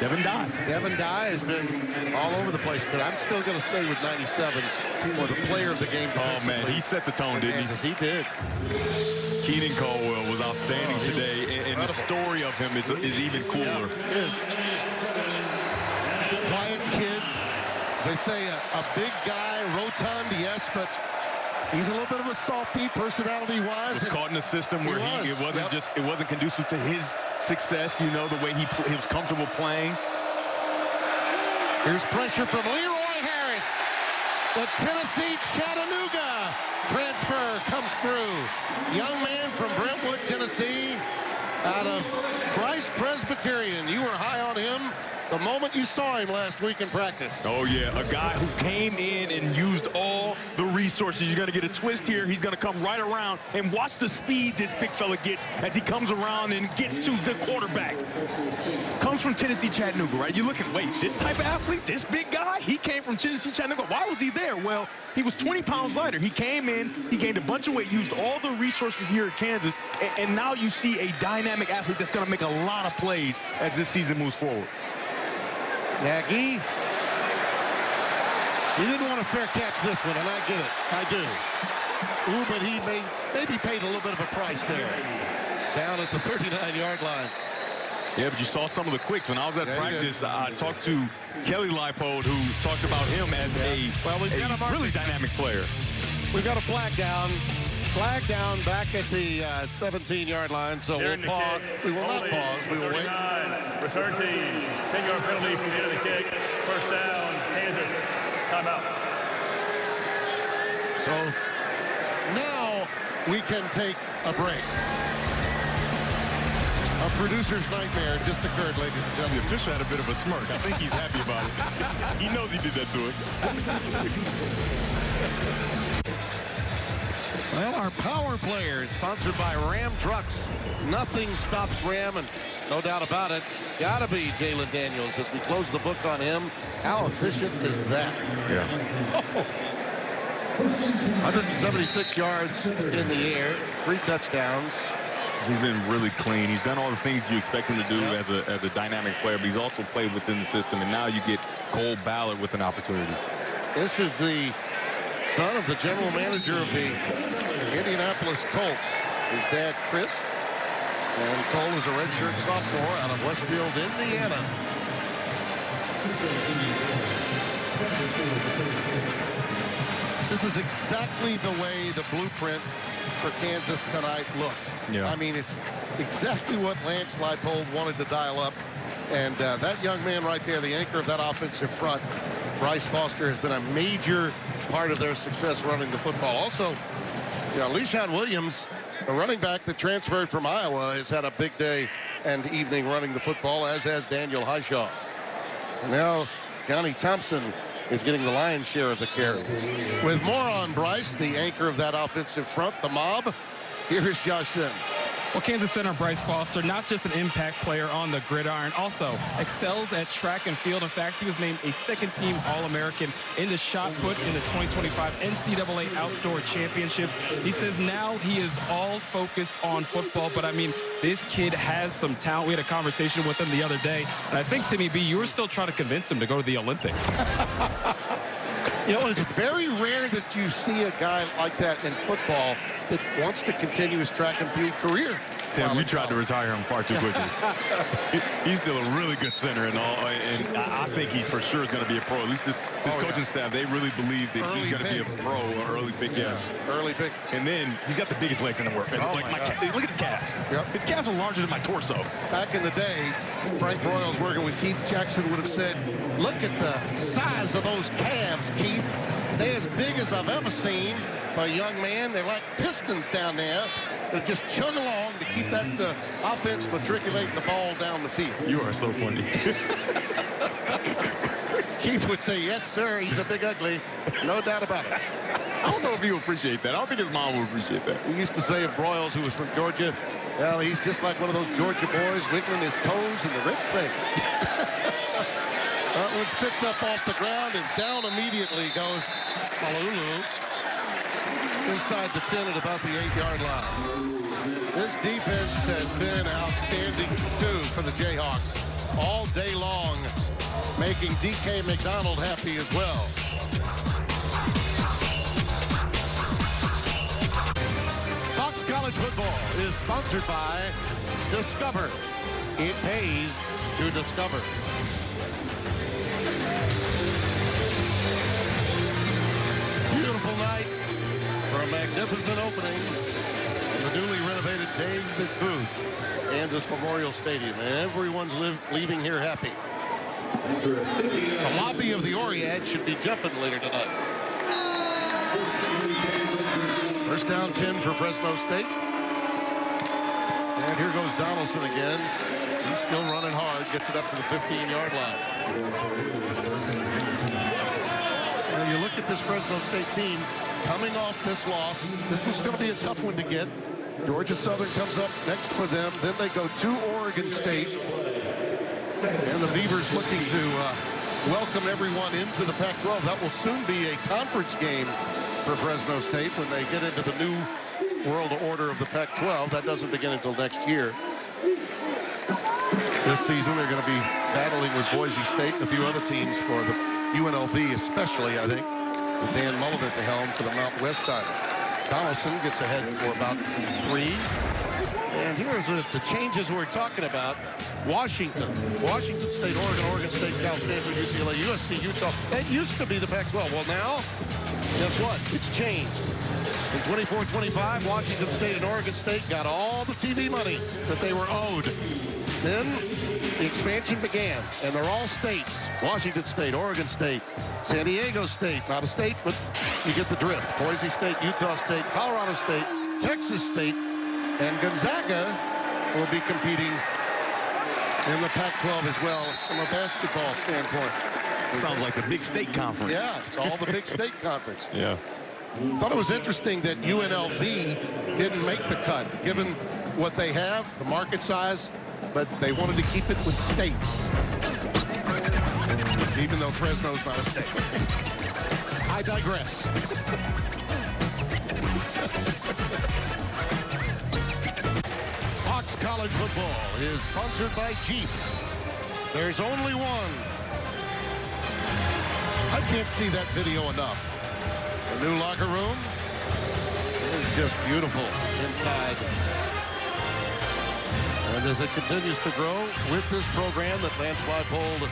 Devin Dye. Devin Dye has been all over the place, but I'm still going to stay with 97 for the player of the game. Oh, man, he set the tone, didn't he? He did. Keenan Caldwell was outstanding today, and the story of him is even cooler. Yeah, it is. Quiet kid. As they say, a big guy, rotund, yes, but he's a little bit of a softy personality-wise. Was caught in a system where it wasn't conducive to his success, you know, the way he was comfortable playing. Here's pressure from Leroy Harris. The Tennessee Chattanooga transfer comes through. Young man from Brentwood, Tennessee, out of Christ Presbyterian. You were high on him the moment you saw him last week in practice. Oh, yeah, a guy who came in and used all the resources. You're going to get a twist here. He's going to come right around, and watch the speed this big fella gets as he comes around and gets to the quarterback. Comes from Tennessee Chattanooga, right? You look at, wait, this type of athlete, this big guy, he came from Tennessee Chattanooga. Why was he there? Well, he was 20 pounds lighter. He came in, he gained a bunch of weight, used all the resources here at Kansas, and now you see a dynamic athlete that's going to make a lot of plays as this season moves forward. Nagy. He didn't want a fair catch this one, and I get it. I do. Ooh, but he maybe paid a little bit of a price there. Down at the 39-yard line. Yeah, but you saw some of the quicks. When I was at practice, I talked to Kelly Leipold, who talked about him as a really dynamic player. We've got a flag down. Flag down back at the 17-yard line, so we'll pause. We will not pause. We will wait. Return team. Take our penalty from the end of the kick. First down, Kansas. Timeout. So now we can take a break. A producer's nightmare just occurred, ladies and gentlemen. The official had a bit of a smirk. I think he's happy about it. He knows he did that to us. Well, our power player is sponsored by Ram Trucks. Nothing stops Ram, and no doubt about it, it's got to be Jalen Daniels as we close the book on him. How efficient is that? Yeah. 176 yards in the air, 3 touchdowns. He's been really clean. He's done all the things you expect him to do as a dynamic player, but he's also played within the system, and now you get Cole Ballard with an opportunity. This is the son of the general manager of the Indianapolis Colts. His dad, Chris. And Cole is a redshirt sophomore out of Westfield, Indiana. This is exactly the way the blueprint for Kansas tonight looked. Yeah. I mean, it's exactly what Lance Leipold wanted to dial up. And that young man right there, the anchor of that offensive front, Bryce Foster, has been a major part of their success running the football. Also, LeSean Williams, a running back that transferred from Iowa, has had a big day and evening running the football, as has Daniel Highshaw. And now Johnny Thompson is getting the lion's share of the carries. With more on Bryce, the anchor of that offensive front, the mob, here's Josh Sims. Well, Kansas center Bryce Foster, not just an impact player on the gridiron, also excels at track and field. In fact, he was named a second-team All-American in the shot put in the 2025 NCAA Outdoor Championships. He says now he is all focused on football, but I mean, this kid has some talent. We had a conversation with him the other day, and I think, Timmy B, you were still trying to convince him to go to the Olympics. It's very rare that you see a guy like that in football that wants to continue his track and field career. Tim, we tried to retire him far too quickly. He's still a really good center and all, and I think he's for sure going to be a pro. At least this coaching staff, they really believe that he's going to be a pro, an early pick. Yes, early pick. And then he's got the biggest legs in the world. Look at his calves. Yep. His calves are larger than my torso. Back in the day, Frank Broyles working with Keith Jackson would have said, look at the size of those calves, Keith. They're as big as I've ever seen for a young man. They're like pistons down there. They just chug along to keep that offense matriculating the ball down the field. You are so funny. Keith would say, yes, sir, he's a big ugly. No doubt about it. I don't know if he would appreciate that. I don't think his mom would appreciate that. He used to say of Broyles, who was from Georgia, well, he's just like one of those Georgia boys wiggling his toes in the red clay. It's picked up off the ground, and down immediately goes Malulu inside the 10 at about the 8-yard line. This defense has been outstanding, too, for the Jayhawks all day long, making D.K. McDonald happy as well. Fox College Football is sponsored by Discover. It pays to discover. Beautiful night for a magnificent opening in the newly renovated David Booth Kansas Memorial Stadium. And everyone's leaving here happy. The lobby of the Oriad should be jumping later tonight. First down 10 for Fresno State. And here goes Donaldson again. He's still running hard. Gets it up to the 15-yard line. You look at this Fresno State team coming off this loss. This was going to be a tough one to get. Georgia Southern comes up next for them. Then they go to Oregon State. And the Beavers looking to welcome everyone into the Pac-12. That will soon be a conference game for Fresno State when they get into the new world order of the Pac-12. That doesn't begin until next year. This season, they're going to be battling with Boise State and a few other teams for the UNLV, especially, I think, with Dan Mullen at the helm for the Mountain West title. Donaldson gets ahead for about 3. And here's the changes we're talking about. Washington State, Oregon State, Cal Stanford, UCLA, USC, Utah. That used to be the Pac-12. Well, now, guess what? It's changed. In 24-25, Washington State and Oregon State got all the TV money that they were owed. Then the expansion began, and they're all states. Washington State, Oregon State, San Diego State, not a state, but you get the drift. Boise State, Utah State, Colorado State, Texas State, and Gonzaga will be competing in the Pac-12 as well from a basketball standpoint. Sounds like the Big State Conference. Yeah, it's all the Big State Conference. Yeah. Thought it was interesting that UNLV didn't make the cut, given what they have, the market size, but they wanted to keep it with states, even though Fresno's not a state. I digress. Fox College Football is sponsored by Jeep. There's only one. I can't see that video enough. The new locker room is just beautiful inside. And as it continues to grow with this program that Lance Leipold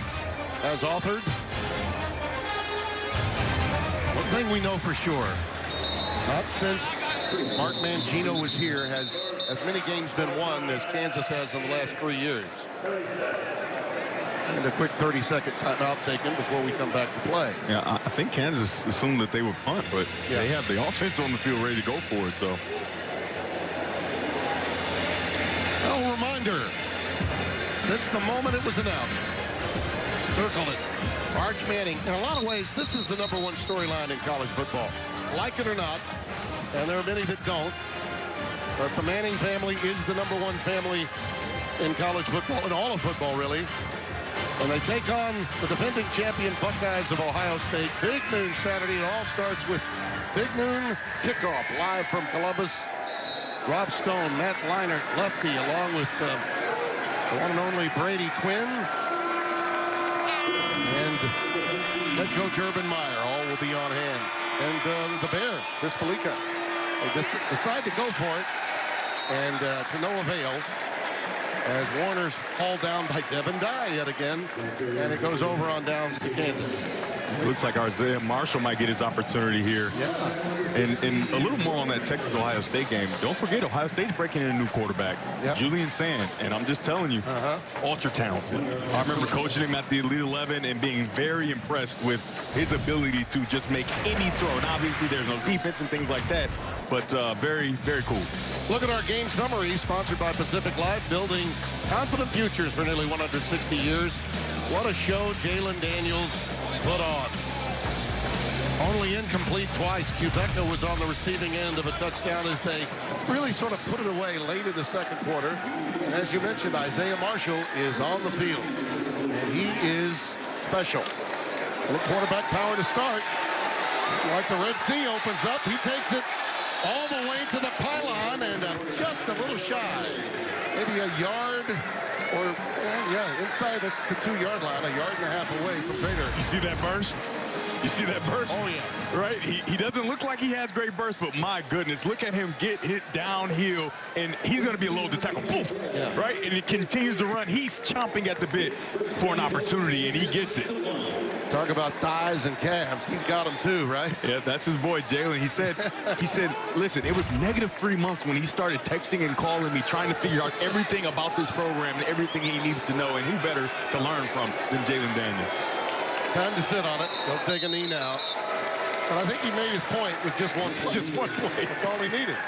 has authored, one thing we know for sure, not since Mark Mangino was here has as many games been won as Kansas has in the last 3 years. And a quick 30-second timeout taken before we come back to play. Yeah, I think Kansas assumed that they would punt, but they have the offense on the field ready to go for it. So, well, reminder, since the moment it was announced, circle it. Arch Manning, in a lot of ways, this is the #1 storyline in college football. Like it or not, and there are many that don't, but the Manning family is the #1 family in college football, in all of football, really. And they take on the defending champion Buckeyes of Ohio State. Big noon Saturday. It all starts with Big Noon Kickoff live from Columbus. Rob Stone, Matt Leinart, lefty, along with the one and only Brady Quinn. And head coach Urban Meyer. All will be on hand. And the Bear, Chris Felica. They decide to go for it. And to no avail, as Warner's hauled down by Devin Dye yet again, and it goes over on downs to Kansas. It looks like Isaiah Marshall might get his opportunity here. Yeah. And a little more on that Texas-Ohio State game. Don't forget, Ohio State's breaking in a new quarterback, Julian Sand. And I'm just telling you, ultra-talented. I remember coaching him at the Elite 11 and being very impressed with his ability to just make any throw. And obviously, there's no defense and things like that, but very, very cool. Look at our game summary, sponsored by Pacific Life, building confident futures for nearly 160 years. What a show Jalen Daniels put on. Only incomplete twice. Quebeca was on the receiving end of a touchdown as they really sort of put it away late in the second quarter. And as you mentioned, Isaiah Marshall is on the field. And he is special. Little quarterback power to start. Like the Red Sea opens up, he takes it all the way to the pylon and just a little shy. Maybe a yard or, inside the 2-yard line, a yard and a half away from Vader. You see that burst? You see that burst? Oh, yeah. Right? He doesn't look like he has great burst, but my goodness, look at him get hit downhill, and he's going to be a load to tackle. Poof! Yeah. Right? And he continues to run. He's chomping at the bit for an opportunity, and he gets it. Talk about thighs and calves. He's got them too, right? Yeah, that's his boy, Jalen. He said, listen, it was -3 months when he started texting and calling me, trying to figure out everything about this program and everything he needed to know, and who better to learn from than Jalen Daniels. Time to sit on it. He'll take a knee now. And I think he made his point with just one play. Just one play. That's all he needed.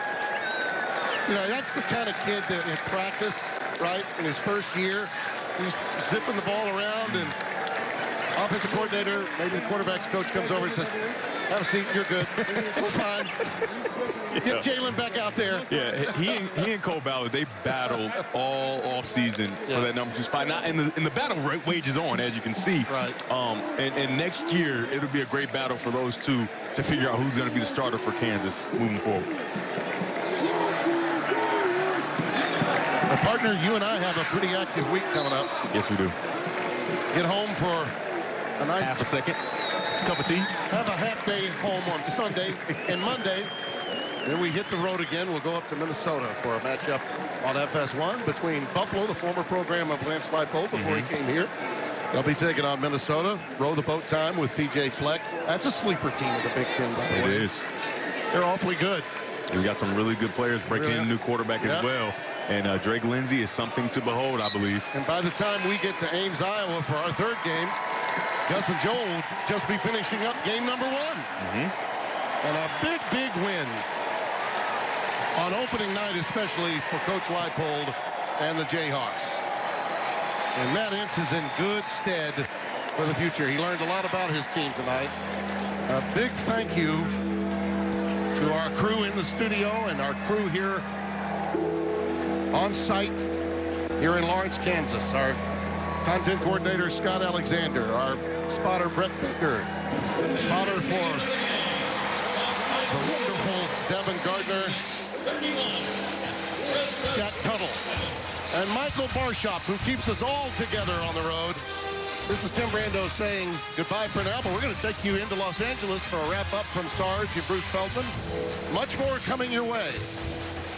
You know, that's the kind of kid that in practice, right, in his first year, he's zipping the ball around, and offensive coordinator, maybe the quarterback's coach comes over and says, have a seat, you're good. We're fine. Get Jalen back out there. Yeah, he and Cole Ballard, they battled all offseason for that number 2 spot. Now, and the battle wages on, as you can see. Right. And next year, it'll be a great battle for those two to figure out who's going to be the starter for Kansas moving forward. Our partner, you and I have a pretty active week coming up. Yes, we do. Get home for a nice half a second cup of tea. Have a half day home on Sunday and Monday. Then we hit the road again. We'll go up to Minnesota for a matchup on FS1 between Buffalo, the former program of Lance Leipold before he came here. They'll be taking on Minnesota. Row the boat time with P.J. Fleck. That's a sleeper team of the Big Ten, by the way. It is. They're awfully good. We got some really good players breaking in a new quarterback as well. And Drake Lindsey is something to behold, I believe. And by the time we get to Ames, Iowa for our third game, Gus and Joel will just be finishing up game number 1. And a big, big win on opening night, especially for Coach Leipold and the Jayhawks. And Matt Ince is in good stead for the future. He learned a lot about his team tonight. A big thank you To our crew in the studio and our crew here on site here in Lawrence, Kansas. Our content coordinator, Scott Alexander. Our spotter, Brett Bittner. Spotter for the wonderful Devin Gardner. Jack Tuttle. And Michael Barshop, who keeps us all together on the road. This is Tim Brando saying goodbye for now, but we're going to take you into Los Angeles for a wrap-up from Sarge and Bruce Feldman. Much more coming your way.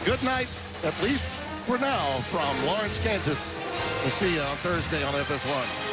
Good night, at least for now, from Lawrence, Kansas. We'll see you on Thursday on FS1.